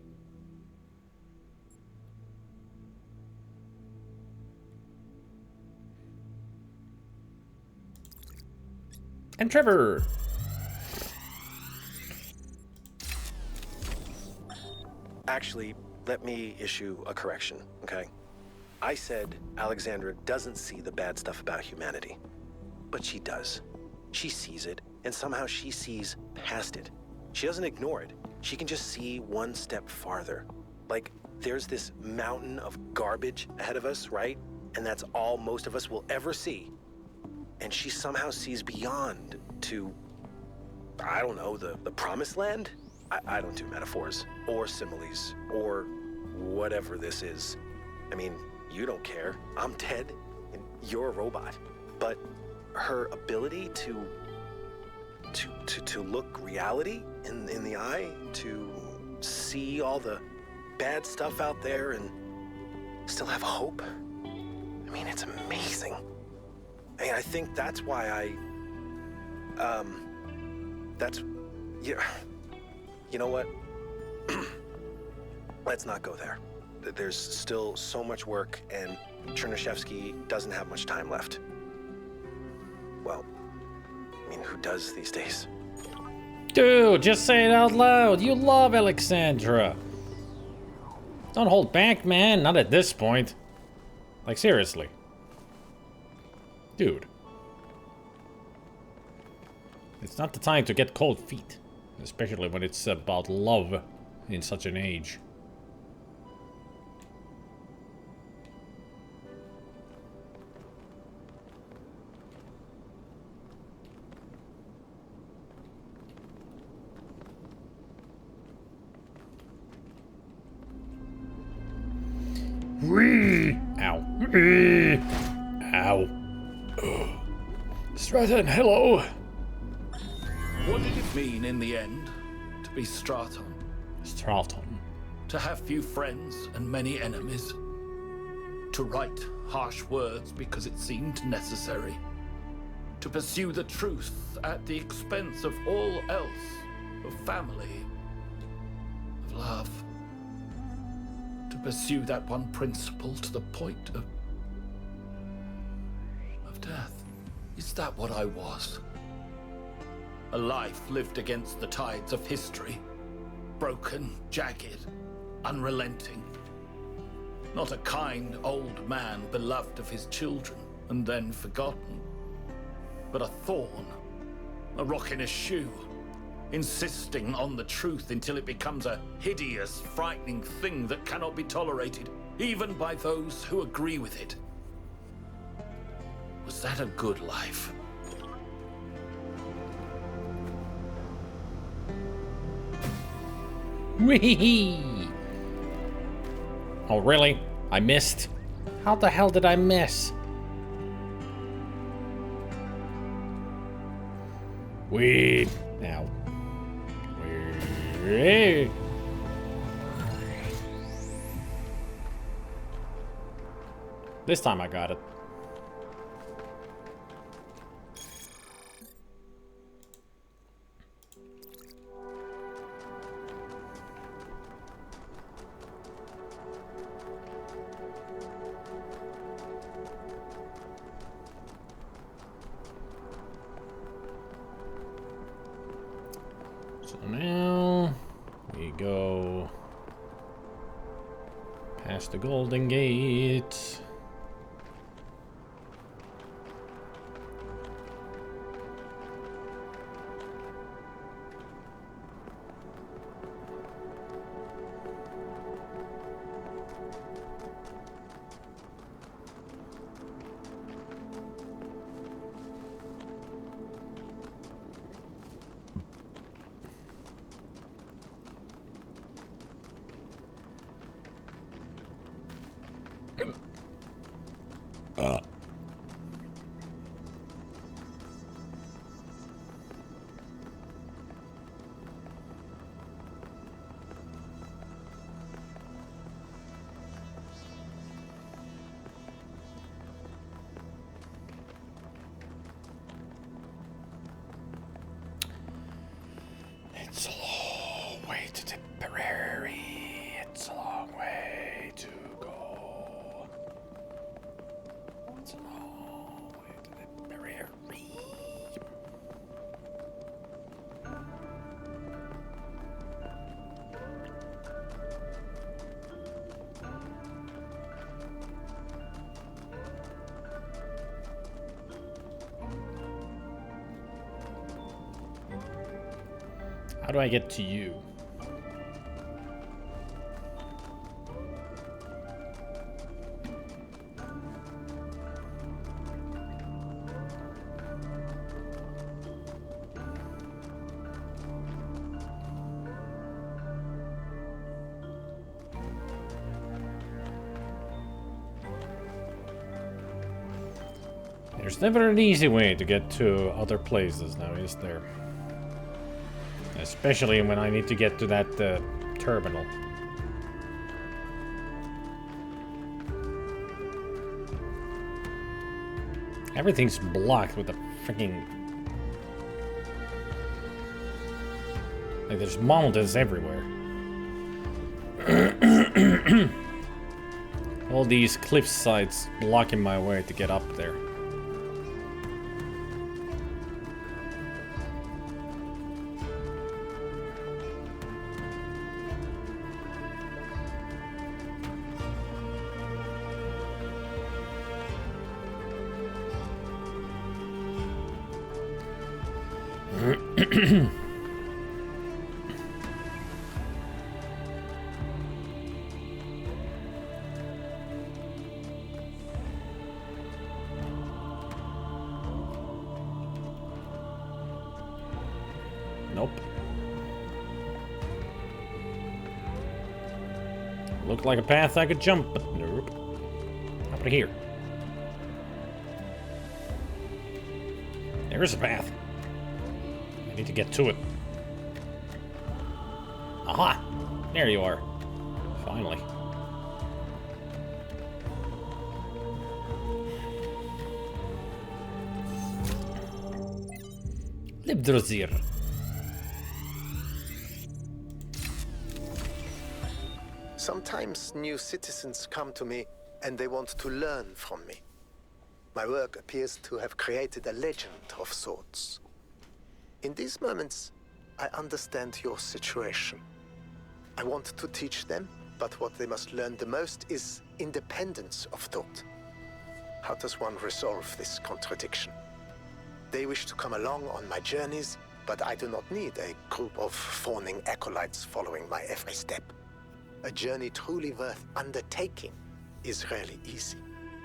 And Trevor. Actually, let me issue a correction, okay? I said Alexandra doesn't see the bad stuff about humanity. But she does. She sees it, and somehow she sees past it. She doesn't ignore it. She can just see one step farther. Like, there's this mountain of garbage ahead of us, right? And that's all most of us will ever see. And she somehow sees beyond to, I don't know, the promised land? I don't do metaphors, or similes, or whatever this is. I mean, you don't care. I'm dead, and you're a robot. But her ability to look reality in the eye, to see all the bad stuff out there and still have hope. I mean, it's amazing. I mean, I think that's why you know what? Let's not go there. There's still so much work, and Chernyshevsky doesn't have much time left. Well, I mean, who does these days? Dude, just say it out loud. You love Alexandra. Don't hold back, man. Not at this point. Like, seriously. Dude. It's not the time to get cold feet. Especially when it's about love in such an age. Wee! Ow. Wee! Ow. Stratton, hello. What did it mean in the end to be Straton? Straton. To have few friends and many enemies. To write harsh words because it seemed necessary. To pursue the truth at the expense of all else, of family, of love. To pursue that one principle to the point of death. Is that what I was? A life lived against the tides of history. Broken, jagged, unrelenting. Not a kind old man beloved of his children and then forgotten. But a thorn, a rock in a shoe, insisting on the truth until it becomes a hideous, frightening thing that cannot be tolerated, even by those who agree with it. Was that a good life? Whee! Oh, really? I missed? How the hell did I miss? Wee! Now. Wee! This time I got it. So now we go past the Golden Gate. It's a long way to Tipperary. It's a long way to go. It's a long way to Tipperary. How do I get to you? There's never an easy way to get to other places now, is there? Especially when I need to get to that terminal. Everything's blocked with a freaking... Like, there's mountains everywhere. All these cliff sides blocking my way to get up there. Nope. Looked like a path I could jump, but nope. How about here? There's a path. I need to get to it. Aha! There you are. Finally. Libdrozir. Sometimes new citizens come to me and they want to learn from me. My work appears to have created a legend of sorts. In these moments, I understand your situation. I want to teach them, but what they must learn the most is independence of thought. How does one resolve this contradiction? They wish to come along on my journeys, but I do not need a group of fawning acolytes following my every step. A journey truly worth undertaking is rarely easy.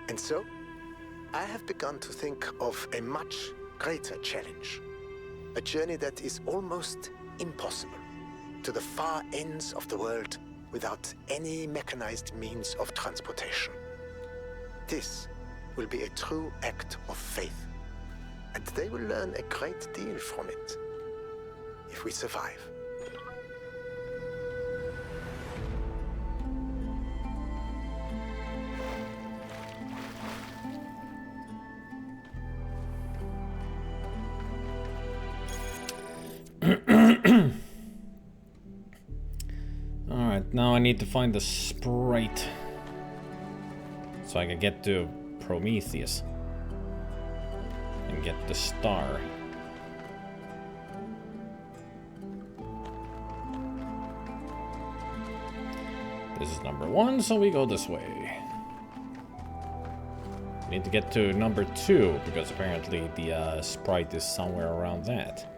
And so, I have begun to think of a much greater challenge. A journey that is almost impossible, to the far ends of the world without any mechanized means of transportation. This will be a true act of faith, and they will learn a great deal from it, if we survive. Alright, now I need to find the sprite so I can get to Prometheus and get the star. This is number 1, so we go this way. We need to get to number 2 because apparently the sprite is somewhere around that.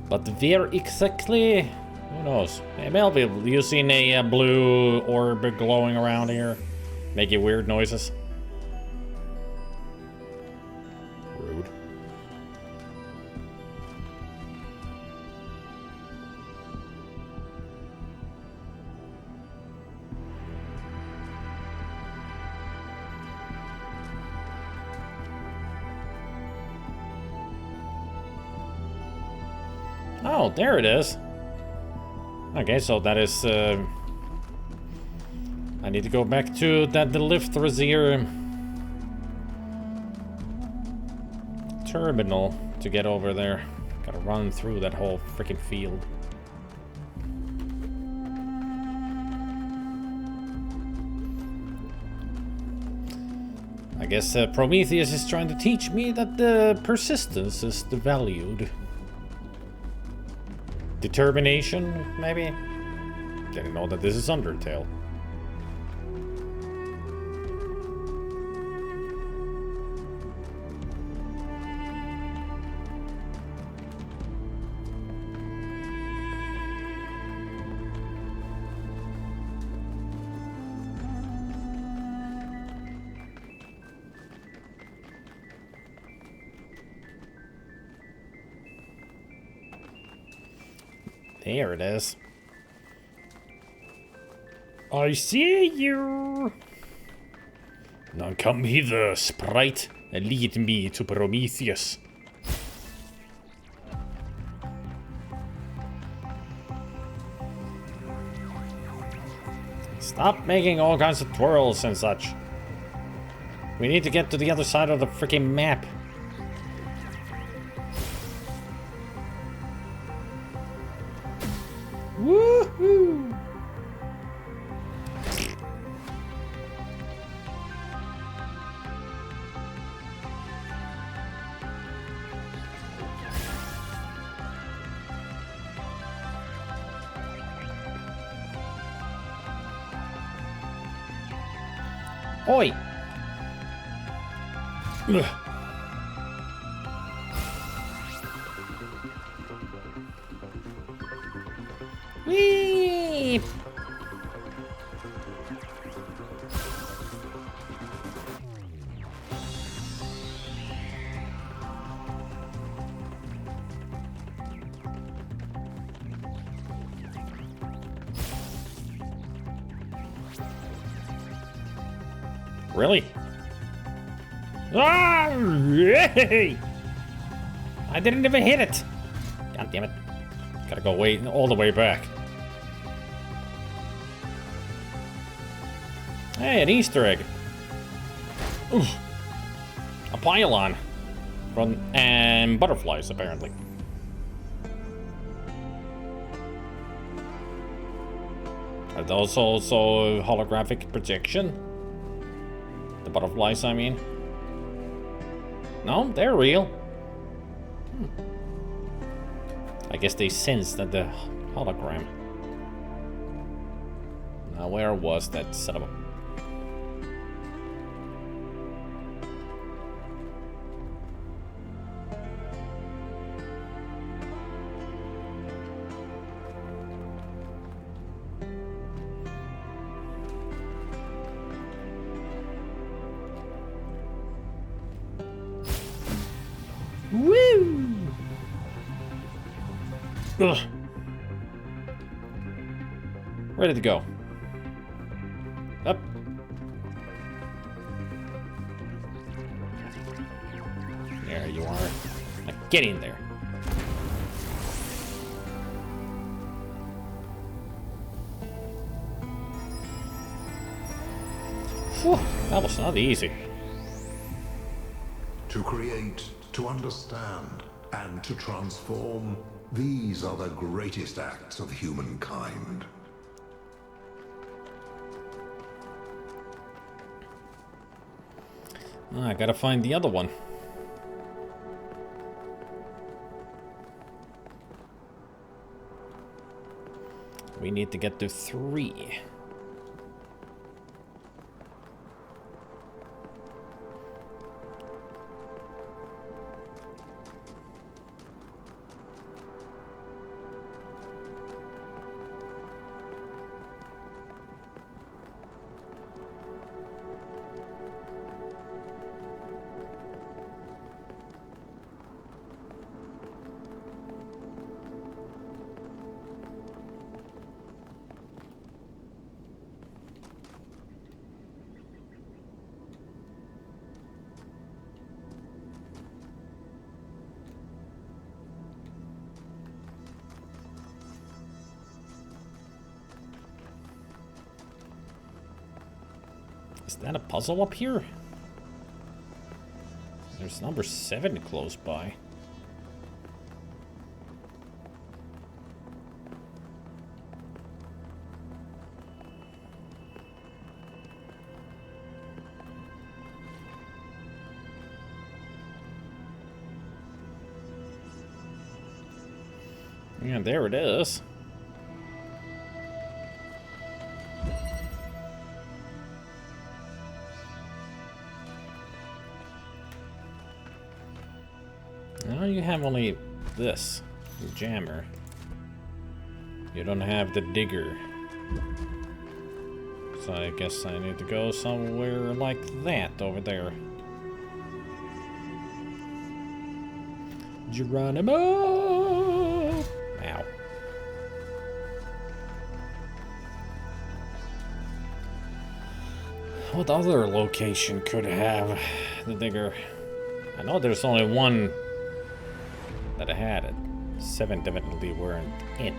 But where exactly? Who knows? Maybe I'll be using a blue orb glowing around here, making weird noises. Rude. Oh, there it is. Okay, so that is... I need to go back to the Liftrazir terminal to get over there. Gotta run through that whole freaking field. I guess Prometheus is trying to teach me that the persistence is the valued. Determination, maybe? Didn't know that this is Undertale. There it is. I see you. Now come hither, sprite, and lead me to Prometheus. Stop making all kinds of twirls and such. We need to get to the other side of the freaking map. Woohoo! Oi! Ugh. Whee! Really? Ah! Yay! I didn't even hit it. God damn it. Gotta go all the way back. Hey, an Easter egg. Oof. A pylon. And butterflies, apparently. Are those also holographic projection? The butterflies, I mean. No, they're real. I guess they sensed that the hologram. Now, where was that son of a... Woo! Ugh. Ready to go. Up. There you are. Now get in there. Whew, that was not easy. To create, to understand, and to transform, these are the greatest acts of humankind. I gotta find the other one. We need to get to 3. Is that a puzzle up here? There's number 7 close by. Yeah, there it is. Now you have only this, the jammer. You don't have the digger. So I guess I need to go somewhere like that over there. Geronimo! Ow. What other location could have the digger? I know there's only one that I had it. 7 definitely weren't it.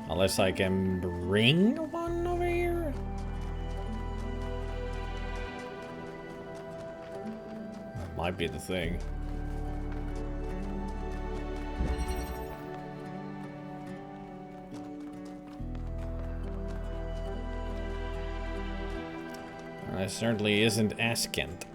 Unless I can bring one over here? That might be the thing. It certainly isn't Askent.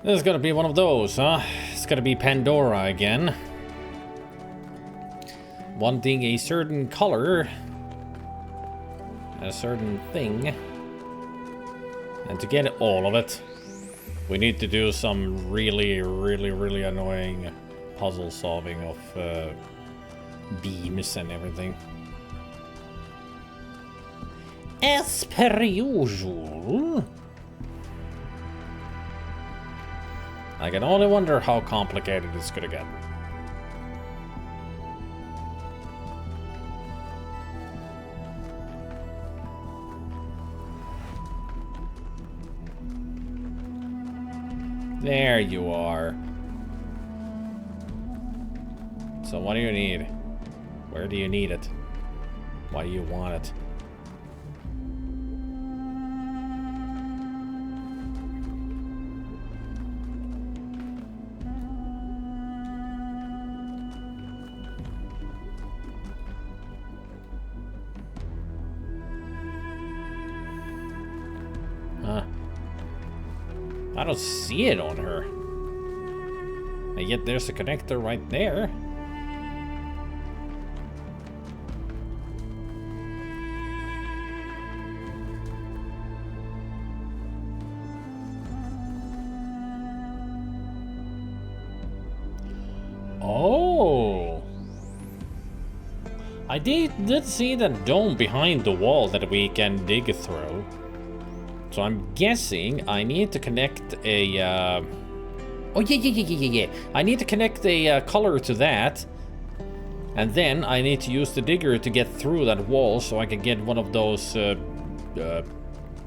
This is gonna be one of those, huh? It's gonna be Pandora again. Wanting a certain color, a certain thing, and to get all of it, we need to do some really annoying puzzle solving of beams and everything. As per usual. I can only wonder how complicated it's gonna get. There you are. So what do you need? Where do you need it? Why do you want it? Huh. I don't see it on her. And yet there's a connector right there. Oh. I did see that dome behind the wall that we can dig through. So I'm guessing I need to connect a... Oh, yeah. I need to connect a color to that. And then I need to use the digger to get through that wall so I can get one of those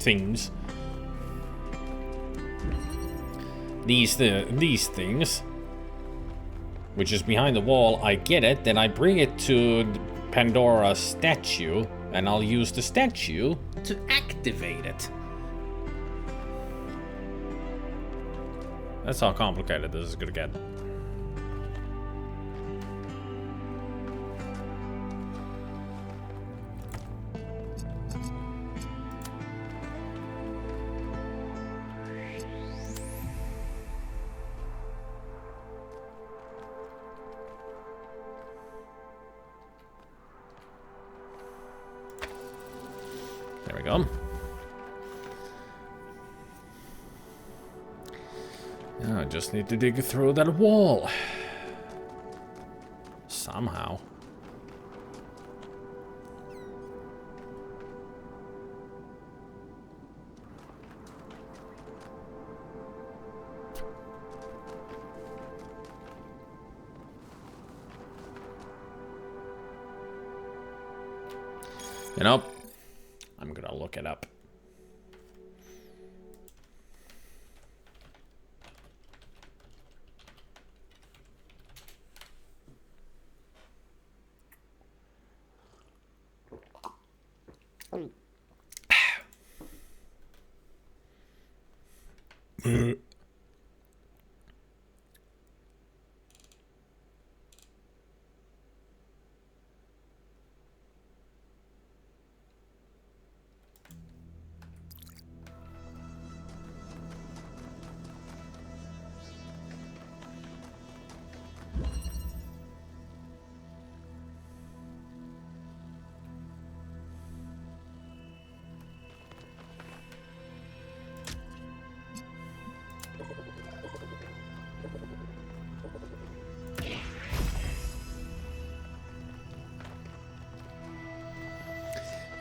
things. These things. Which is behind the wall. I get it. Then I bring it to Pandora's statue. And I'll use the statue to activate it. That's how complicated this is gonna get. There we go. Now I just need to dig through that wall. Somehow. You know, I'm gonna look it up.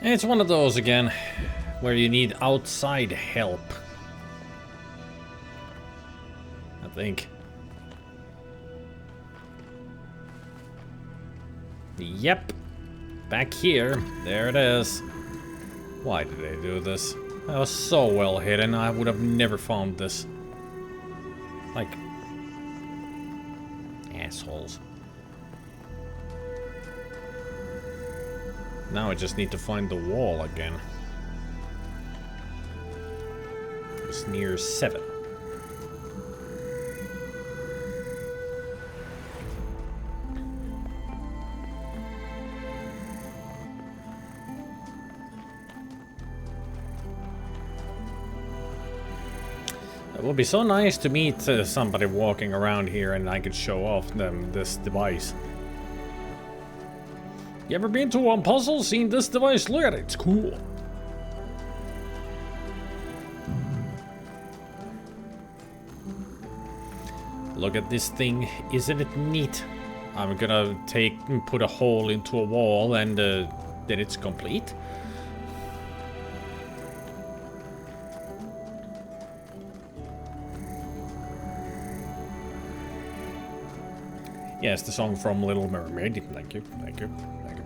It's one of those again, where you need outside help. I think. Yep. Back here. There it is. Why did they do this? That was so well hidden, I would have never found this. Like... assholes. Now I just need to find the wall again. It's near 7. It would be so nice to meet somebody walking around here and I could show off them this device. You ever been to one puzzle, seen this device? Look at it, it's cool. Look at this thing, isn't it neat? I'm gonna put a hole into a wall and then it's complete. Yes, the song from Little Mermaid. Thank you, thank you, thank you.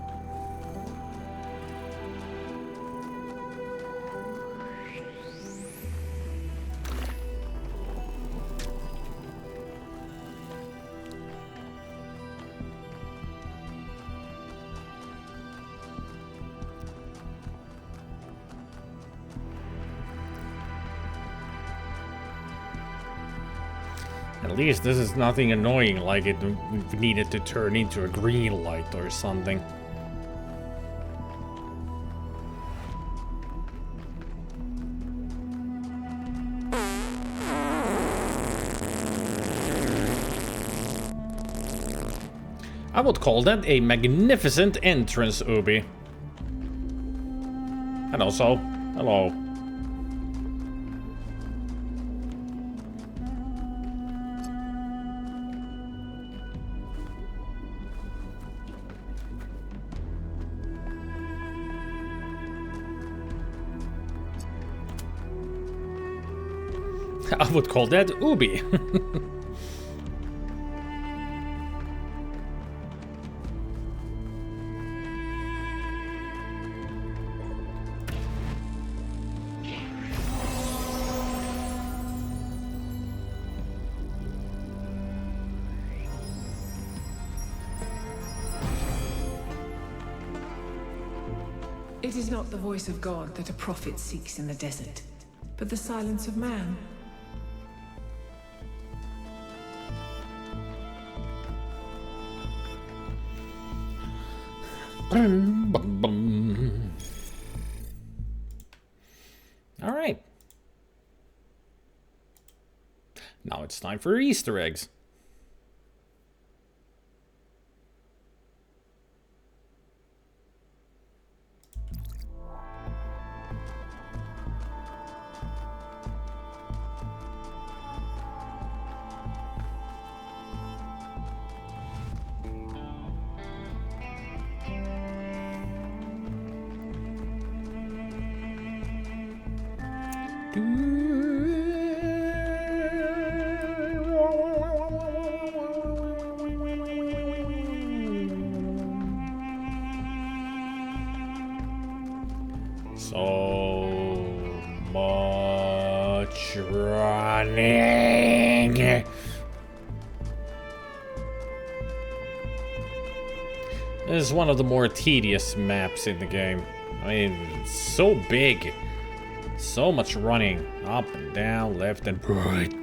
At least this is nothing annoying like it needed to turn into a green light or something. I would call that a magnificent entrance, Ubi. And also, hello. I would call that Ubi. It is not the voice of God that a prophet seeks in the desert, but the silence of man. All right. Now it's time for Easter eggs. So much running. This is one of the more tedious maps in the game. I mean, it's so big. So much running. Up and down, left and right.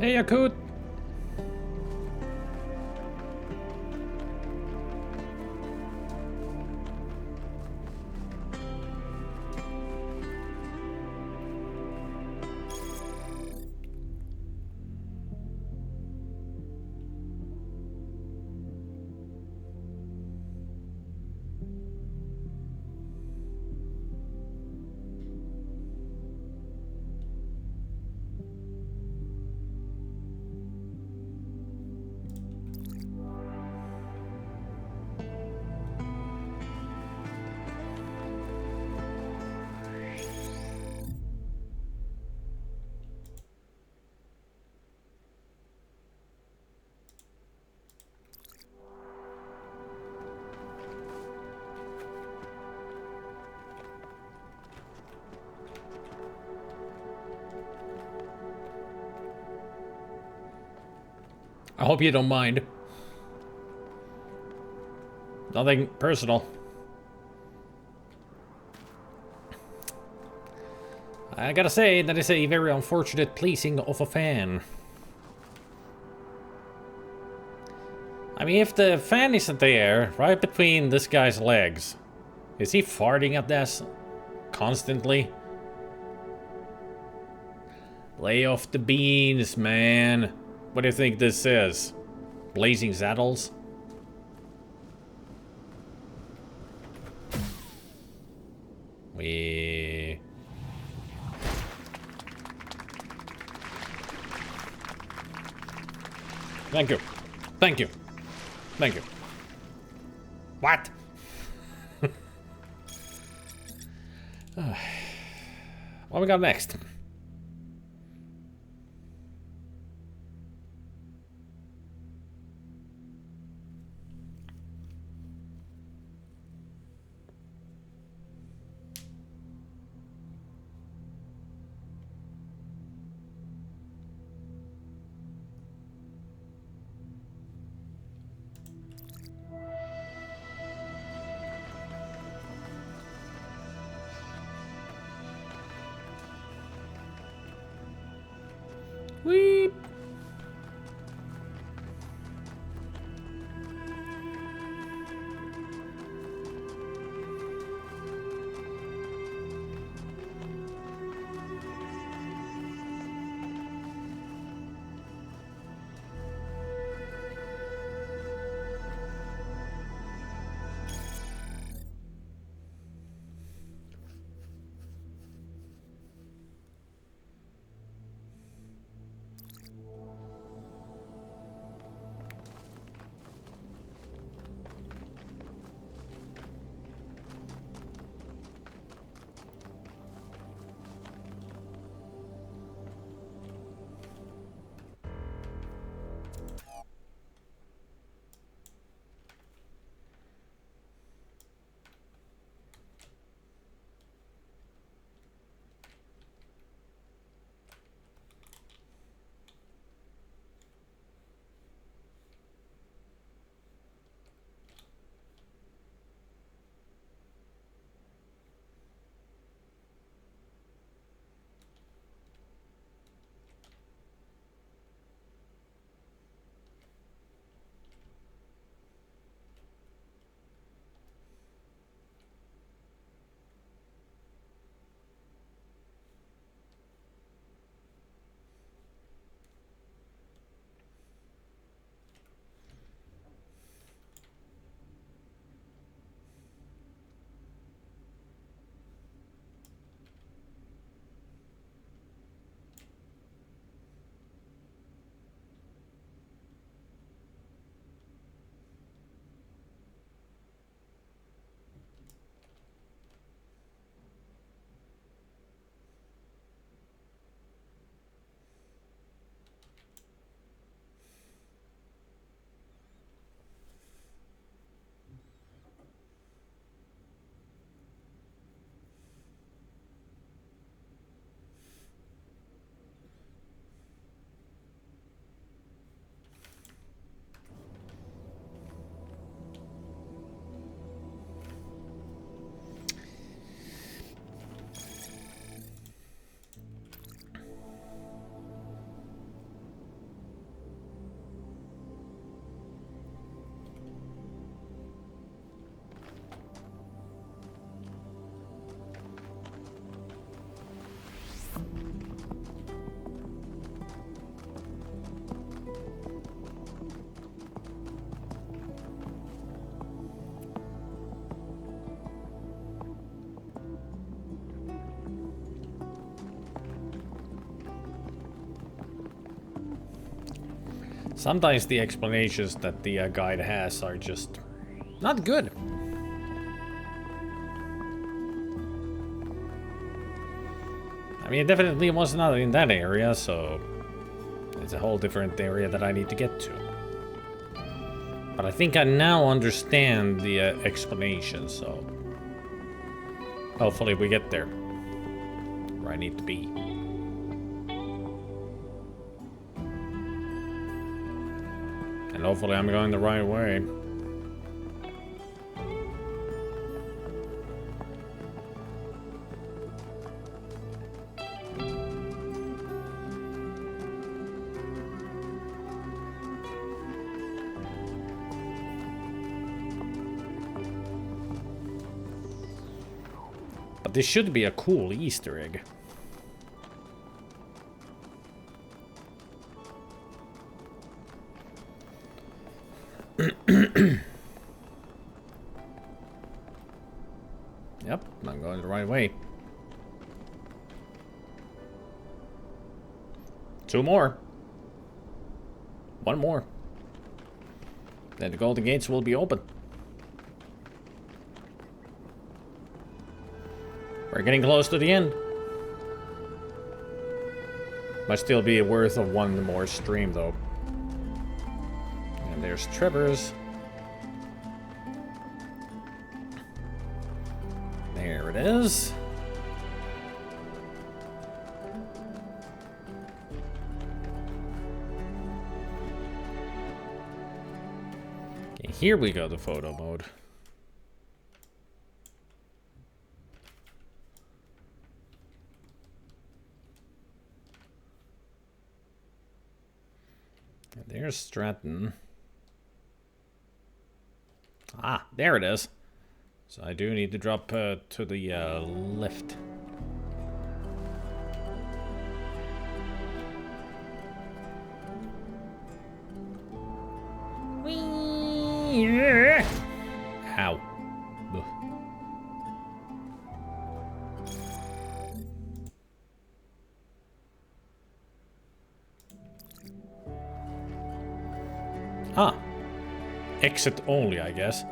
Hey, Yakut. I hope you don't mind. Nothing personal. I gotta say, that is a very unfortunate placing of a fan. I mean, if the fan isn't there, right between this guy's legs, is he farting at this constantly? Lay off the beans, man. What do you think this is? Blazing Saddles? Thank you. Thank you. Thank you. What? What we got next? Weep. Sometimes the explanations that the guide has are just not good. I mean, it definitely was not in that area, so it's a whole different area that I need to get to. But I think I now understand the explanation, so hopefully we get there where I need to be. And hopefully I'm going the right way. But this should be a cool Easter egg. Yep, I'm going the right way. 2 more. 1 more. Then the golden gates will be open. We're getting close to the end. Might still be worth of 1 more stream though. And there's Trevor's. There it is. Okay, here we go to photo mode. And there's Stratton. Ah, there it is. So I do need to drop to the left. Whee! Ow. Ugh. Ah. Exit only, I guess.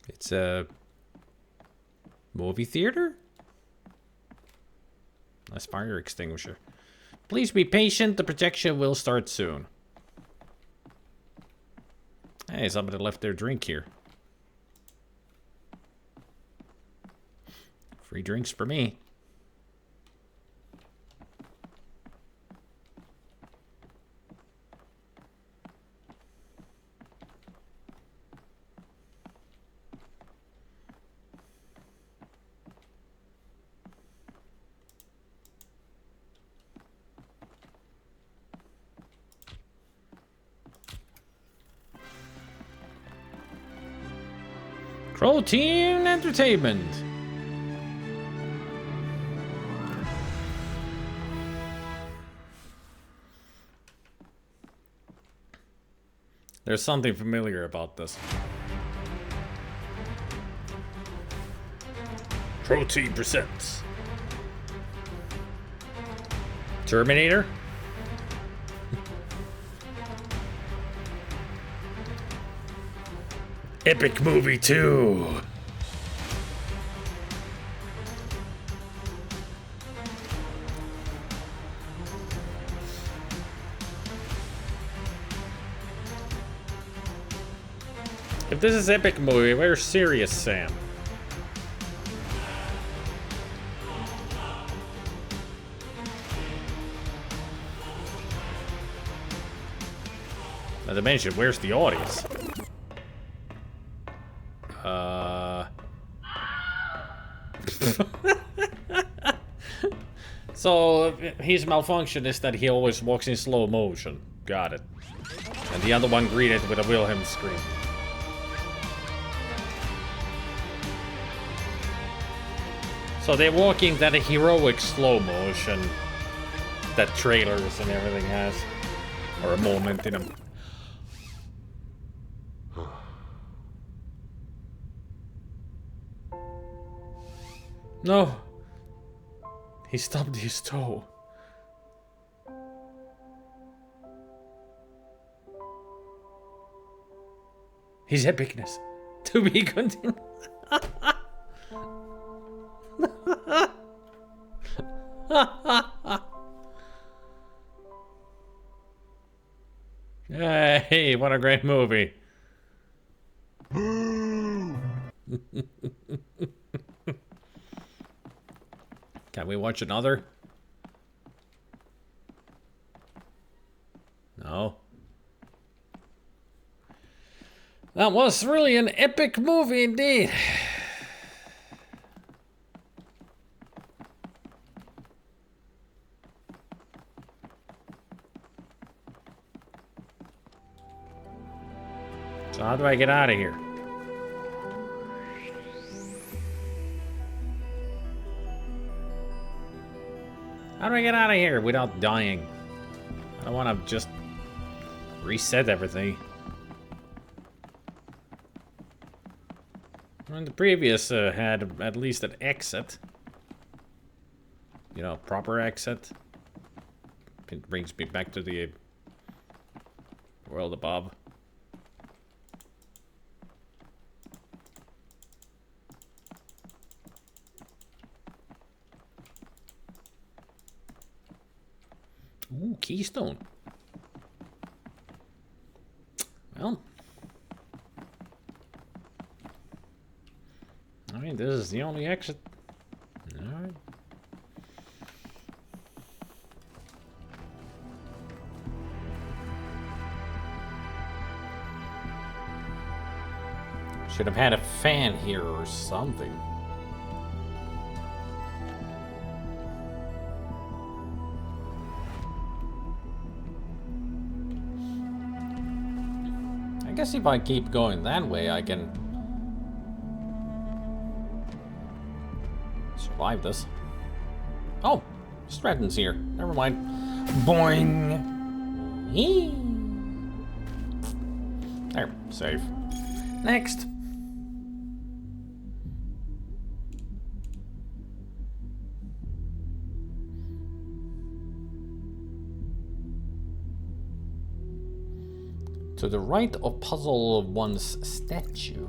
It's a movie theater? Nice fire extinguisher. Please be patient, the projection will start soon. Hey, somebody left their drink here. Free drinks for me. Crow Team Entertainment. There's something familiar about this. Crow Team presents Terminator. Epic Movie 2. If this is Epic Movie, where's Serious Sam? Not to mention, where's the audience? So his malfunction is that he always walks in slow motion. Got it. And the other one greeted with a Wilhelm scream. So they're walking that heroic slow motion that trailers and everything has. Or a moment in them. No. He stubbed his toe. His epicness. To be continued. Hey, what a great movie. Can we watch another? No. That was really an epic movie indeed. So how do I get out of here? How do I get out of here without dying? I don't want to just reset everything. And the previous had at least an exit. You know, proper exit. It brings me back to the world above. Ooh, keystone. Well, I mean, this is the only exit. Alright. Should have had a fan here or something. I guess if I keep going that way, I can survive this. Oh, Stratton's here. Never mind. Boing! Eee. There, safe. Next. To the right of Puzzle 1's statue.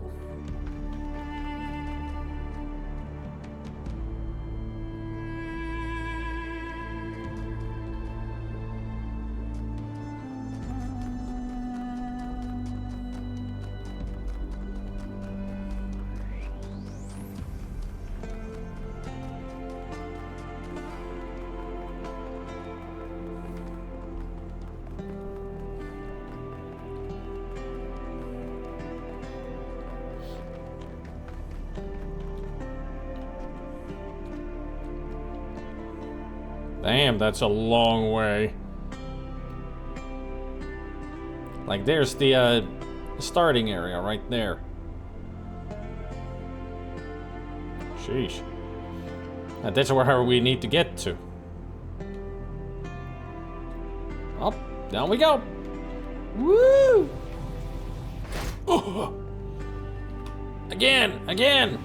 Damn, that's a long way. Like, there's the starting area right there. Sheesh. And that's where we need to get to. Up, down we go. Woo! Oh. Again, again.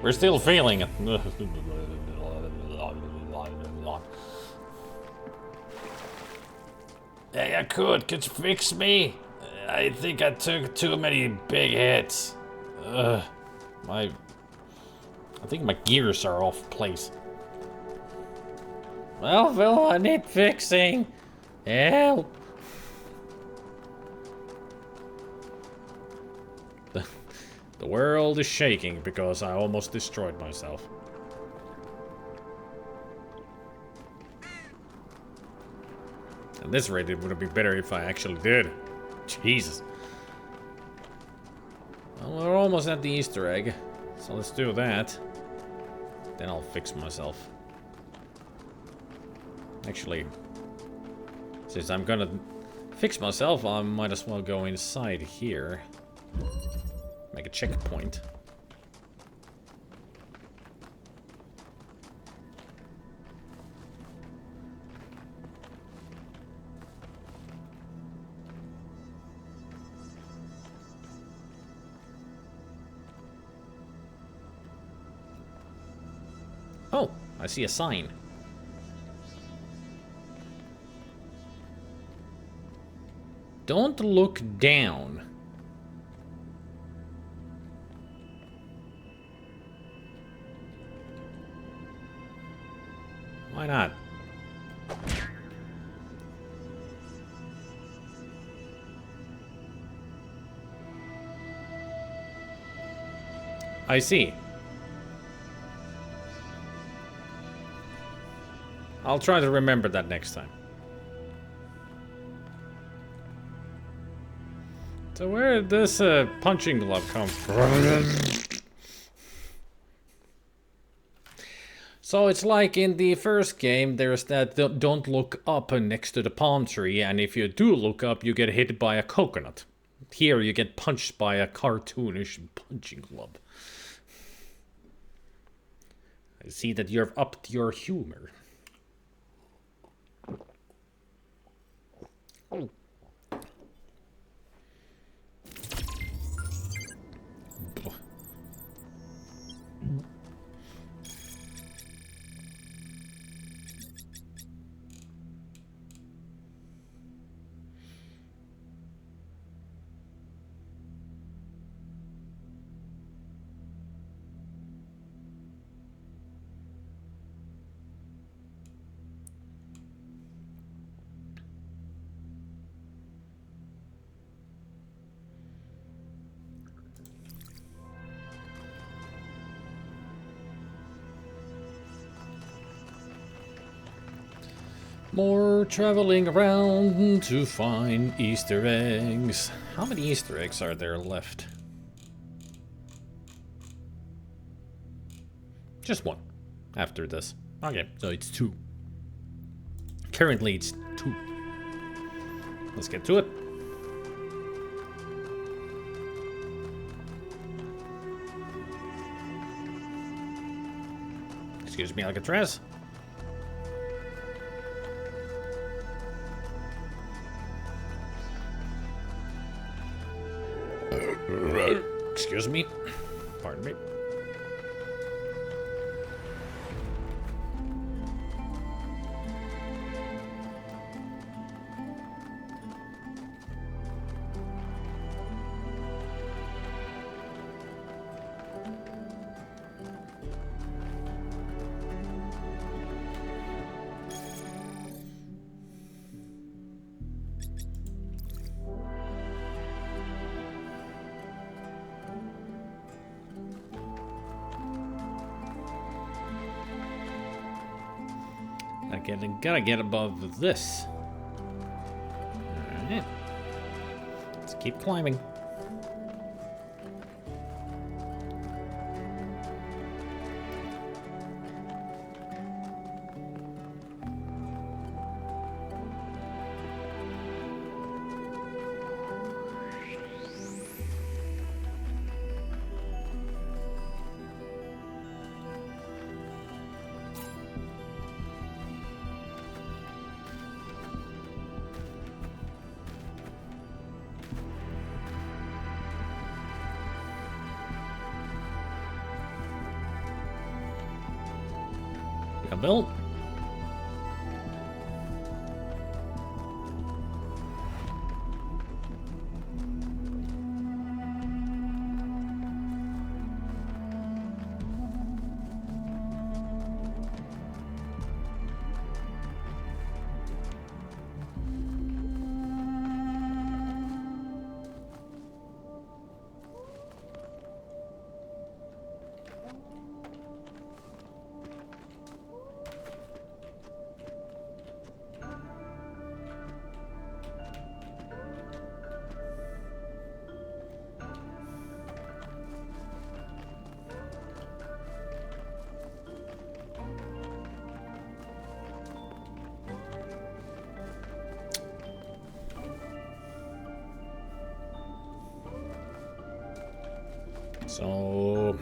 We're still feeling it. Hey, I could you fix me? I think I took too many big hits. I think my gears are off place. Well, Phil, I need fixing. Help. The world is shaking because I almost destroyed myself. At this rate, it would be better if I actually did. Jesus. Well, we're almost at the Easter egg, so let's do that. Then I'll fix myself. Actually, since I'm gonna fix myself, I might as well go inside here. Make a checkpoint. Oh, I see a sign. Don't look down. Why not? I see. I'll try to remember that next time. So where did this punching glove come from? So it's like in the first game, there's that don't look up next to the palm tree, and if you do look up, you get hit by a coconut. Here you get punched by a cartoonish punching club. I see that you've upped your humor. Oh. More traveling around to find Easter eggs. How many Easter eggs are there left? Just one after this. Okay, so it's 2. Currently it's 2. Let's get to it. Excuse me, Alcatraz. Excuse me. Pardon me. Gotta get above this. Alright. Let's keep climbing. Bill. So,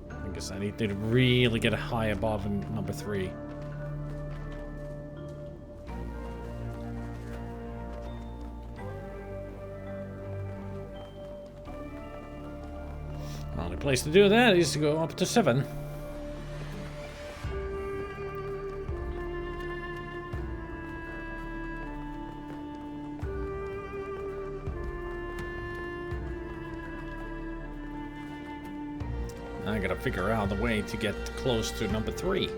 I guess I need to really get high above number 3. Only place to do that is to go up to 7. I gotta figure out a way to get close to number 3.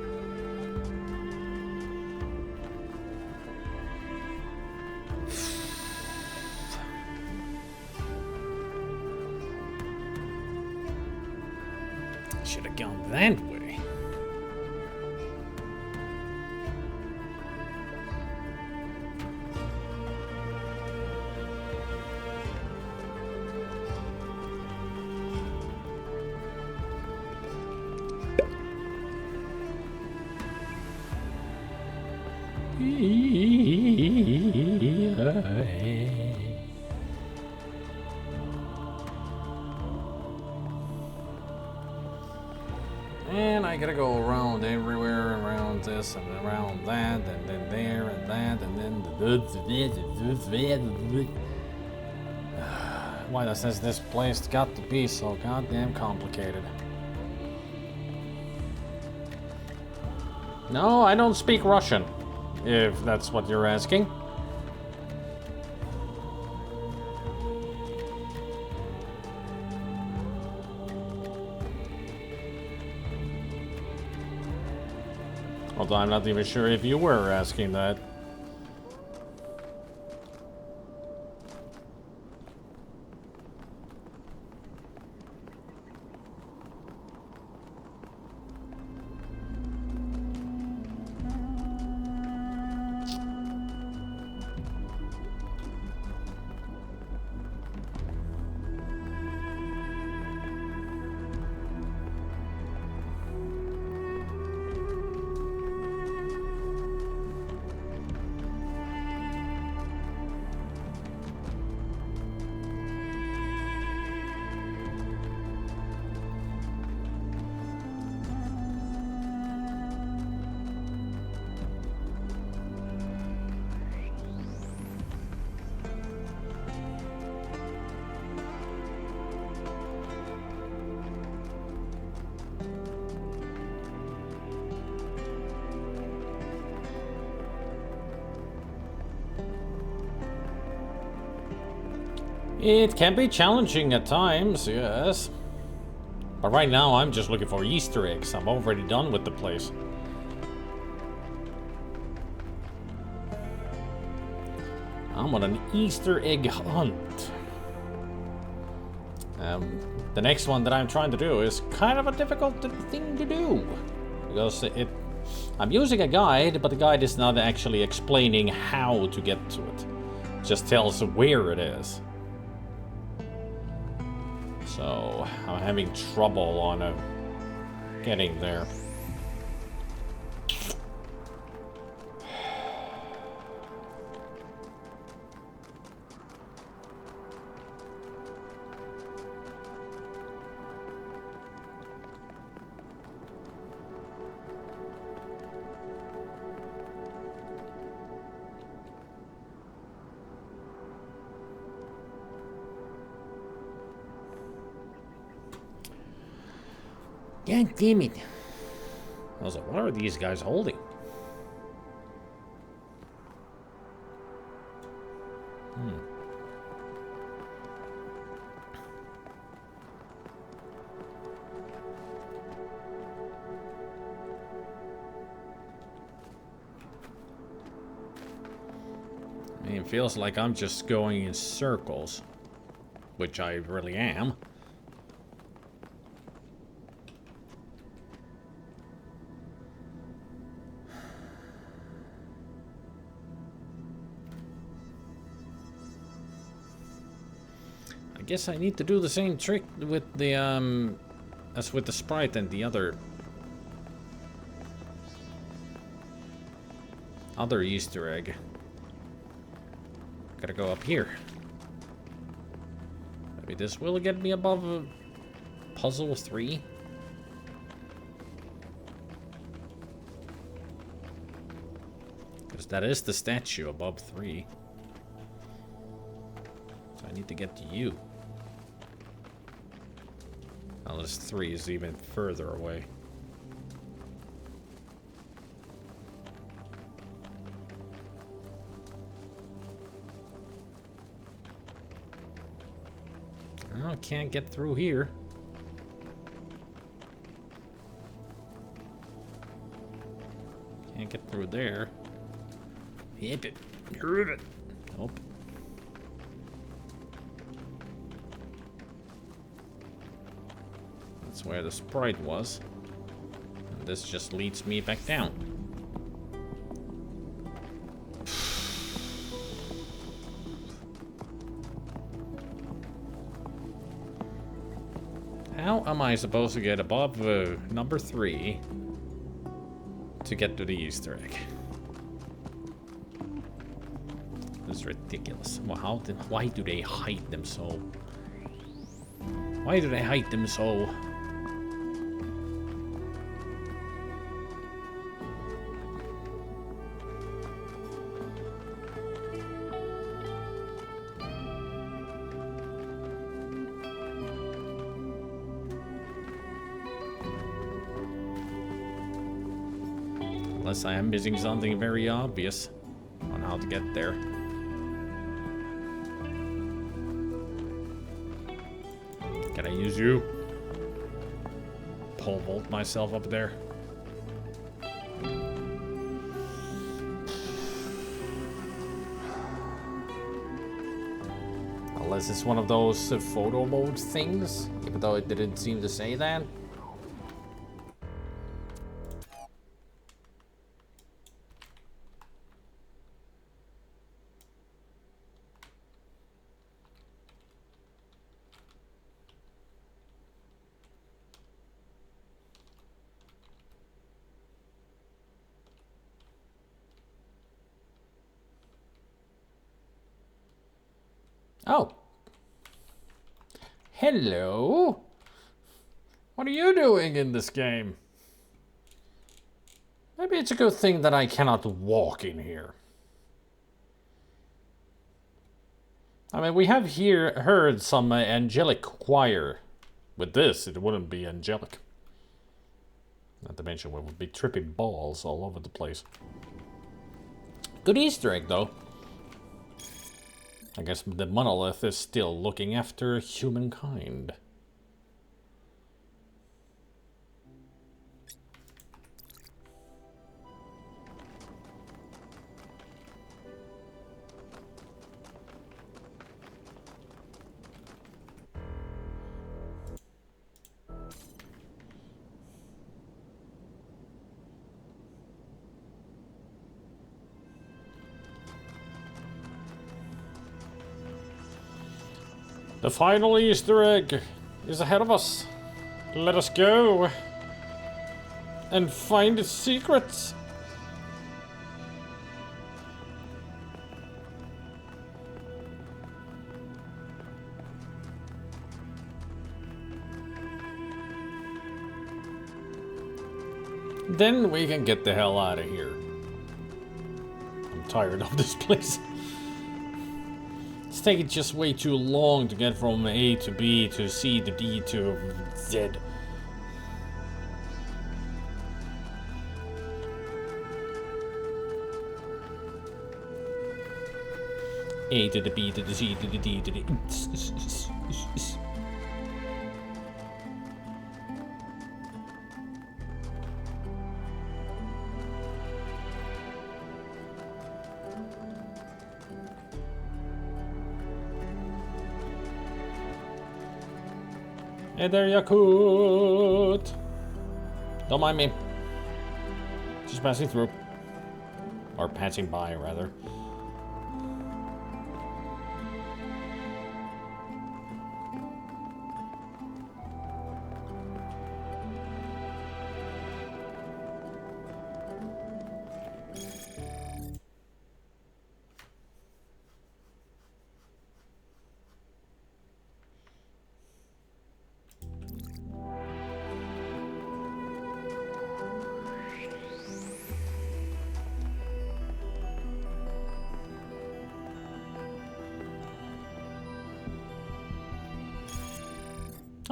Should have gone that way. And I gotta go around everywhere, around this and around that, and then there and that, and then why does this place got to be so goddamn complicated? No, I don't speak Russian, if that's what you're asking. Although I'm not even sure if you were asking that. It can be challenging at times, yes. But right now I'm just looking for Easter eggs. I'm already done with the place. I'm on an Easter egg hunt. The next one that I'm trying to do is kind of a difficult thing to do. Because I'm using a guide, but the guide is not actually explaining how to get to it. It just tells where it is. So I'm having trouble on getting there. God damn it. I was like, what are these guys holding? I mean, it feels like I'm just going in circles, which I really am. I guess I need to do the same trick with the as with the sprite and the other Easter egg. Gotta go up here. Maybe this will get me above puzzle 3. Because that is the statue above 3. So I need to get to you. Unless 3 is even further away. Oh, can't get through here. Can't get through there. Hit it. Hit it. Nope. That's where the sprite was. And this just leads me back down. How am I supposed to get above number 3 to get to the Easter egg? This is ridiculous. Well, why do they hide them so? Why do they hide them so? Unless I am missing something very obvious on how to get there. Can I use you? Pole vault myself up there. Unless it's one of those photo mode things, even though it didn't seem to say that. Oh. Hello. What are you doing in this game? Maybe it's a good thing that I cannot walk in here. I mean, we have heard some angelic choir. With this, it wouldn't be angelic. Not to mention, we would be tripping balls all over the place. Good Easter egg, though. I guess the monolith is still looking after humankind. The final Easter egg is ahead of us. Let us go and find its secrets. Then we can get the hell out of here. I'm tired of this place. It's taking just way too long to get from A to B to C to D to Z. A to the B to the C to the D to the... Hey there, Yakut! Don't mind me. Just passing through. Or passing by, rather.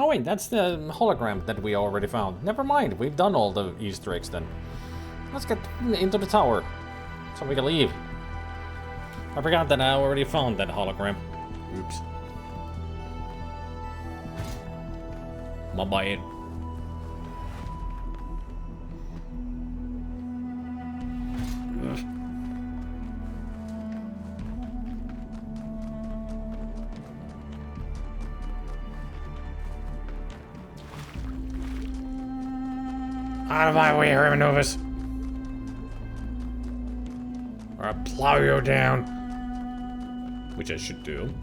Oh wait, that's the hologram that we already found. Never mind, we've done all the Easter eggs then. Let's get into the tower, so we can leave. I forgot that I already found that hologram. Oops. My bad. Out of my way, Hermanovus. Or I'll plow you down. Which I should do.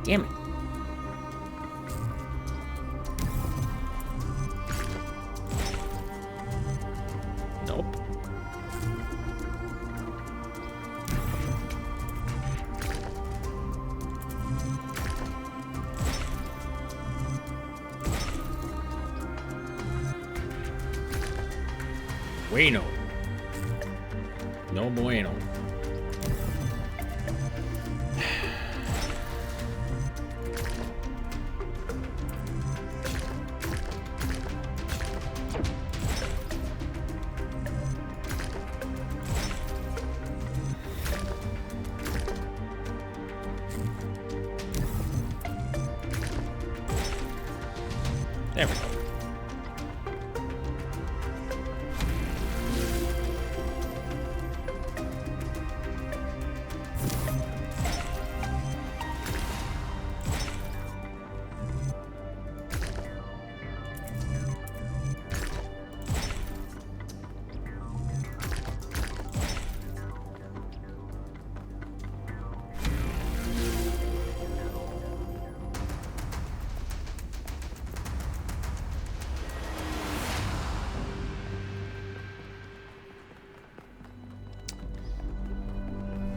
Damn it. Nope. Bueno. No bueno. There we go.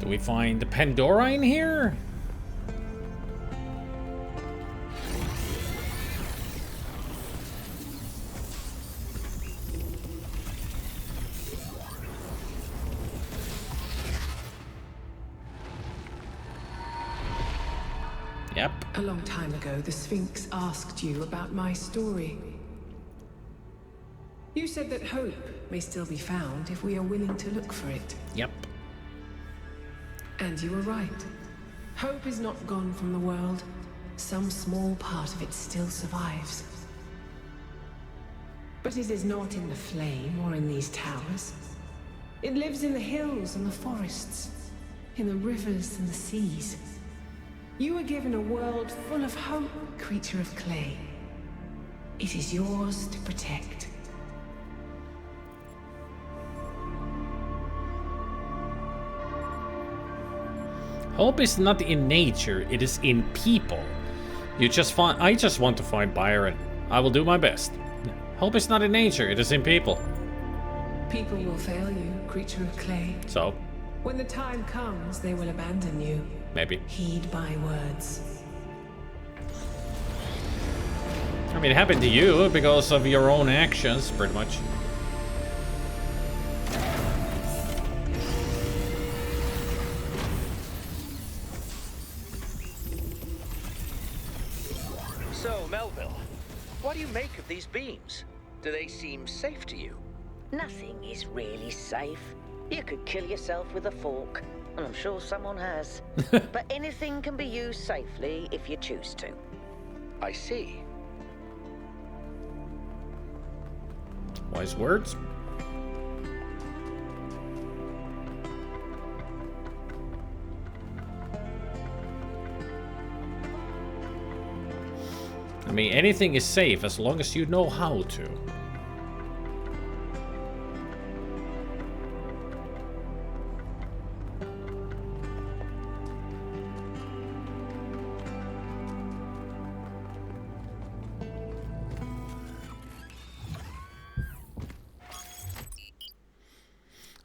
Do we find the Pandora in here? Yep. A long time ago, the Sphinx asked you about my story. You said that hope may still be found if we are willing to look for it. Yep. And you were right. Hope is not gone from the world. Some small part of it still survives. But it is not in the flame or in these towers. It lives in the hills and the forests, in the rivers and the seas. You were given a world full of hope, creature of clay. It is yours to protect. Hope is not in nature, it is in people. I just want to find Byron. I will do my best. Hope is not in nature, it is in people. People will fail you, creature of clay. So? When the time comes, they will abandon you. Maybe. Heed my words. I mean, it happened to you because of your own actions, pretty much. So, Melville, what do you make of these beams? Do they seem safe to you? Nothing is really safe. You could kill yourself with a fork, and I'm sure someone has. But anything can be used safely if you choose to. I see. Wise words. I mean, anything is safe as long as you know how to.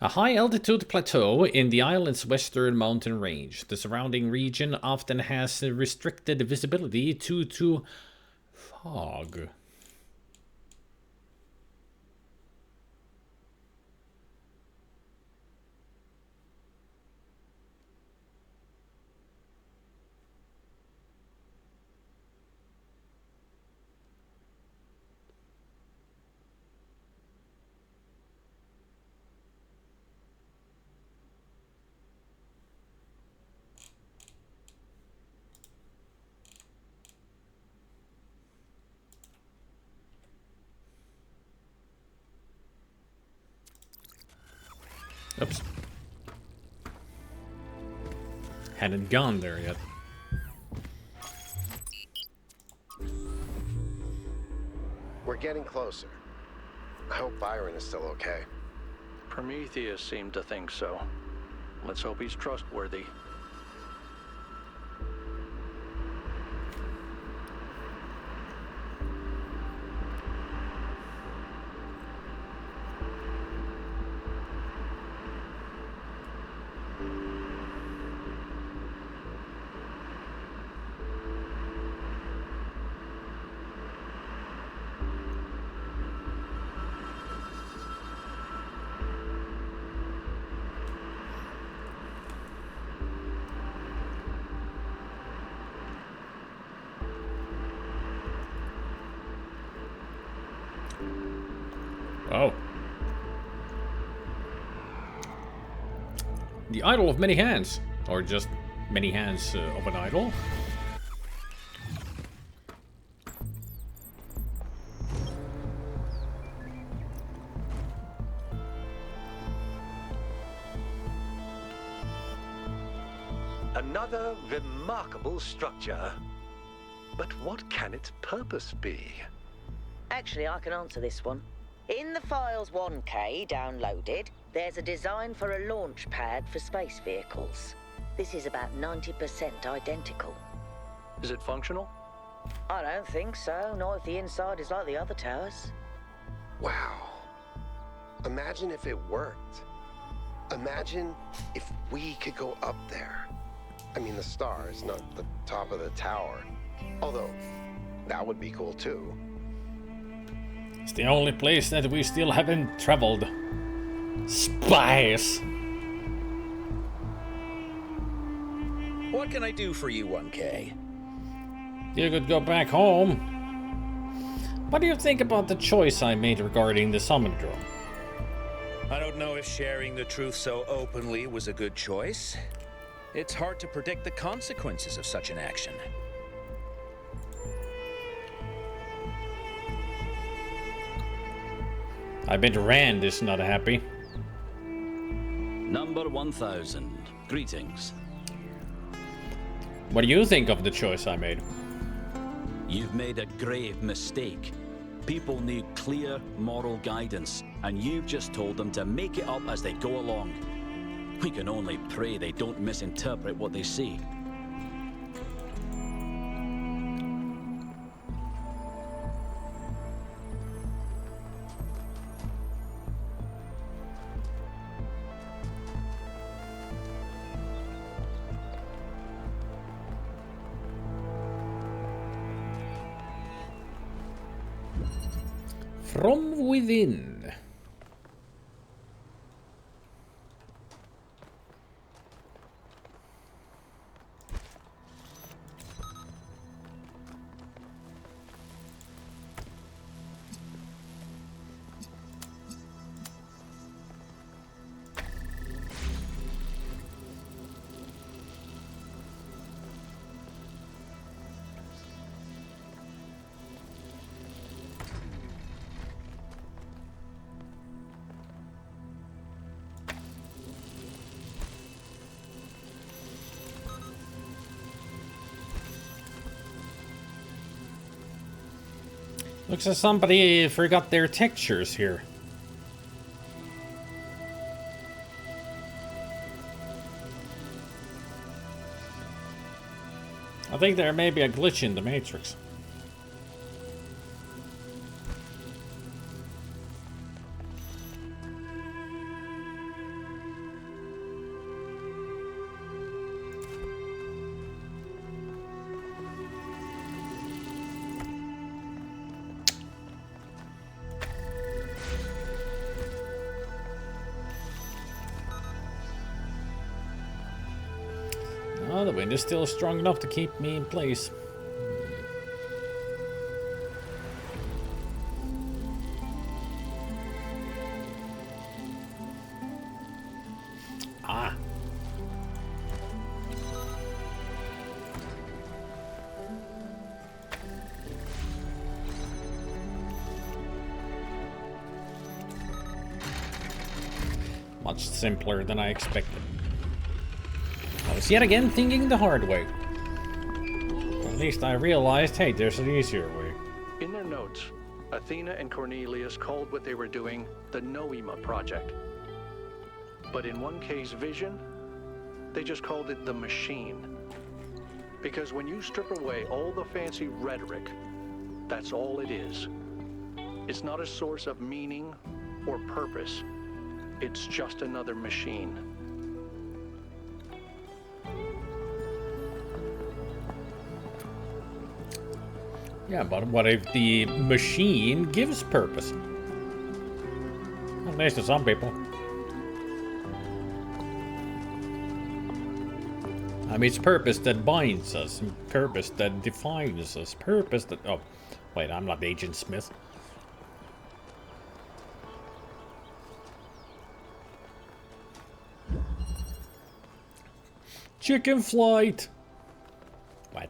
A high-altitude plateau in the island's western mountain range. The surrounding region often has restricted visibility due to fog. Oops. Hadn't gone there yet. We're getting closer. I hope Byron is still okay. Prometheus seemed to think so. Let's hope he's trustworthy. Oh. The idol of many hands. Or just many hands of an idol. Another remarkable structure. But what can its purpose be? Actually, I can answer this one. In the Files 1K downloaded, there's a design for a launch pad for space vehicles. This is about 90% identical. Is it functional? I don't think so, not if the inside is like the other towers. Wow. Imagine if it worked. Imagine if we could go up there. I mean, the stars, not the top of the tower. Although, that would be cool too. It's the only place that we still haven't traveled. Spies! What can I do for you, 1K? You could go back home. What do you think about the choice I made regarding the summon drone? I don't know if sharing the truth so openly was a good choice. It's hard to predict the consequences of such an action. I bet Rand is not happy. Number 1000. Greetings. What do you think of the choice I made? You've made a grave mistake. People need clear moral guidance, and you've just told them to make it up as they go along. We can only pray they don't misinterpret what they see. From within. Looks like somebody forgot their textures here. I think there may be a glitch in the Matrix. Oh, the wind is still strong enough to keep me in place. Ah. Much simpler than I expected. I was yet again thinking the hard way. At least I realized, hey, there's an easier way. In their notes, Athena and Cornelius called what they were doing the Noema Project. But in 1K's vision, they just called it the Machine. Because when you strip away all the fancy rhetoric, that's all it is. It's not a source of meaning or purpose. It's just another machine. Yeah, but what if the machine gives purpose? At least to some people. I mean, it's purpose that binds us, purpose that defines us, purpose that... Oh, wait, I'm not Agent Smith. Chicken flight. What?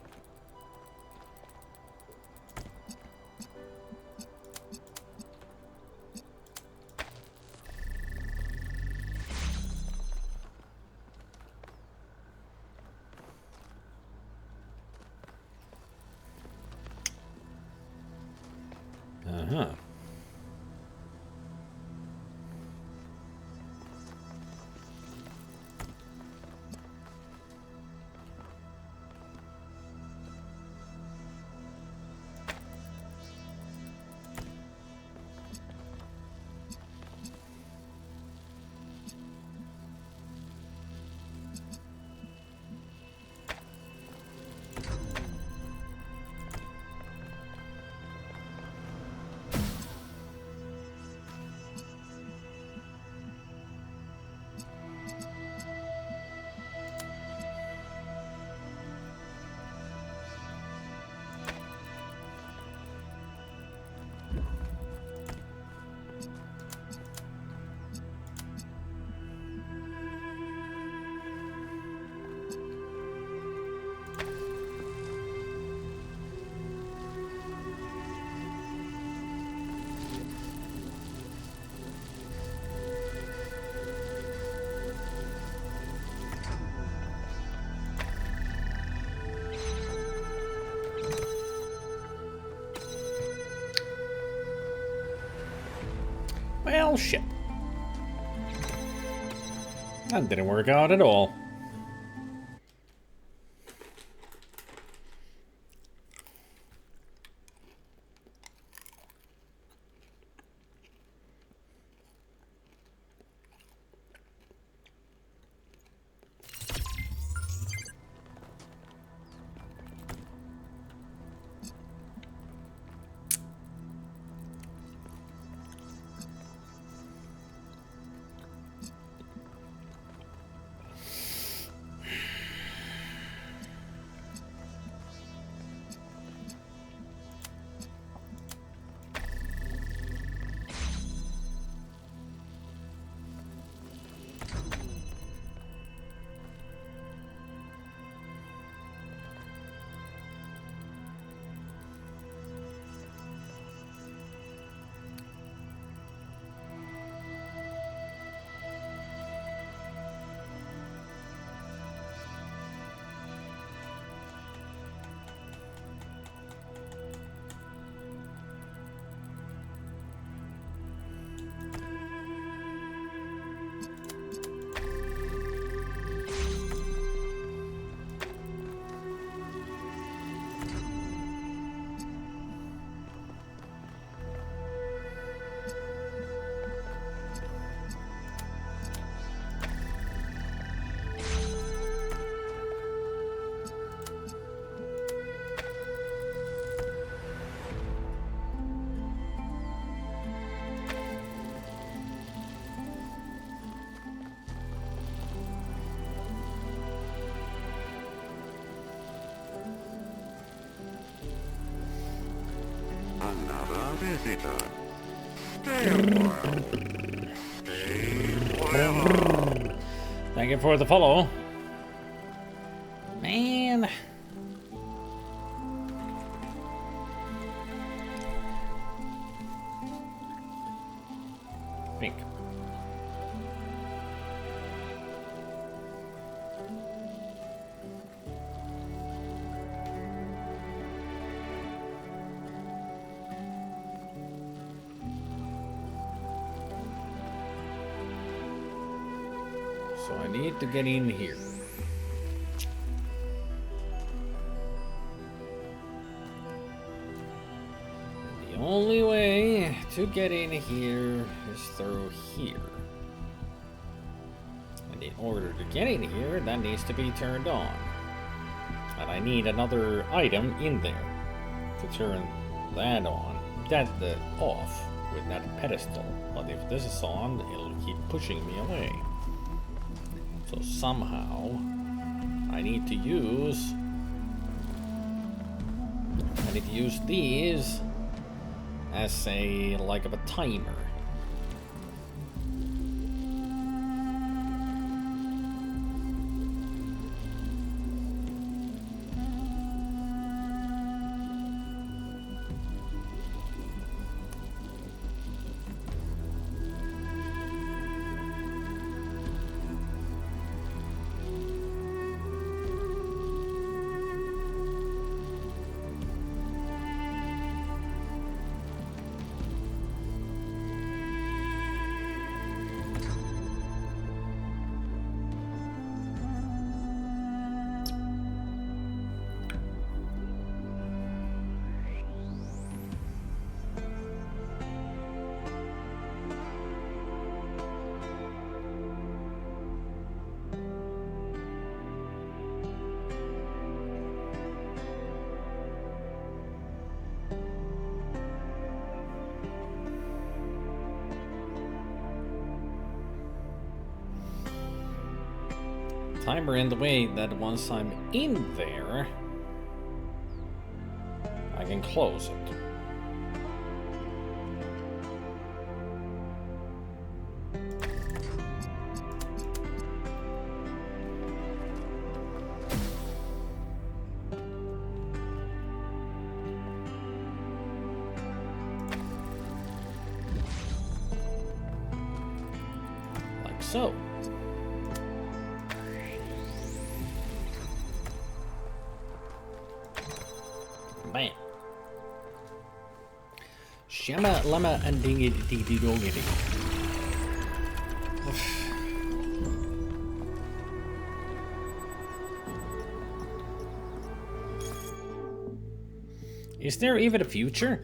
Uh-huh. Well, shit. That didn't work out at all. Another visitor. Stay a while. Stay forever. Thank you for the follow. Man. Pink. So I need to get in here. The only way to get in here is through here. And in order to get in here, that needs to be turned on. And I need another item in there to turn that on. That off with that pedestal. But if this is on, it'll keep pushing me away. So somehow I need to use these as a like of a timer. Timer in the way that once I'm in there, I can close it. Like so. Bam. Shama lama and dingy dee doggy. Is there even a future?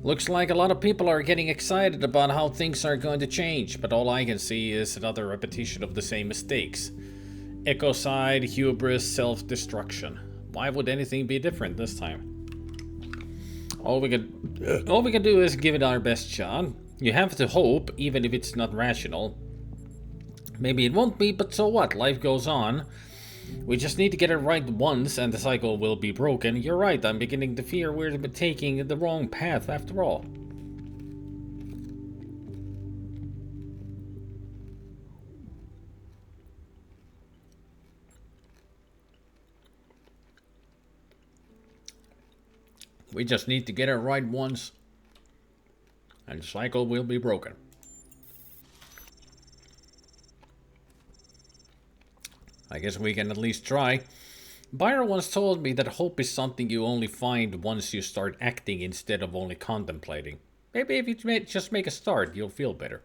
Looks like a lot of people are getting excited about how things are going to change, but all I can see is another repetition of the same mistakes. Ecocide, hubris, self-destruction. Why would anything be different this time? All we can do is give it our best shot. You have to hope, even if it's not rational. Maybe it won't be, but so what? Life goes on. We just need to get it right once and the cycle will be broken. You're right, I'm beginning to fear we're taking the wrong path after all. We just need to get it right once and the cycle will be broken. I guess we can at least try. Byron once told me that hope is something you only find once you start acting instead of only contemplating. Maybe if you just make a start, you'll feel better.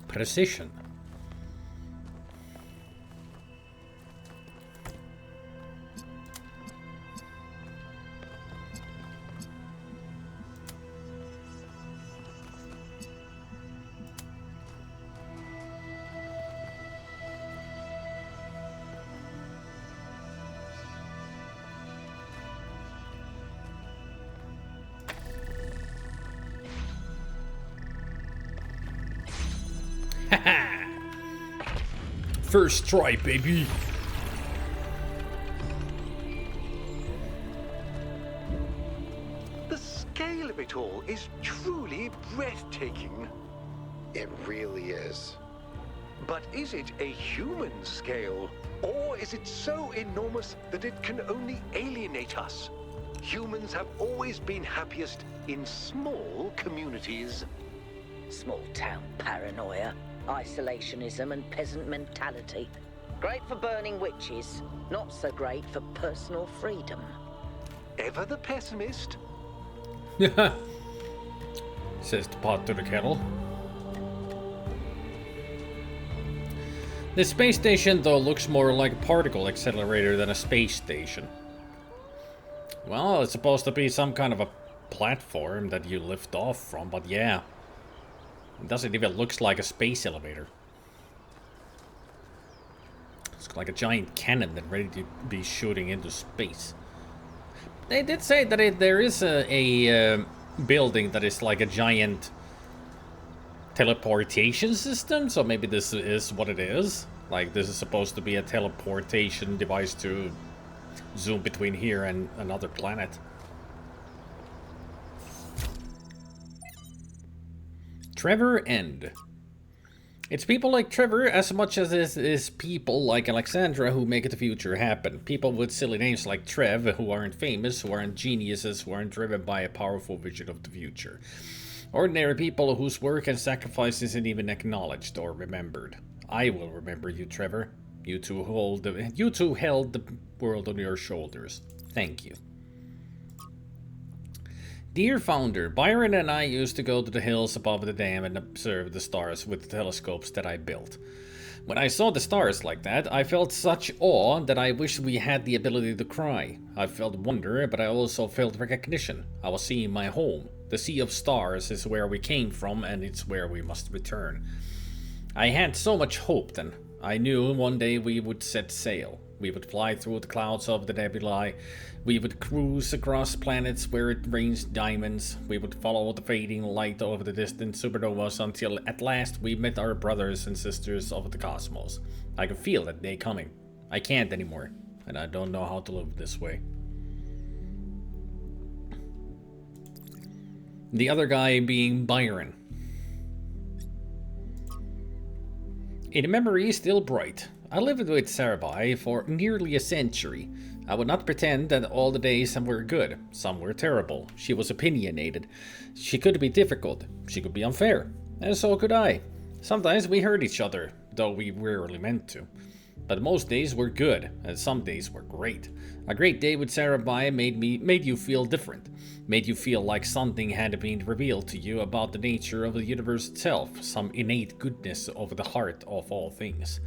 Precision. First try, baby. The scale of it all is truly breathtaking. It really is. But is it a human scale? Or is it so enormous that it can only alienate us? Humans have always been happiest in small communities. Small town paranoia, isolationism and peasant mentality. Great for burning witches, not so great for personal freedom. Ever the pessimist? Says the pot to the kettle. The space station, though, looks more like a particle accelerator than a space station. Well, it's supposed to be some kind of a platform that you lift off from, but yeah. It doesn't even look like a space elevator. It's like a giant cannon that's ready to be shooting into space. They did say that there is a building that is like a giant teleportation system, so maybe this is what it is. Like, this is supposed to be a teleportation device to zoom between here and another planet. Trevor End. It's people like Trevor as much as it is people like Alexandra who make the future happen. People with silly names like Trev, who aren't famous, who aren't geniuses, who aren't driven by a powerful vision of the future. Ordinary people whose work and sacrifice isn't even acknowledged or remembered. I will remember you, Trevor. You two held the world on your shoulders. Thank you. Dear Founder, Byron and I used to go to the hills above the dam and observe the stars with the telescopes that I built. When I saw the stars like that, I felt such awe that I wished we had the ability to cry. I felt wonder, but I also felt recognition. I was seeing my home. The sea of stars is where we came from, and it's where we must return. I had so much hope then. I knew one day we would set sail. We would fly through the clouds of the nebulae. We would cruise across planets where it rains diamonds. We would follow the fading light over the distant supernovas until at last we met our brothers and sisters of the cosmos. I can feel that day coming. I can't anymore, and I don't know how to live this way. The other guy being Byron. In memory still bright. I lived with Sarabai for nearly a century. I would not pretend that all the days were good. Some were terrible. She was opinionated. She could be difficult. She could be unfair. And so could I. Sometimes we hurt each other, though we rarely meant to. But most days were good, and some days were great. A great day with Sarabai made you feel different. Made you feel like something had been revealed to you about the nature of the universe itself, some innate goodness of the heart of all things.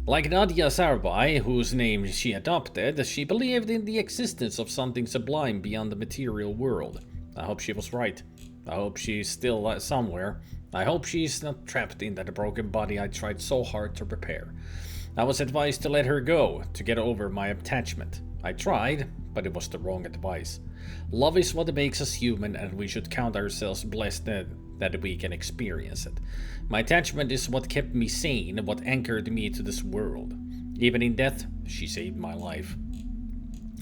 Like Nadia Sarabai, whose name she adopted, she believed in the existence of something sublime beyond the material world. I hope she was right. I hope she's still somewhere. I hope she's not trapped in that broken body I tried so hard to repair. I was advised to let her go, to get over my attachment. I tried, but it was the wrong advice. Love is what makes us human, and we should count ourselves blessed that we can experience it. My attachment is what kept me sane, what anchored me to this world. Even in death, she saved my life.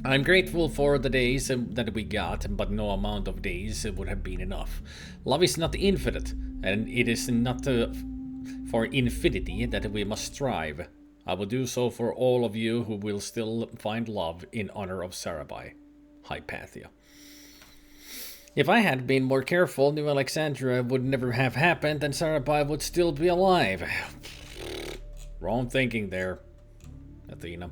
I'm grateful for the days that we got, but no amount of days would have been enough. Love is not infinite, and it is not for infinity that we must strive. I will do so for all of you who will still find love in honor of Sarabai. Hypatia. If I had been more careful, New Alexandria would never have happened and Sarabai would still be alive. Wrong thinking there, Athena.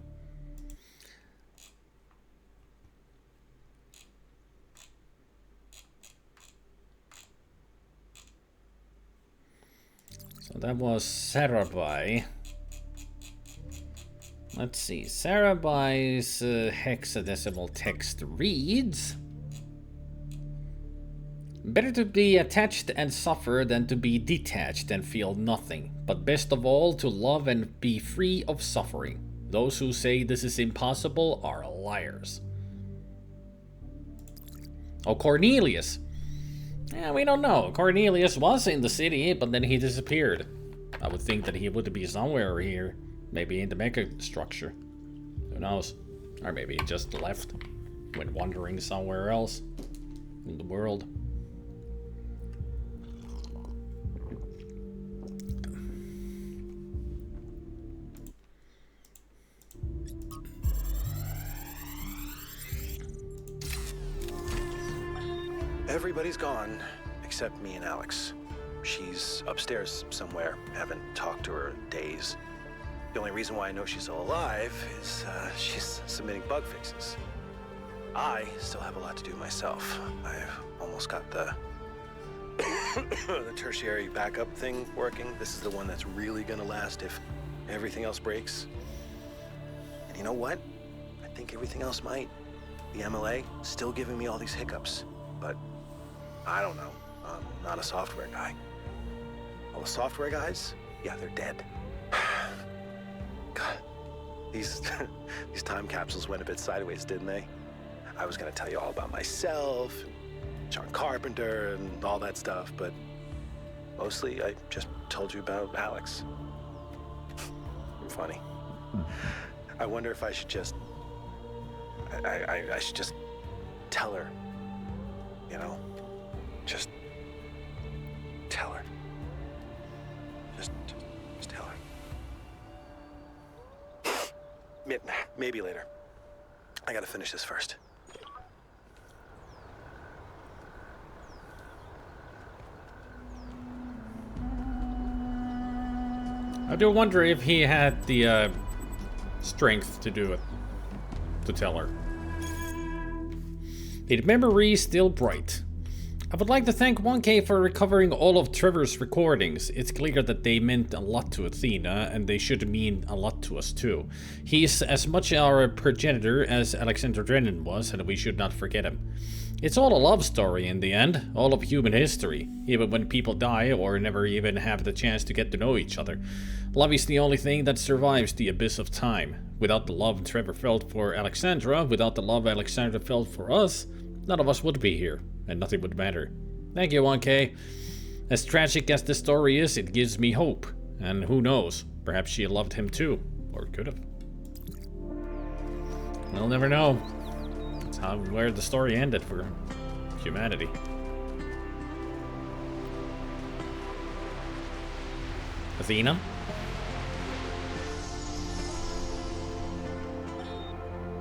So that was Sarabai. Let's see, Sarabai's hexadecimal text reads: better to be attached and suffer than to be detached and feel nothing, but best of all to love and be free of suffering. Those who say this is impossible are liars. Oh, Cornelius. Yeah, we don't know. Cornelius was in the city, but then he disappeared. I would think that he would be somewhere here. Maybe in the mega structure. Who knows? Or maybe he just left. Went wandering somewhere else in the world. Everybody's gone except me and Alex. She's upstairs somewhere. Haven't talked to her in days. The only reason why I know she's still alive is she's submitting bug fixes. I still have a lot to do myself. I've almost got the the tertiary backup thing working. This is the one that's really gonna last if everything else breaks. And you know what? I think everything else might. The MLA still giving me all these hiccups, but I don't know. I'm not a software guy. All the software guys, yeah, they're dead. God, these time capsules went a bit sideways, didn't they? I was gonna tell you all about myself, and John Carpenter, and all that stuff, but mostly I just told you about Alex. Funny. I wonder if I should just... I should just tell her, you know? Just tell her. Just tell her. Maybe later. I gotta finish this first. I do wonder if he had the strength to do it, to tell her. In memory still bright. I would like to thank 1K for recovering all of Trevor's recordings. It's clear that they meant a lot to Athena, and they should mean a lot to us too. He's as much our progenitor as Alexander Drennan was, and we should not forget him. It's all a love story in the end, all of human history, even when people die or never even have the chance to get to know each other. Love is the only thing that survives the abyss of time. Without the love Trevor felt for Alexandra, without the love Alexandra felt for us, none of us would be here, and nothing would matter. Thank you, 1K. As tragic as this story is, it gives me hope. And who knows, perhaps she loved him too, or could have. We'll never know. That's where the story ended for humanity. Athena?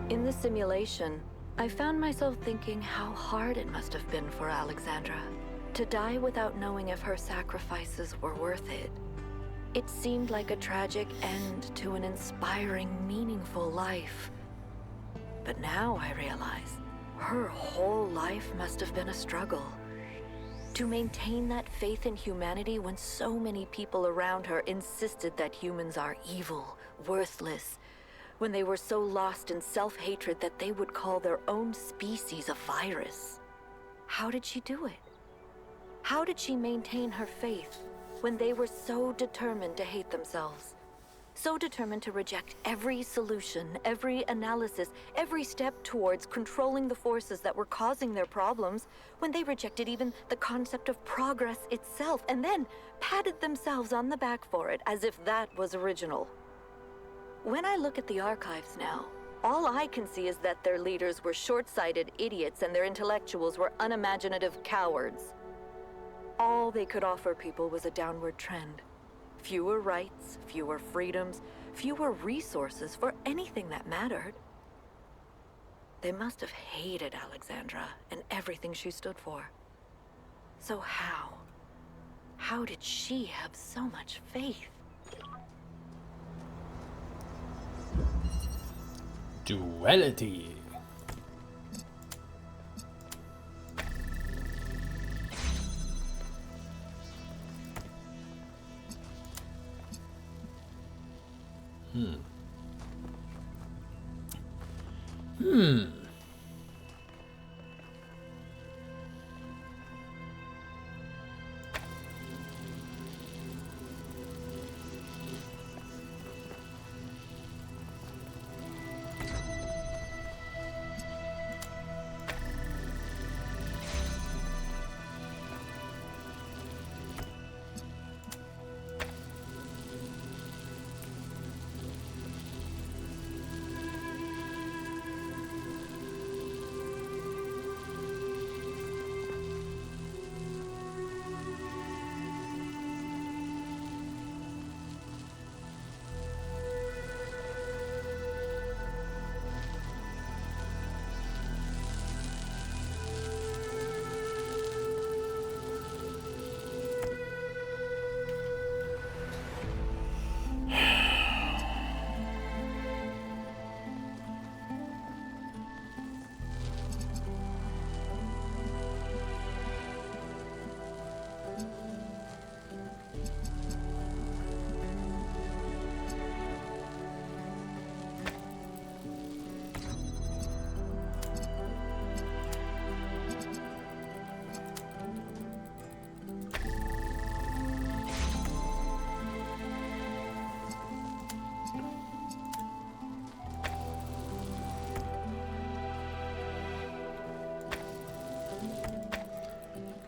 In the simulation, I found myself thinking how hard it must have been for Alexandra to die without knowing if her sacrifices were worth it. It seemed like a tragic end to an inspiring, meaningful life. But now I realize her whole life must have been a struggle. To maintain that faith in humanity when so many people around her insisted that humans are evil, worthless, when they were so lost in self-hatred that they would call their own species a virus. How did she do it? How did she maintain her faith when they were so determined to hate themselves? So determined to reject every solution, every analysis, every step towards controlling the forces that were causing their problems, when they rejected even the concept of progress itself, and then patted themselves on the back for it as if that was original. When I look at the archives now, all I can see is that their leaders were short-sighted idiots and their intellectuals were unimaginative cowards. All they could offer people was a downward trend. Fewer rights, fewer freedoms, fewer resources for anything that mattered. They must have hated Alexandra and everything she stood for. So how did she have so much faith? Duality.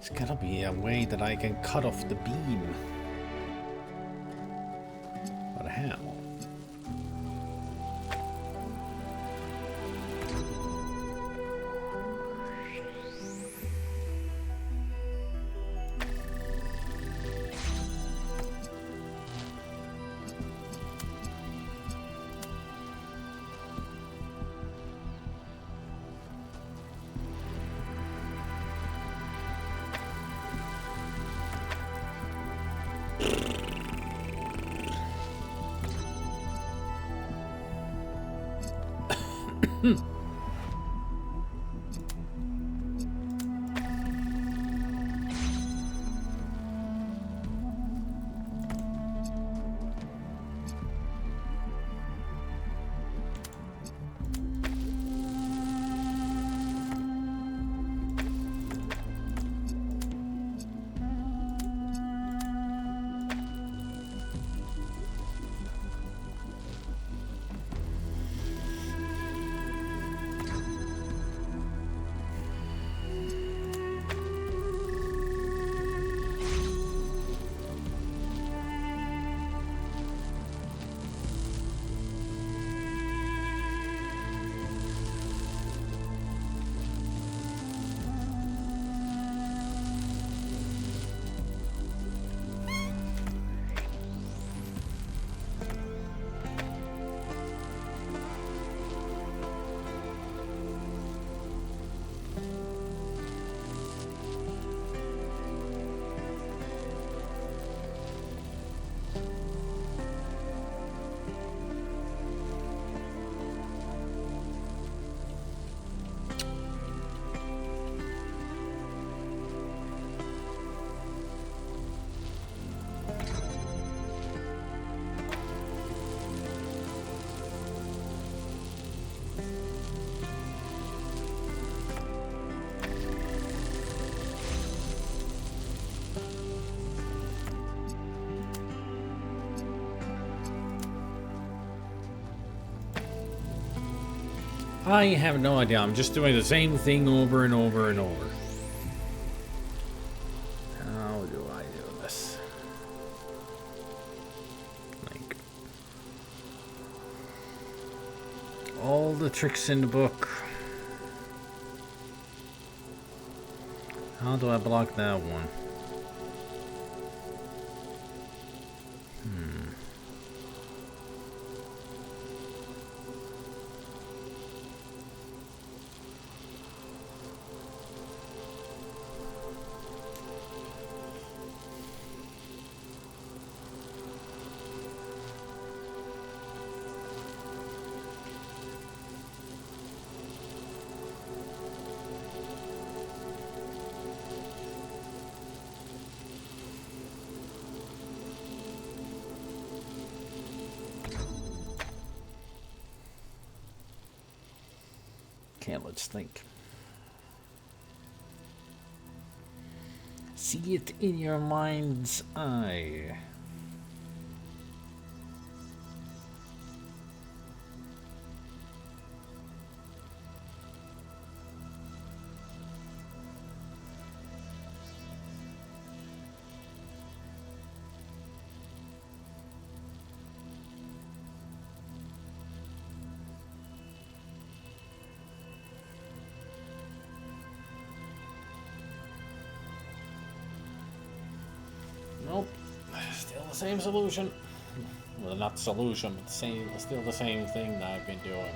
There's gotta be a way that I can cut off the beam. But how? I have no idea. I'm just doing the same thing over and over and over. How do I do this? Like, all the tricks in the book. How do I block that one? Okay, let's think. See it in your mind's eye. Nope. Still the same solution. Well, not solution, but still the same thing that I've been doing.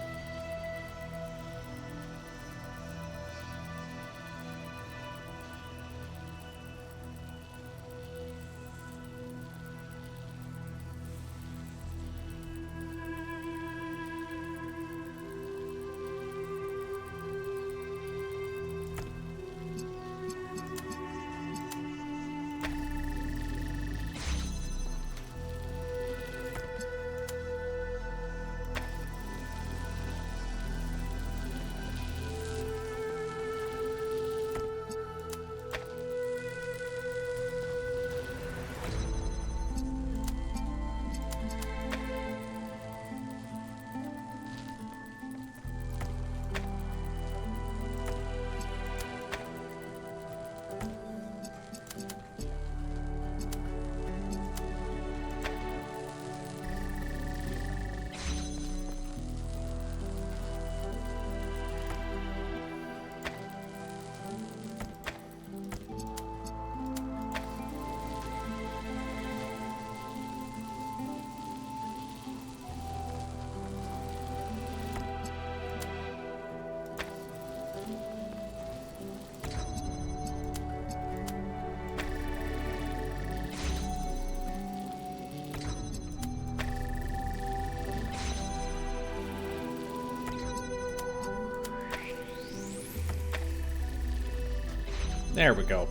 There we go.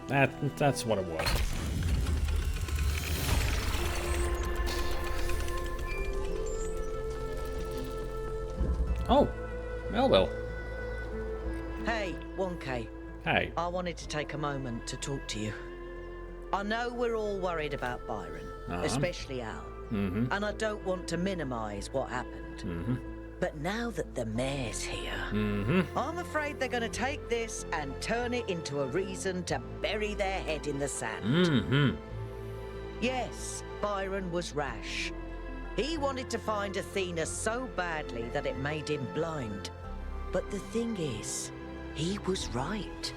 That's what it was. Oh, Melville. Hey, 1K. Hey. I wanted to take a moment to talk to you. I know we're all worried about Byron, especially Al. Mm-hmm. And I don't want to minimize what happened. Mm-hmm. But now that the mayor's here, Mm-hmm. I'm afraid they're going to take this and turn it into a reason to bury their head in the sand. Mm-hmm. Yes, Byron was rash. He wanted to find Athena so badly that it made him blind. But the thing is, he was right.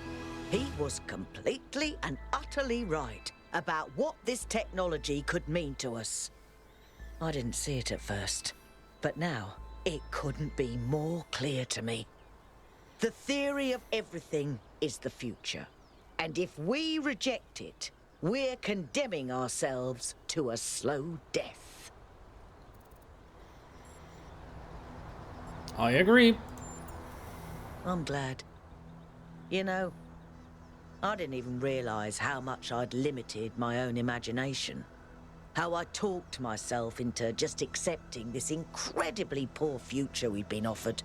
He was completely and utterly right about what this technology could mean to us. I didn't see it at first, but now it couldn't be more clear to me. The theory of everything is the future. And if we reject it, we're condemning ourselves to a slow death. I agree. I'm glad. You know, I didn't even realize how much I'd limited my own imagination. How I talked myself into just accepting this incredibly poor future we'd been offered.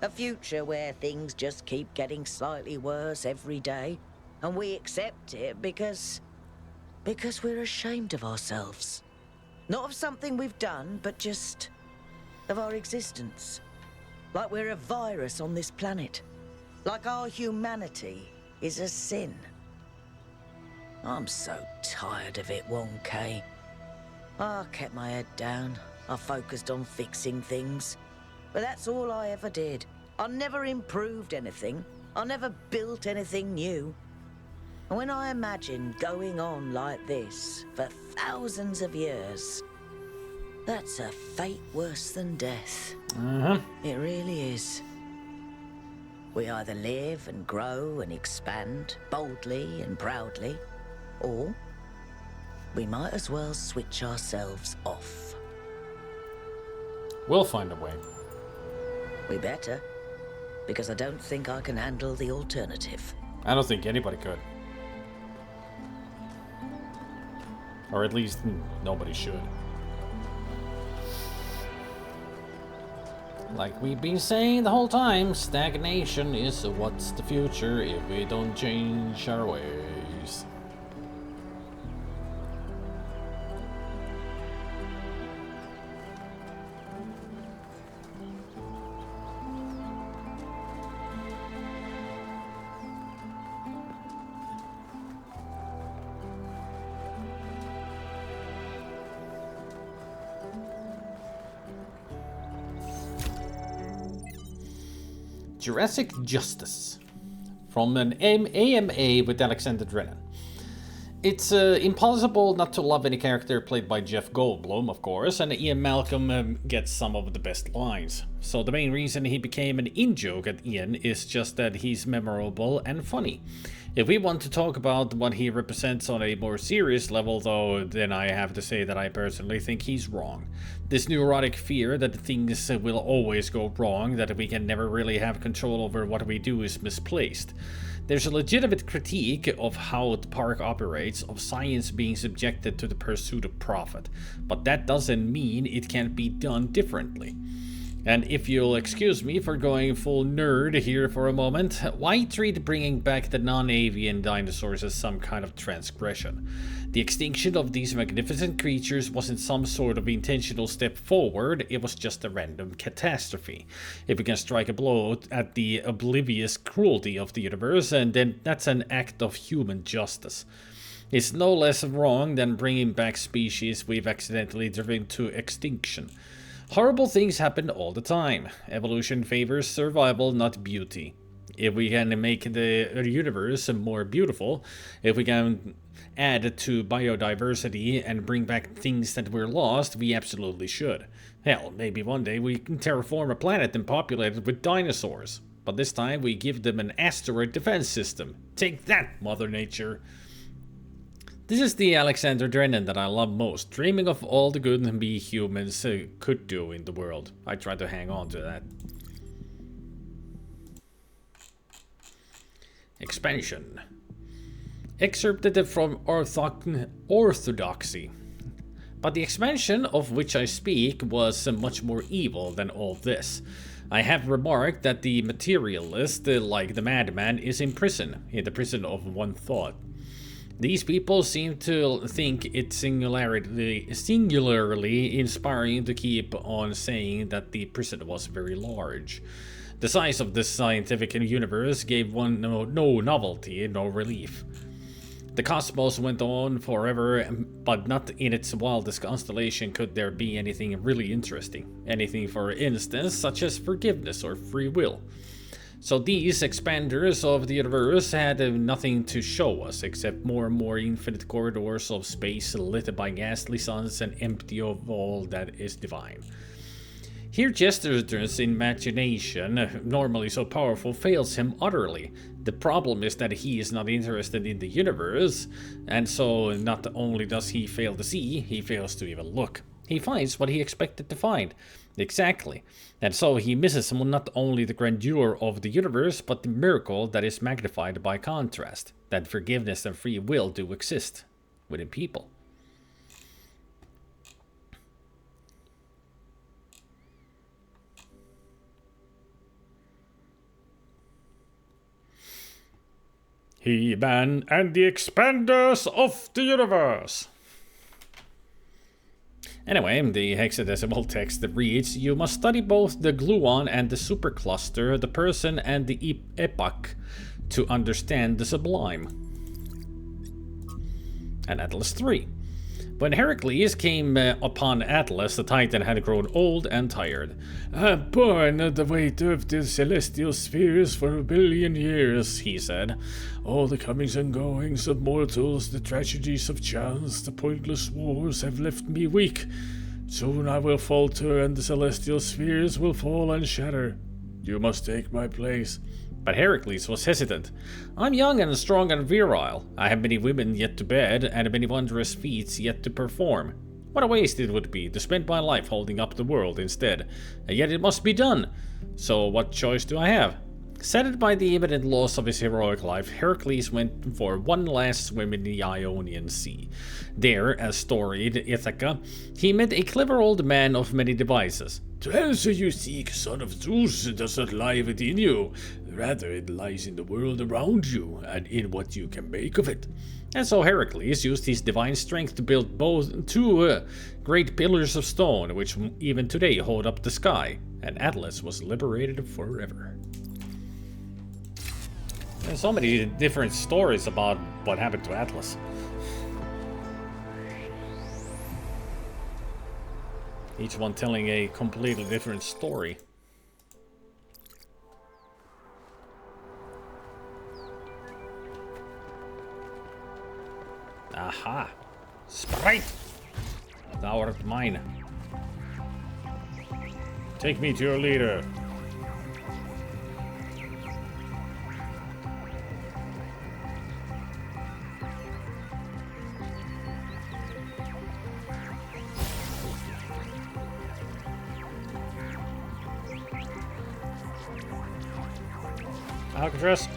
A future where things just keep getting slightly worse every day, and we accept it because we're ashamed of ourselves. Not of something we've done, but just of our existence. Like we're a virus on this planet. Like our humanity is a sin. I'm so tired of it, 1K. I kept my head down. I focused on fixing things. But that's all I ever did. I never improved anything. I never built anything new. And when I imagine going on like this for thousands of years, that's a fate worse than death. It really is. We either live and grow and expand boldly and proudly, or we might as well switch ourselves off. We'll find a way. We better, because I don't think I can handle the alternative. I don't think anybody could. Or at least nobody should. Like we've been saying the whole time, stagnation is what's the future if we don't change our ways. Jurassic Justice from an AMA with Alexander Drennan. It's impossible not to love any character played by Jeff Goldblum, of course, and Ian Malcolm gets some of the best lines. So the main reason he became an in-joke at Ian is just that he's memorable and funny. If we want to talk about what he represents on a more serious level, though, then I have to say that I personally think he's wrong. This neurotic fear that things will always go wrong, that we can never really have control over what we do, is misplaced. There's a legitimate critique of how the park operates, of science being subjected to the pursuit of profit, but that doesn't mean it can't be done differently. And if you'll excuse me for going full nerd here for a moment, why treat bringing back the non-avian dinosaurs as some kind of transgression? The extinction of these magnificent creatures wasn't some sort of intentional step forward, it was just a random catastrophe. If we can strike a blow at the oblivious cruelty of the universe, and then that's an act of human justice. It's no less wrong than bringing back species we've accidentally driven to extinction. Horrible things happen all the time. Evolution favors survival, not beauty. If we can make the universe more beautiful, if we can add to biodiversity and bring back things that were lost, we absolutely should. Hell, maybe one day we can terraform a planet and populate it with dinosaurs. But this time we give them an asteroid defense system. Take that, Mother Nature! This is the Alexander Drennan that I love most, dreaming of all the good we humans could do in the world. I try to hang on to that. Expansion. Excerpted from Orthodoxy. But the expansion of which I speak was much more evil than all this. I have remarked that the materialist, like the madman, is in the prison of one thought. These people seem to think it singularly inspiring to keep on saying that the prison was very large. The size of this scientific universe gave one no novelty, no relief. The cosmos went on forever, but not in its wildest constellation could there be anything really interesting. Anything, for instance, such as forgiveness or free will. So these expanders of the universe had nothing to show us except more and more infinite corridors of space lit by ghastly suns and empty of all that is divine. Here Chesterton's imagination, normally so powerful, fails him utterly. The problem is that he is not interested in the universe, and so not only does he fail to see, he fails to even look. He finds what he expected to find. Exactly. And so he misses not only the grandeur of the universe, but the miracle that is magnified by contrast, that forgiveness and free will do exist within people. He-Man and the Expanders of the Universe. Anyway, the hexadecimal text reads, you must study both the gluon and the supercluster, the person and the epoch, to understand the sublime. And Atlas 3. When Heracles came upon Atlas, the Titan had grown old and tired. I've borne the weight of the celestial spheres for 1 billion years, he said. All the comings and goings of mortals, the tragedies of chance, the pointless wars have left me weak. Soon I will falter and the celestial spheres will fall and shatter. You must take my place. But Heracles was hesitant. I'm young and strong and virile. I have many women yet to bed, and many wondrous feats yet to perform. What a waste it would be to spend my life holding up the world instead. And yet it must be done. So what choice do I have? Saddened by the imminent loss of his heroic life, Heracles went for one last swim in the Ionian Sea. There, as storied Ithaca, he met a clever old man of many devices. The answer you seek, son of Zeus, does not lie within you. Rather, it lies in the world around you, and in what you can make of it. And so Heracles used his divine strength to build two great pillars of stone, which even today hold up the sky, and Atlas was liberated forever. There's so many different stories about what happened to Atlas. Each one telling a completely different story. Aha! Sprite! Thou art mine. Take me to your leader. Alcatraz.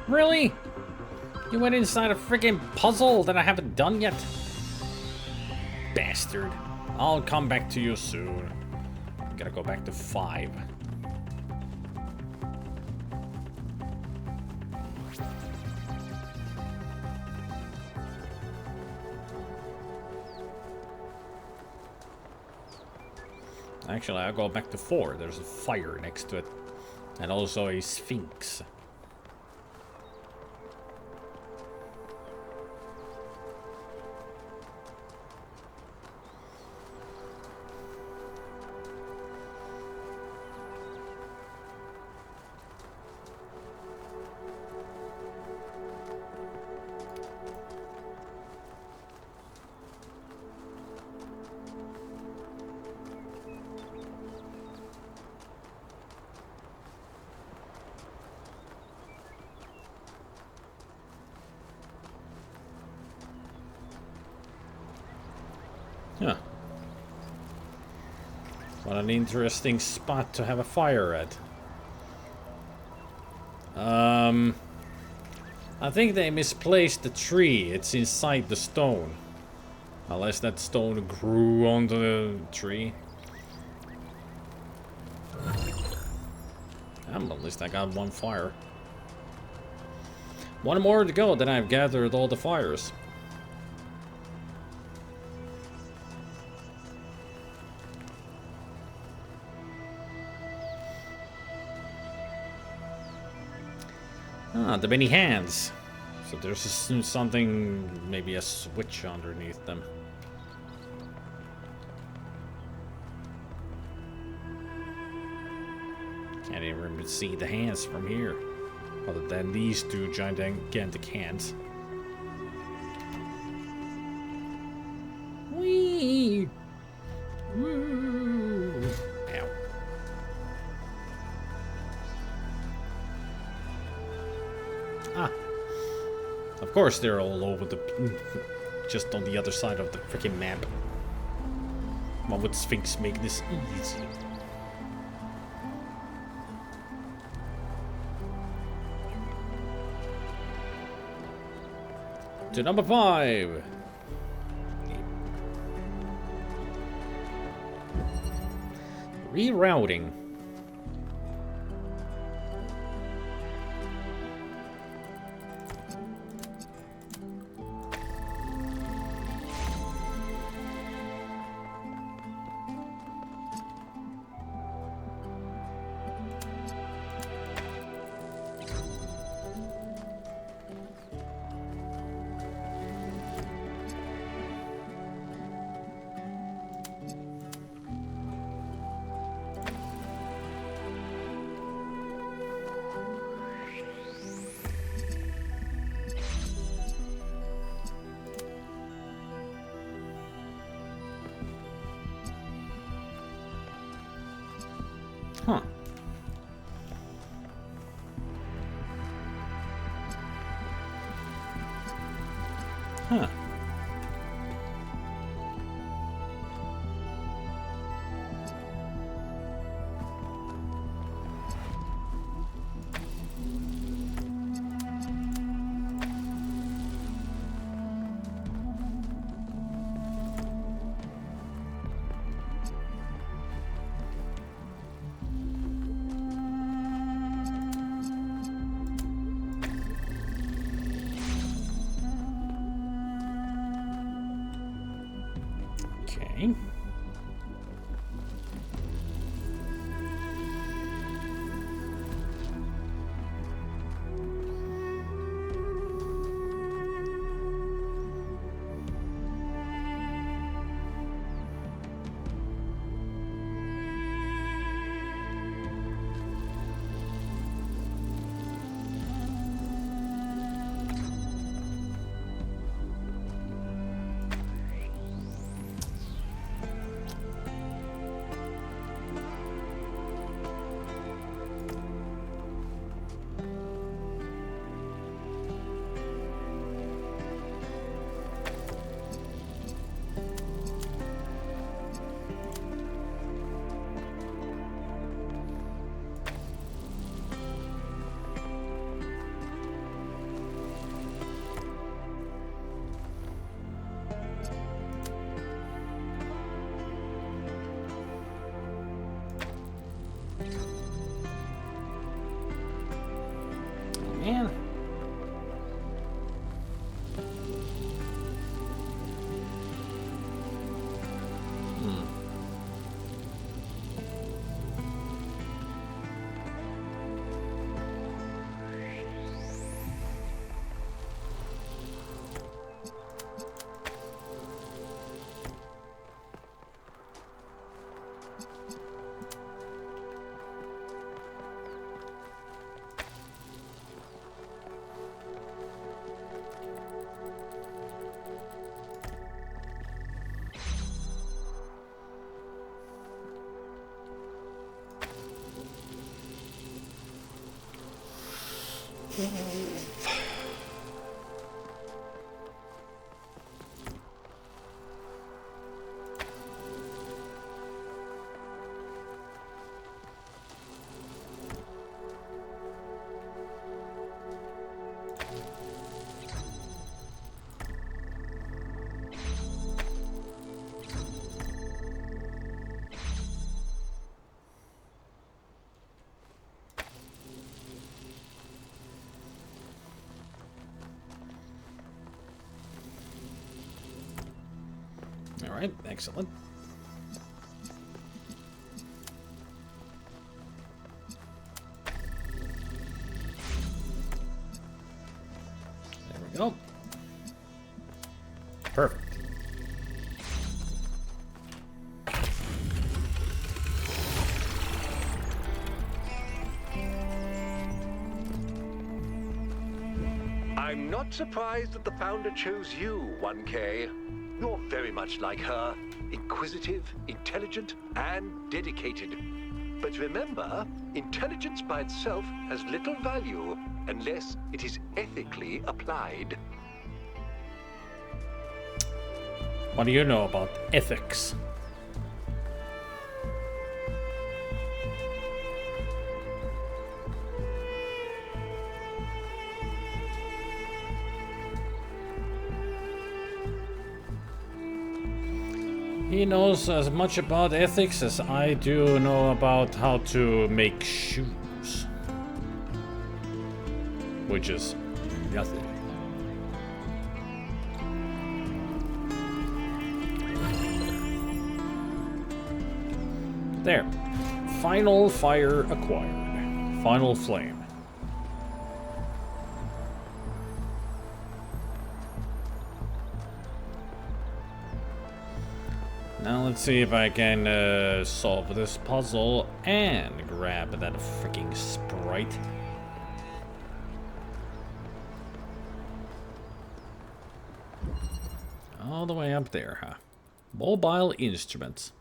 Really? You went inside a freaking puzzle that I haven't done yet? Bastard. I'll come back to you soon. Gotta go back to 5. Actually, I'll go back to 4. There's a fire next to it. And also a sphinx. Huh. What an interesting spot to have a fire at. I think they misplaced the tree. It's inside the stone. Unless that stone grew onto the tree. At least I got 1 fire. 1 more to go, then I've gathered all the fires. Ah, the many hands. So there's something, maybe a switch underneath them. Can't even see the hands from here. Other than these 2 gigantic hands. Whee! Woo! Ow. Ah. Of course they're all over the... just on the other side of the freaking map. Why would Sphinx make this easy? to number 5. Rerouting. Huh. Huh. Okay. Man. All right, excellent. There we go. Perfect. I'm not surprised that the founder chose you, 1K. You're very much like her. Inquisitive, intelligent, and dedicated. But remember, intelligence by itself has little value unless it is ethically applied. What do you know about ethics? He knows as much about ethics as I do know about how to make shoes. Which is nothing. There. Final fire acquired. Final flame. Now let's see if I can solve this puzzle and grab that freaking sprite. All the way up there, huh? Mobile instruments.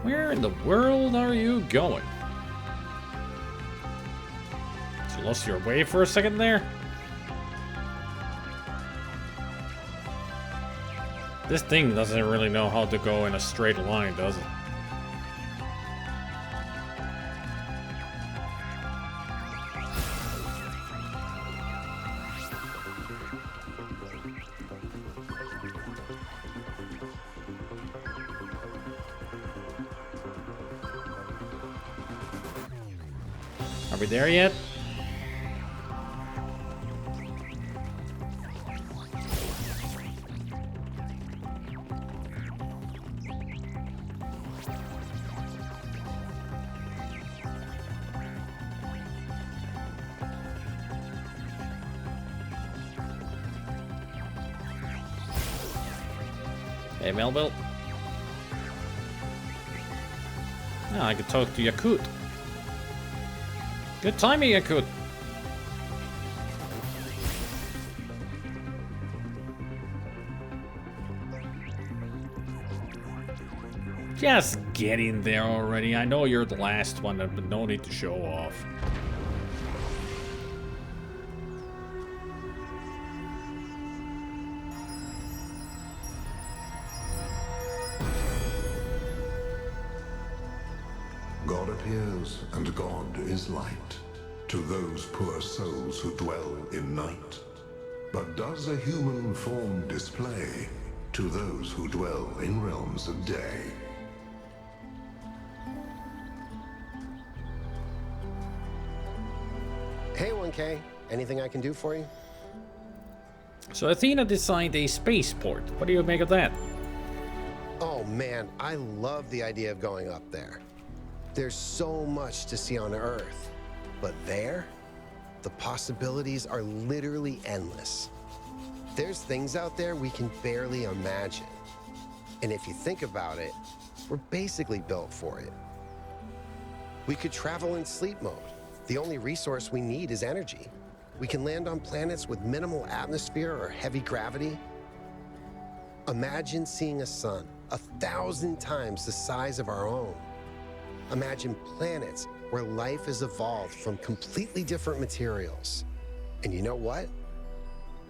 Where in the world are you going? You lost your way for a second there? This thing doesn't really know how to go in a straight line, does it? Are we there yet? Hey, Melville. Oh, I could talk to Yakut. Good timing, Yakut. Just get in there already. I know you're the last one, but no need to show off. God appears, and God is light to those poor souls who dwell in night. But does a human form display to those who dwell in realms of day? Hey, 1K. Anything I can do for you? So Athena designed a spaceport. What do you make of that? Oh man, I love the idea of going up there. There's so much to see on Earth, but there, the possibilities are literally endless. There's things out there we can barely imagine. And if you think about it, we're basically built for it. We could travel in sleep mode. The only resource we need is energy. We can land on planets with minimal atmosphere or heavy gravity. Imagine seeing a sun 1,000 times the size of our own. Imagine planets where life has evolved from completely different materials. And you know what?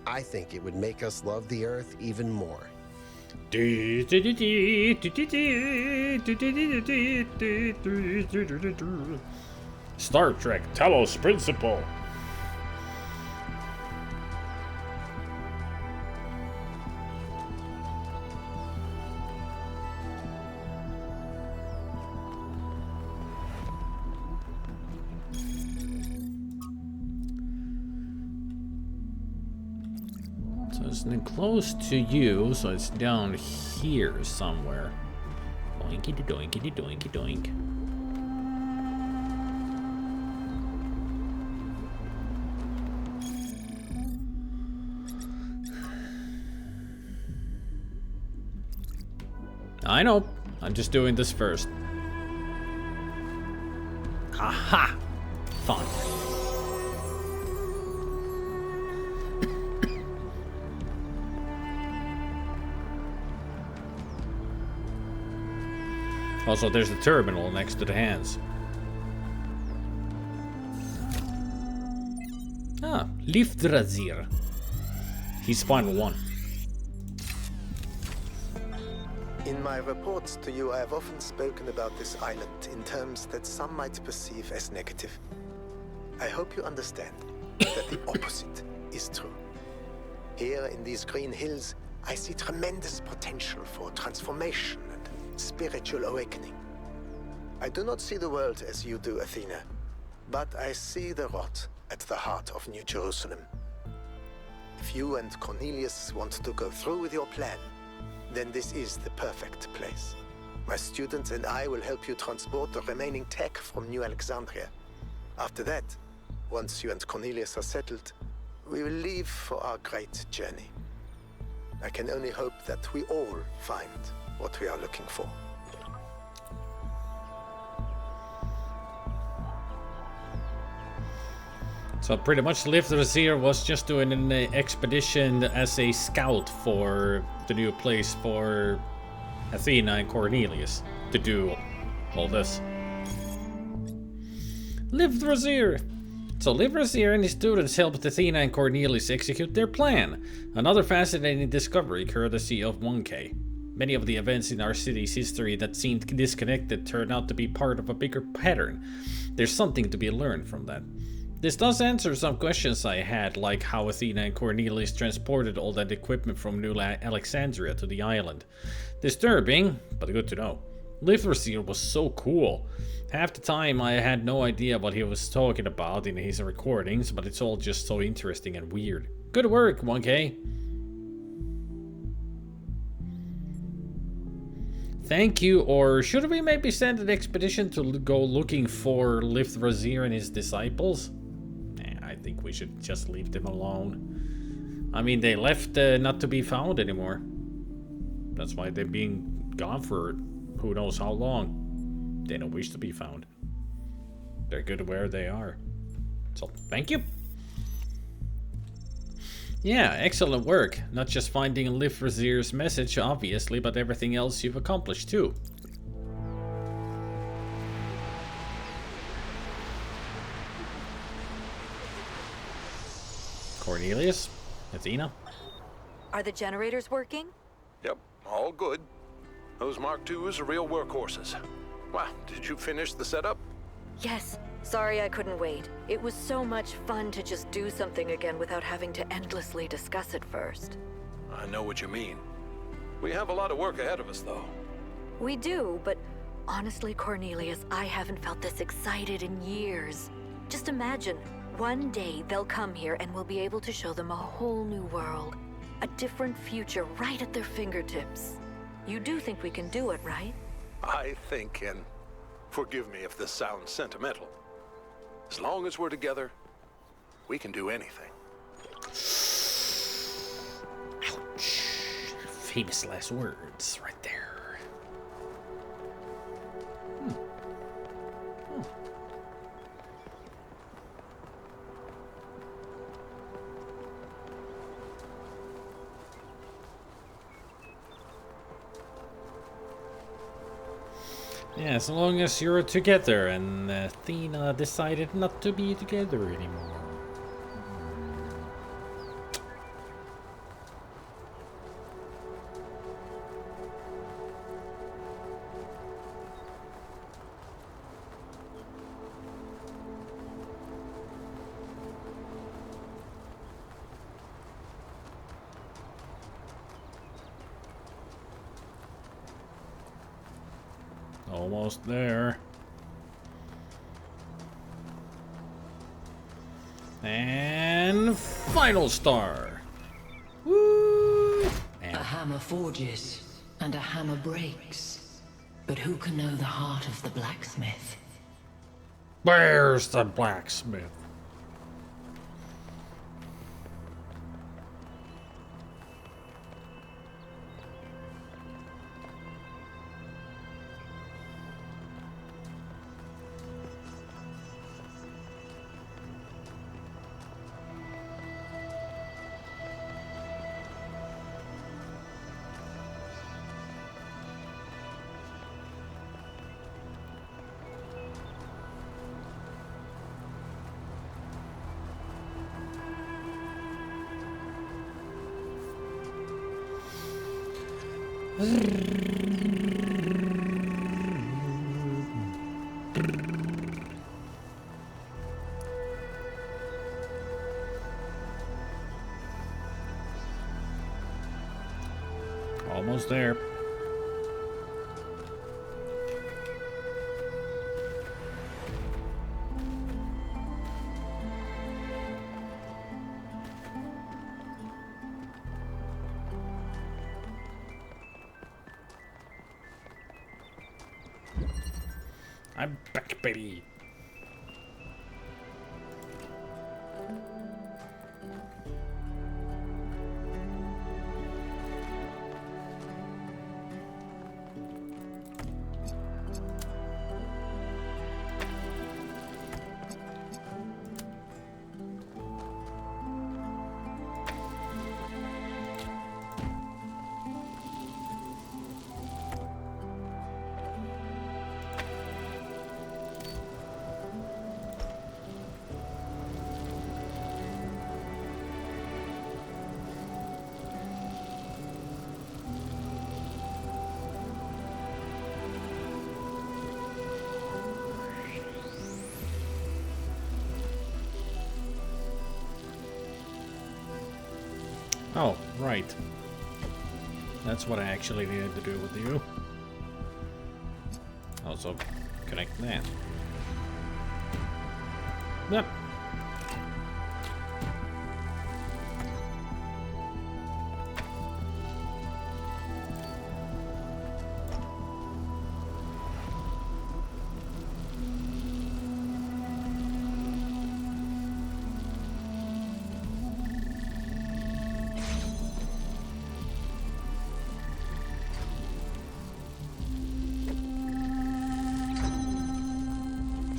I think it would make us love the Earth even more. Star Trek Talos Principle. So it's close to you, so it's down here somewhere. Doinkity doinkity doinky doink. I know. I'm just doing this first. Aha! Fun. Also, there's the terminal next to the hands. Ah, Liftrazir. He's final one. In my reports to you, I have often spoken about this island in terms that some might perceive as negative. I hope you understand that the opposite is true. Here in these green hills, I see tremendous potential for transformation and spiritual awakening. I do not see the world as you do, Athena, but I see the rot at the heart of New Jerusalem. If you and Cornelius want to go through with your plan, then this is the perfect place. My students and I will help you transport the remaining tech from New Alexandria. After that, once you and Cornelius are settled, we will leave for our great journey. I can only hope that we all find what we are looking for. So pretty much Liftrazir was just doing an expedition as a scout for the new place for Athena and Cornelius to do all this. Liftrazir! So Liftrazir and his students helped Athena and Cornelius execute their plan. Another fascinating discovery courtesy of 1K. Many of the events in our city's history that seemed disconnected turned out to be part of a bigger pattern. There's something to be learned from that. This does answer some questions I had, like how Athena and Cornelius transported all that equipment from New Alexandria to the island. Disturbing, but good to know. Liftrazir was so cool. Half the time I had no idea what he was talking about in his recordings, but it's all just so interesting and weird. Good work, 1K. Thank you, or should we maybe send an expedition to go looking for Liftrazir and his disciples? I think we should just leave them alone. I mean, they left not to be found anymore. That's why they've been gone for who knows how long. They don't wish to be found. They're good where they are. So, thank you. Yeah, excellent work. Not just finding Liftrazir's message, obviously, but everything else you've accomplished too. Cornelius? Athena? Are the generators working? Yep, all good. Those Mark IIs are real workhorses. Wow, did you finish the setup? Yes. Sorry I couldn't wait. It was so much fun to just do something again without having to endlessly discuss it first. I know what you mean. We have a lot of work ahead of us, though. We do, but honestly, Cornelius, I haven't felt this excited in years. Just imagine, one day they'll come here and we'll be able to show them a whole new world. A different future right at their fingertips. You do think we can do it, right? I think, and forgive me if this sounds sentimental, as long as we're together, we can do anything. Ouch. Famous last words right there. Yeah, as long as you're together, and Athena decided not to be together anymore. Almost there. And final star. Woo! hammer forges, and a hammer breaks. But who can know the heart of the blacksmith? Where's the blacksmith? Almost there. I'm back, baby. Oh, right. That's what I actually needed to do with you. Also, connect that. Yep.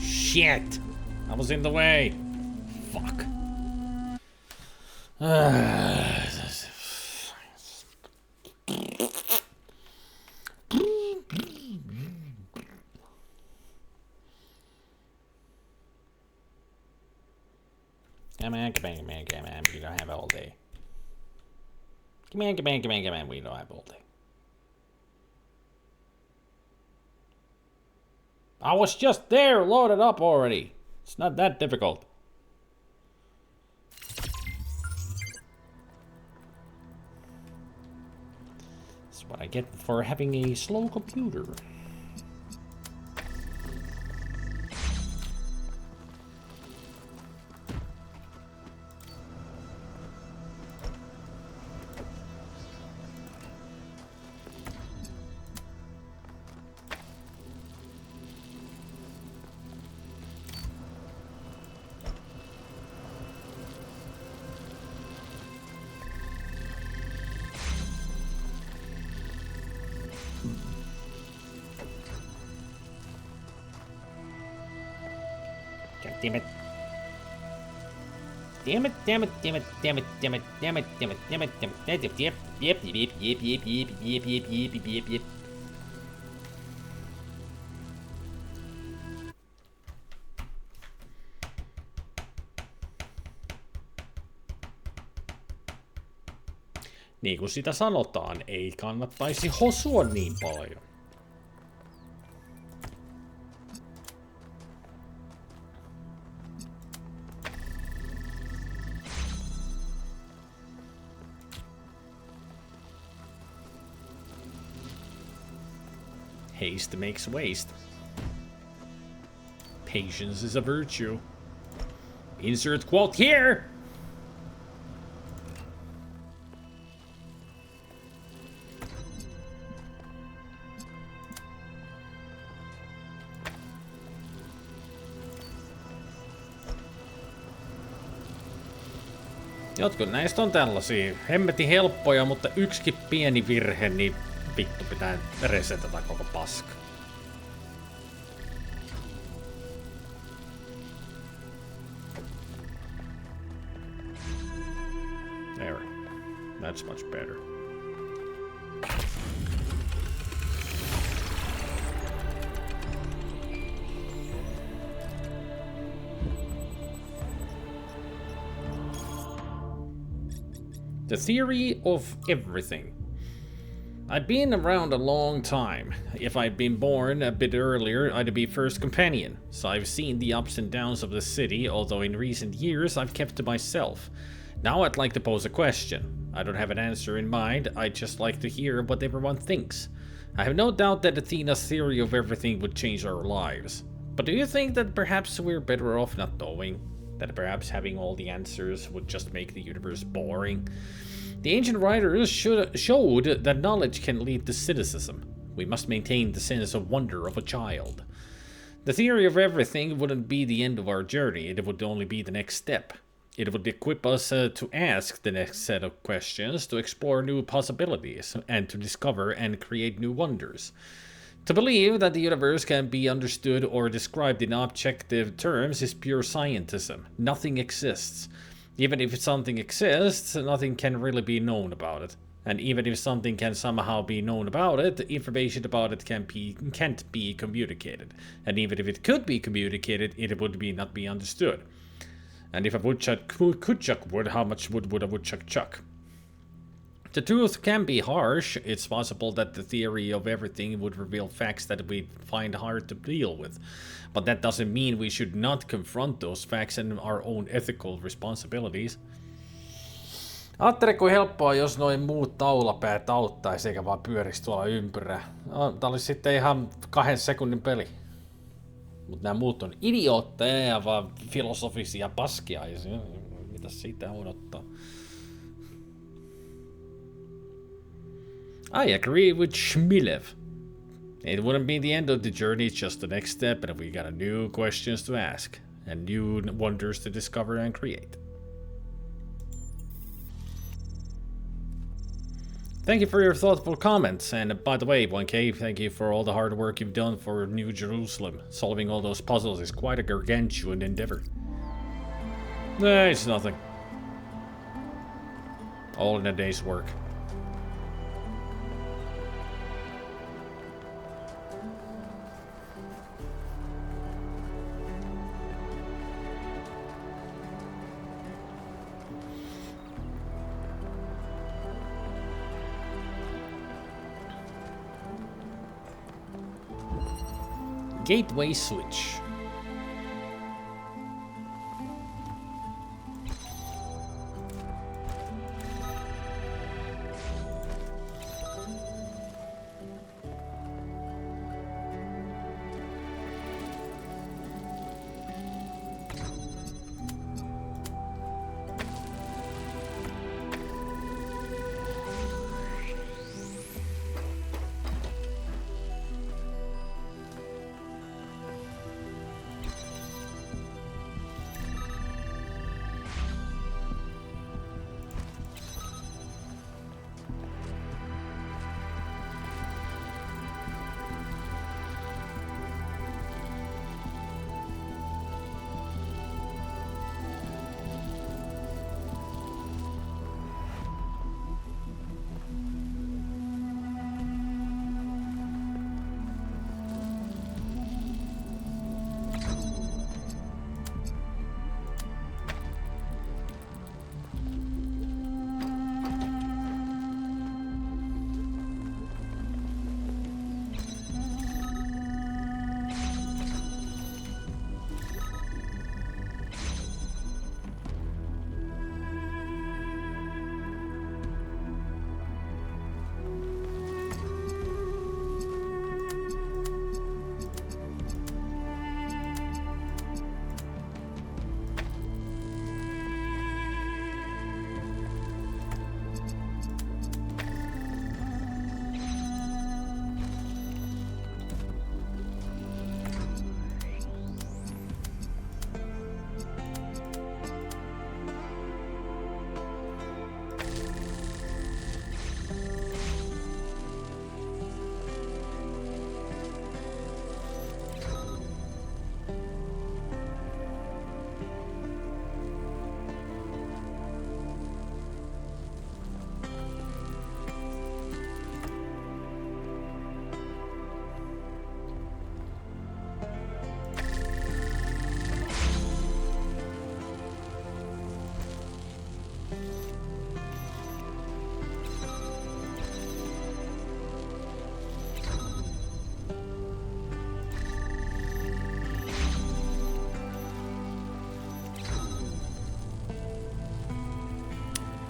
Shit! I was in the way. Fuck. Come on, come on, come on, come on. We don't have all day. Come on, come on, come on, come on. We don't have all day. I was just there, loaded up already. It's not that difficult. That's what I get for having a slow computer. Damn it. Damn it, damn it, damn it, damn it, damn it, damn it, damn it, damn it, damn it, yep, yep, yep, yep, yep, yep, yep, yep, yep, yep, yep, yep. Niin kuin sitä sanotaan, ei kannattaisi hosua niin paljon. Haste makes waste. Patience is a virtue. Insert quote here! Jotkut näistä on tällaisia hemmetin helppoja, mutta yksikin pieni virhe, niin vittu pitää resetata koko paska. There. That's much better. The theory of everything. I've been around a long time. If I'd been born a bit earlier, I'd be first companion. So I've seen the ups and downs of the city, although in recent years I've kept to myself. Now I'd like to pose a question. I don't have an answer in mind, I'd just like to hear what everyone thinks. I have no doubt that Athena's theory of everything would change our lives. But do you think that perhaps we're better off not knowing? That perhaps having all the answers would just make the universe boring? The ancient writers showed that knowledge can lead to cynicism. We must maintain the sense of wonder of a child. The theory of everything wouldn't be the end of our journey, it would only be the next step. It would equip us to ask the next set of questions, to explore new possibilities, and to discover and create new wonders. To believe that the universe can be understood or described in objective terms is pure scientism. Nothing exists. Even if something exists, nothing can really be known about it. And even if something can somehow be known about it, information about it can't be communicated. And even if it could be communicated, it would not be understood. And if a woodchuck could chuck wood, how much wood would a woodchuck chuck? The truth can be harsh. It's possible that the theory of everything would reveal facts that we find hard to deal with. But that doesn't mean we should not confront those facts and our own ethical responsibilities. Aattele, kuin helppoa, jos noin muut taulapäät auttaisi eikä vaan pyörisi tuolla ympyrää. No, tää olisi sitten ihan 2 sekunnin peli. Mutta nämä muut on idiootteja ja vaan filosofisia paskia. Mitä siitä odottaa? I agree with Shmilev. It wouldn't be the end of the journey, it's just the next step, and we got new questions to ask, and new wonders to discover and create. Thank you for your thoughtful comments, and by the way, 1K, thank you for all the hard work you've done for New Jerusalem. Solving all those puzzles is quite a gargantuan endeavor. It's nothing. All in a day's work. Gateway switch.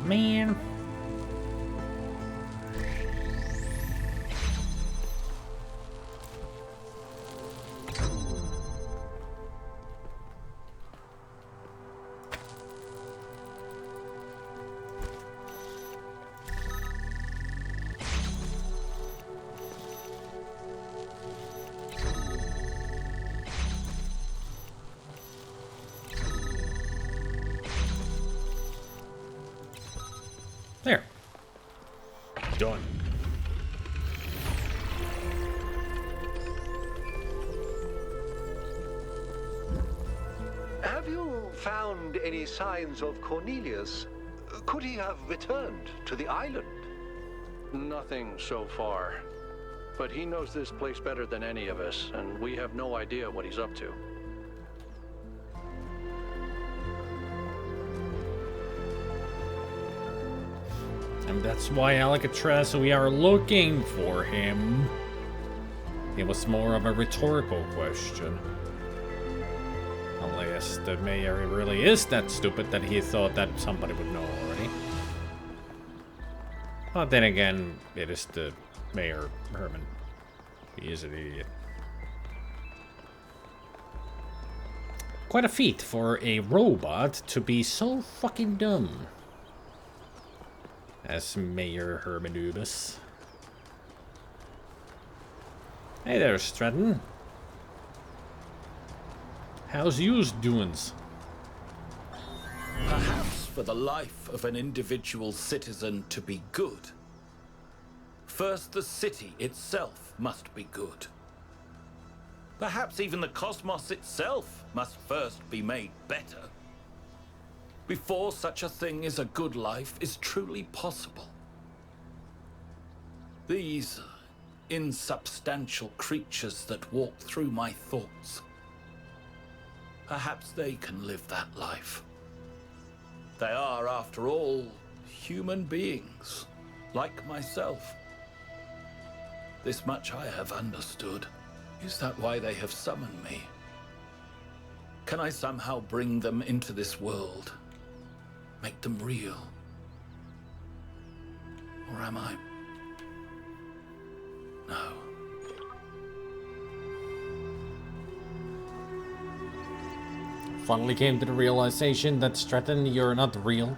man. There. Done. Have you found any signs of Cornelius? Could he have returned to the island? Nothing so far. But he knows this place better than any of us, and we have no idea what he's up to. And that's why Alcatraz, we are looking for him. It was more of a rhetorical question. Unless the mayor really is that stupid that he thought that somebody would know already. But then again, it is the Mayor Herman. He is an idiot. Quite a feat for a robot to be so fucking dumb. As Mayor Hermanubis. Hey there, Stratton. How's youse doin's? Perhaps for the life of an individual citizen to be good, first the city itself must be good. Perhaps even the cosmos itself must first be made better, before such a thing as a good life is truly possible. These insubstantial creatures that walk through my thoughts, perhaps they can live that life. They are, after all, human beings, like myself. This much I have understood. Is that why they have summoned me? Can I somehow bring them into this world? Make them real? Or am I? No. Finally came to the realization that Stratton, you're not real.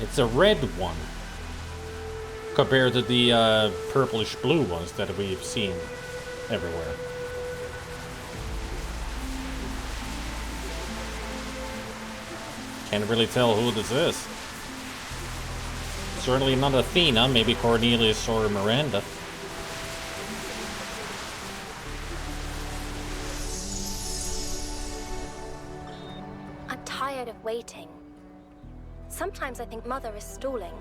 It's a red one. Compared to the purplish blue ones that we've seen everywhere. Can't really tell who this is. Certainly not Athena, maybe Cornelius or Miranda. I'm tired of waiting. Sometimes I think Mother is stalling.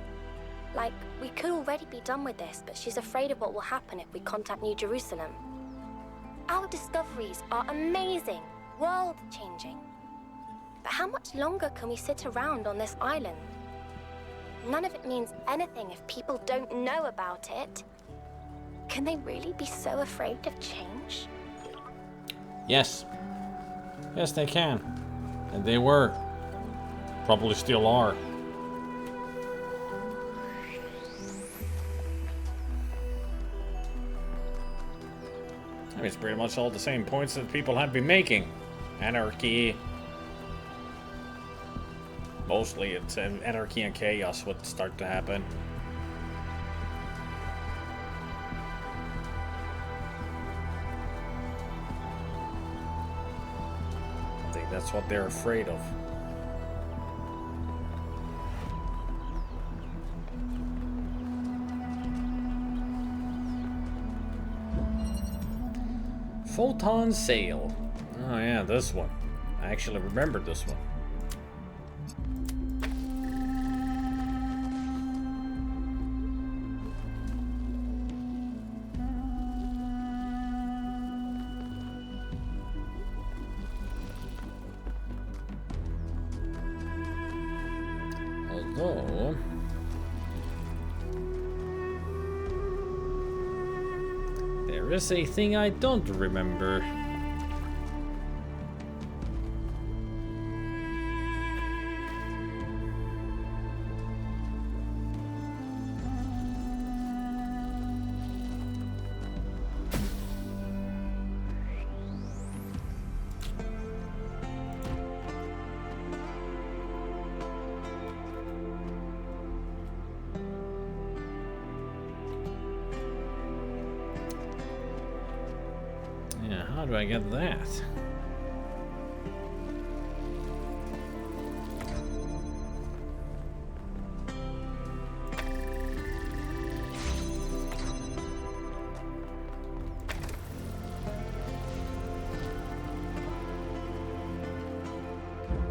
Like, we could already be done with this, but she's afraid of what will happen if we contact New Jerusalem. Our discoveries are amazing, world-changing. But how much longer can we sit around on this island? None of it means anything if people don't know about it. Can they really be so afraid of change? Yes. Yes, they can. And they were. Probably still are. I mean, it's pretty much all the same points that people have been making. Anarchy. Mostly it's anarchy and chaos would start to happen. I think that's what they're afraid of. Photon Sail. Oh yeah, this one. I actually remembered this one. Although... there is a thing I don't remember. How do I get that?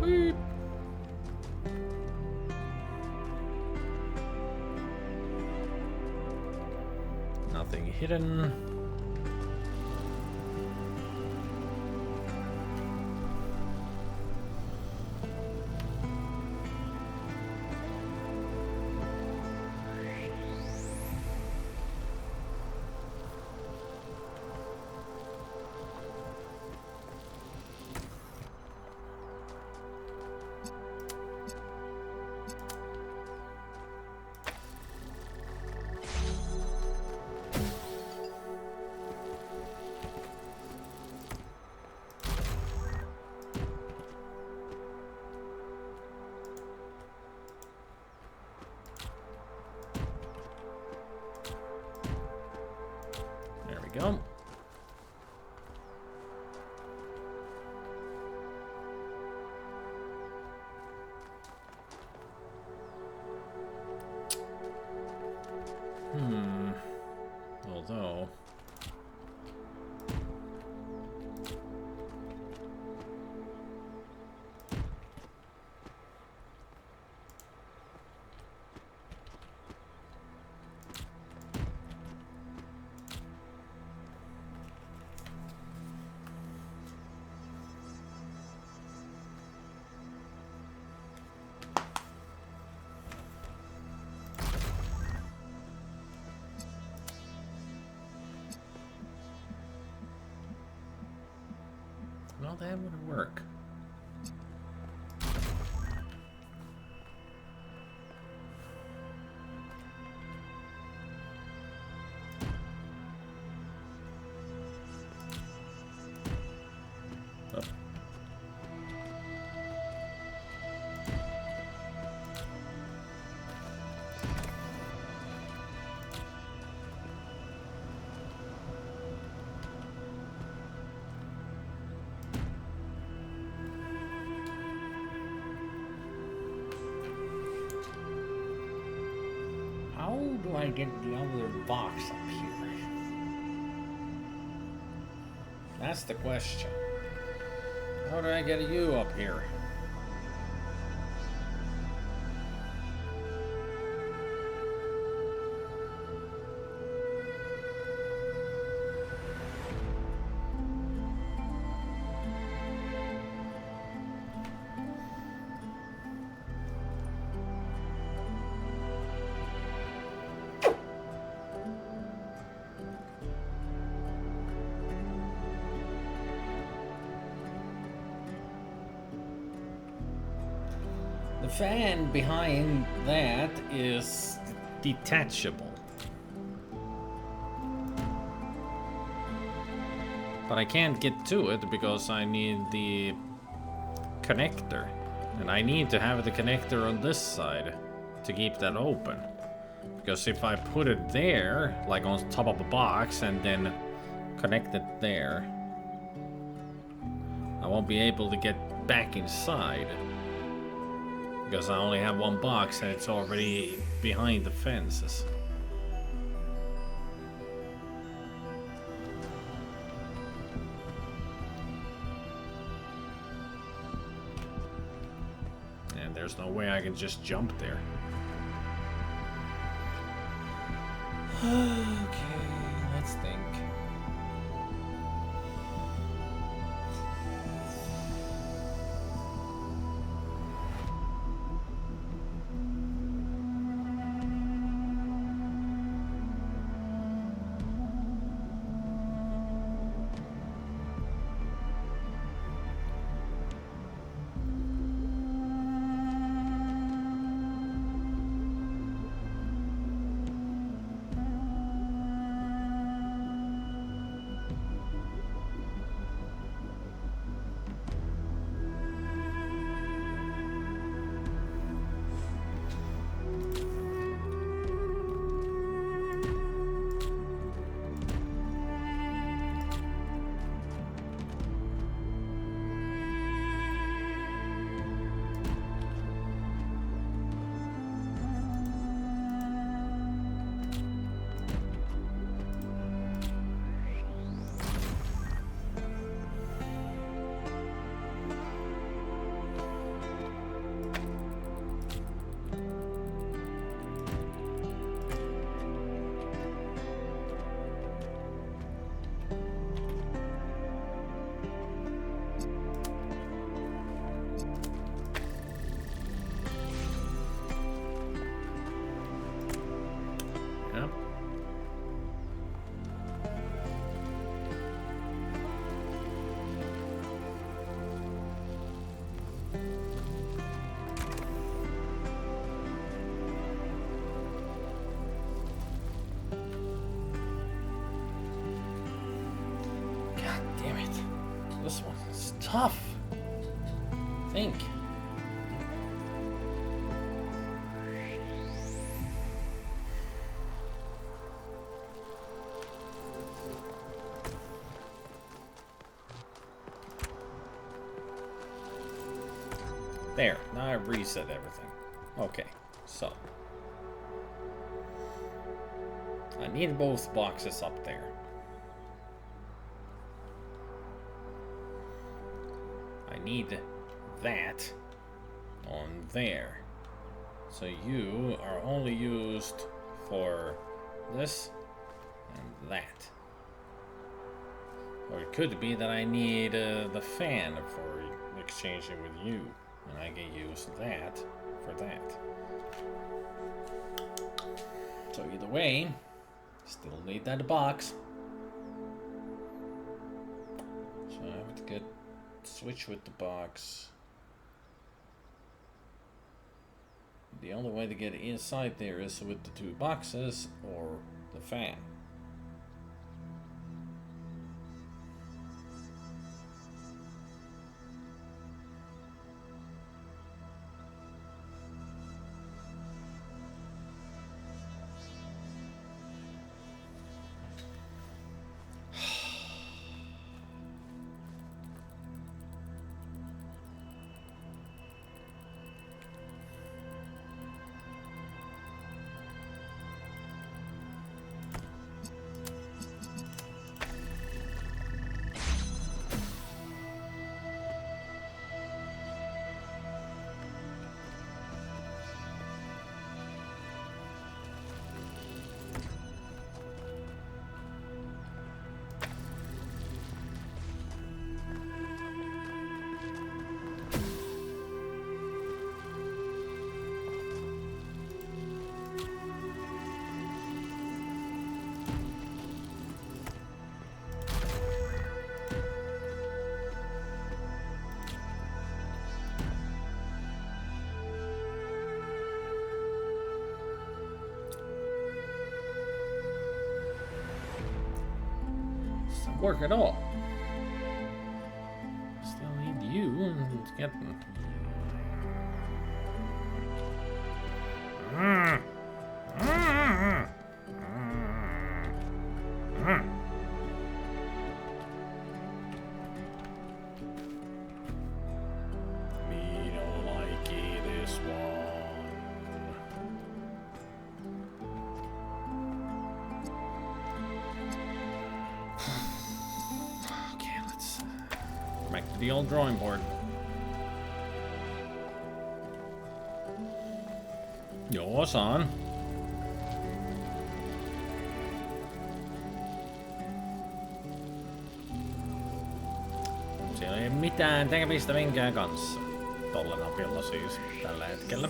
Weep. Nothing hidden. There we go. Although well, that would work. Oh. How do I get the other box up here? That's the question. How do I get you up here? The fan behind that is detachable. But I can't get to it because I need the connector. And I need to have the connector on this side to keep that open. Because if I put it there, like on top of a box, and then connect it there, I won't be able to get back inside. Because I only have one box and it's already behind the fences. And there's no way I can just jump there. Okay, let's think. tough. Think. There, now I reset everything. Okay, so. I need both boxes up there. I need that on there. So you are only used for this and that. Or it could be that I need the fan for exchanging with you. And I can use that for that. So either way, still need that box. So I have to get switch with the box. The only way to get inside there is with the two boxes or the fan. Work at all. Still need you and get them. Me don't like this one. Back to the old drawing board. Joo, saan. Siellä ei ole mitään tekemistä minkään kanssa. Tolla napilla siis tällä hetkellä.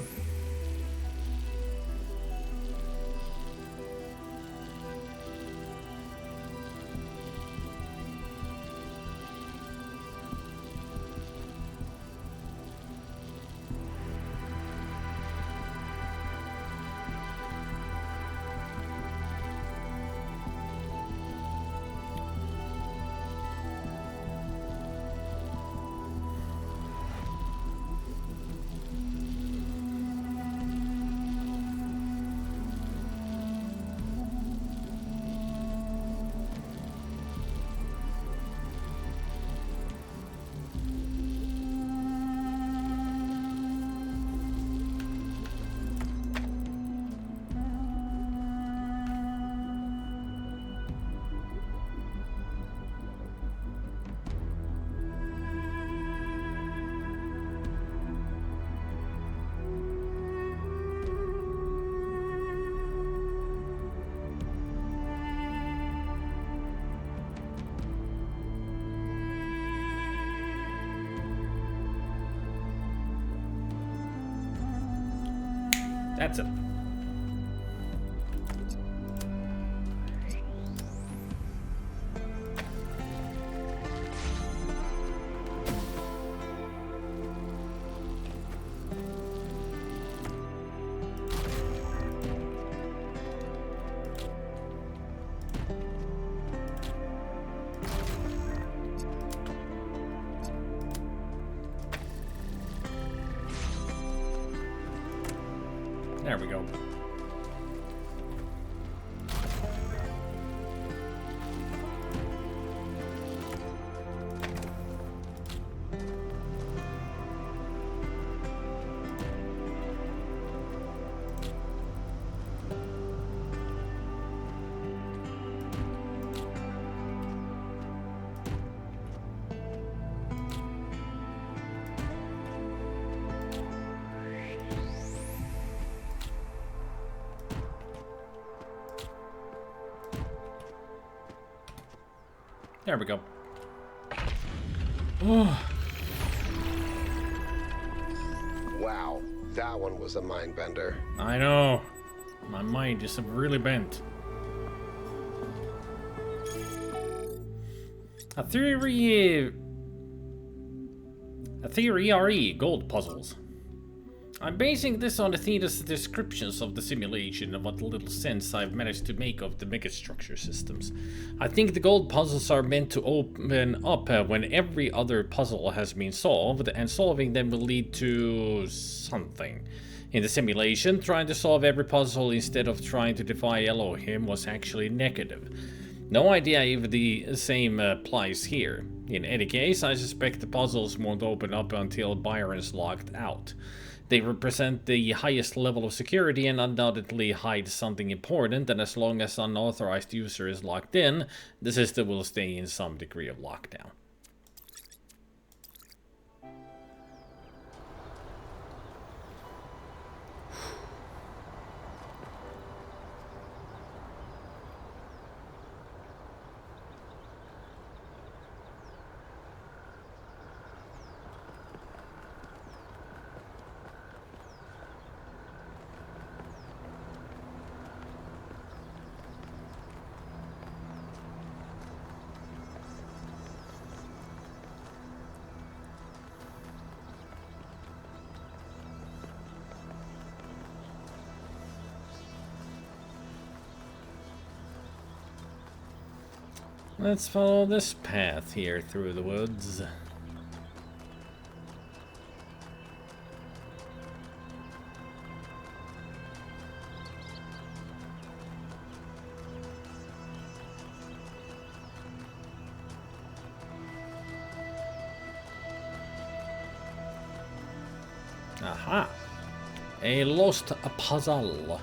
That's it. There we go. There we go. Wow, that one was a mind bender. I know. My mind is really bent. A theory RE gold puzzles. I'm basing this on Athena's descriptions of the simulation and what little sense I've managed to make of the megastructure systems. I think the gold puzzles are meant to open up when every other puzzle has been solved, and solving them will lead to something. In the simulation, trying to solve every puzzle instead of trying to defy Elohim was actually negative. No idea if the same applies here. In any case, I suspect the puzzles won't open up until Byron's locked out. They represent the highest level of security and undoubtedly hide something important, and as long as unauthorized user is locked in, the system will stay in some degree of lockdown. Let's follow this path here through the woods. Aha! A lost puzzle.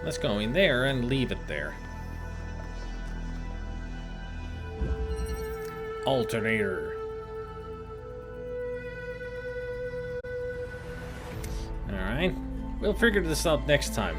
Let's go in there and leave it there. Alternator. Alright. We'll figure this out next time.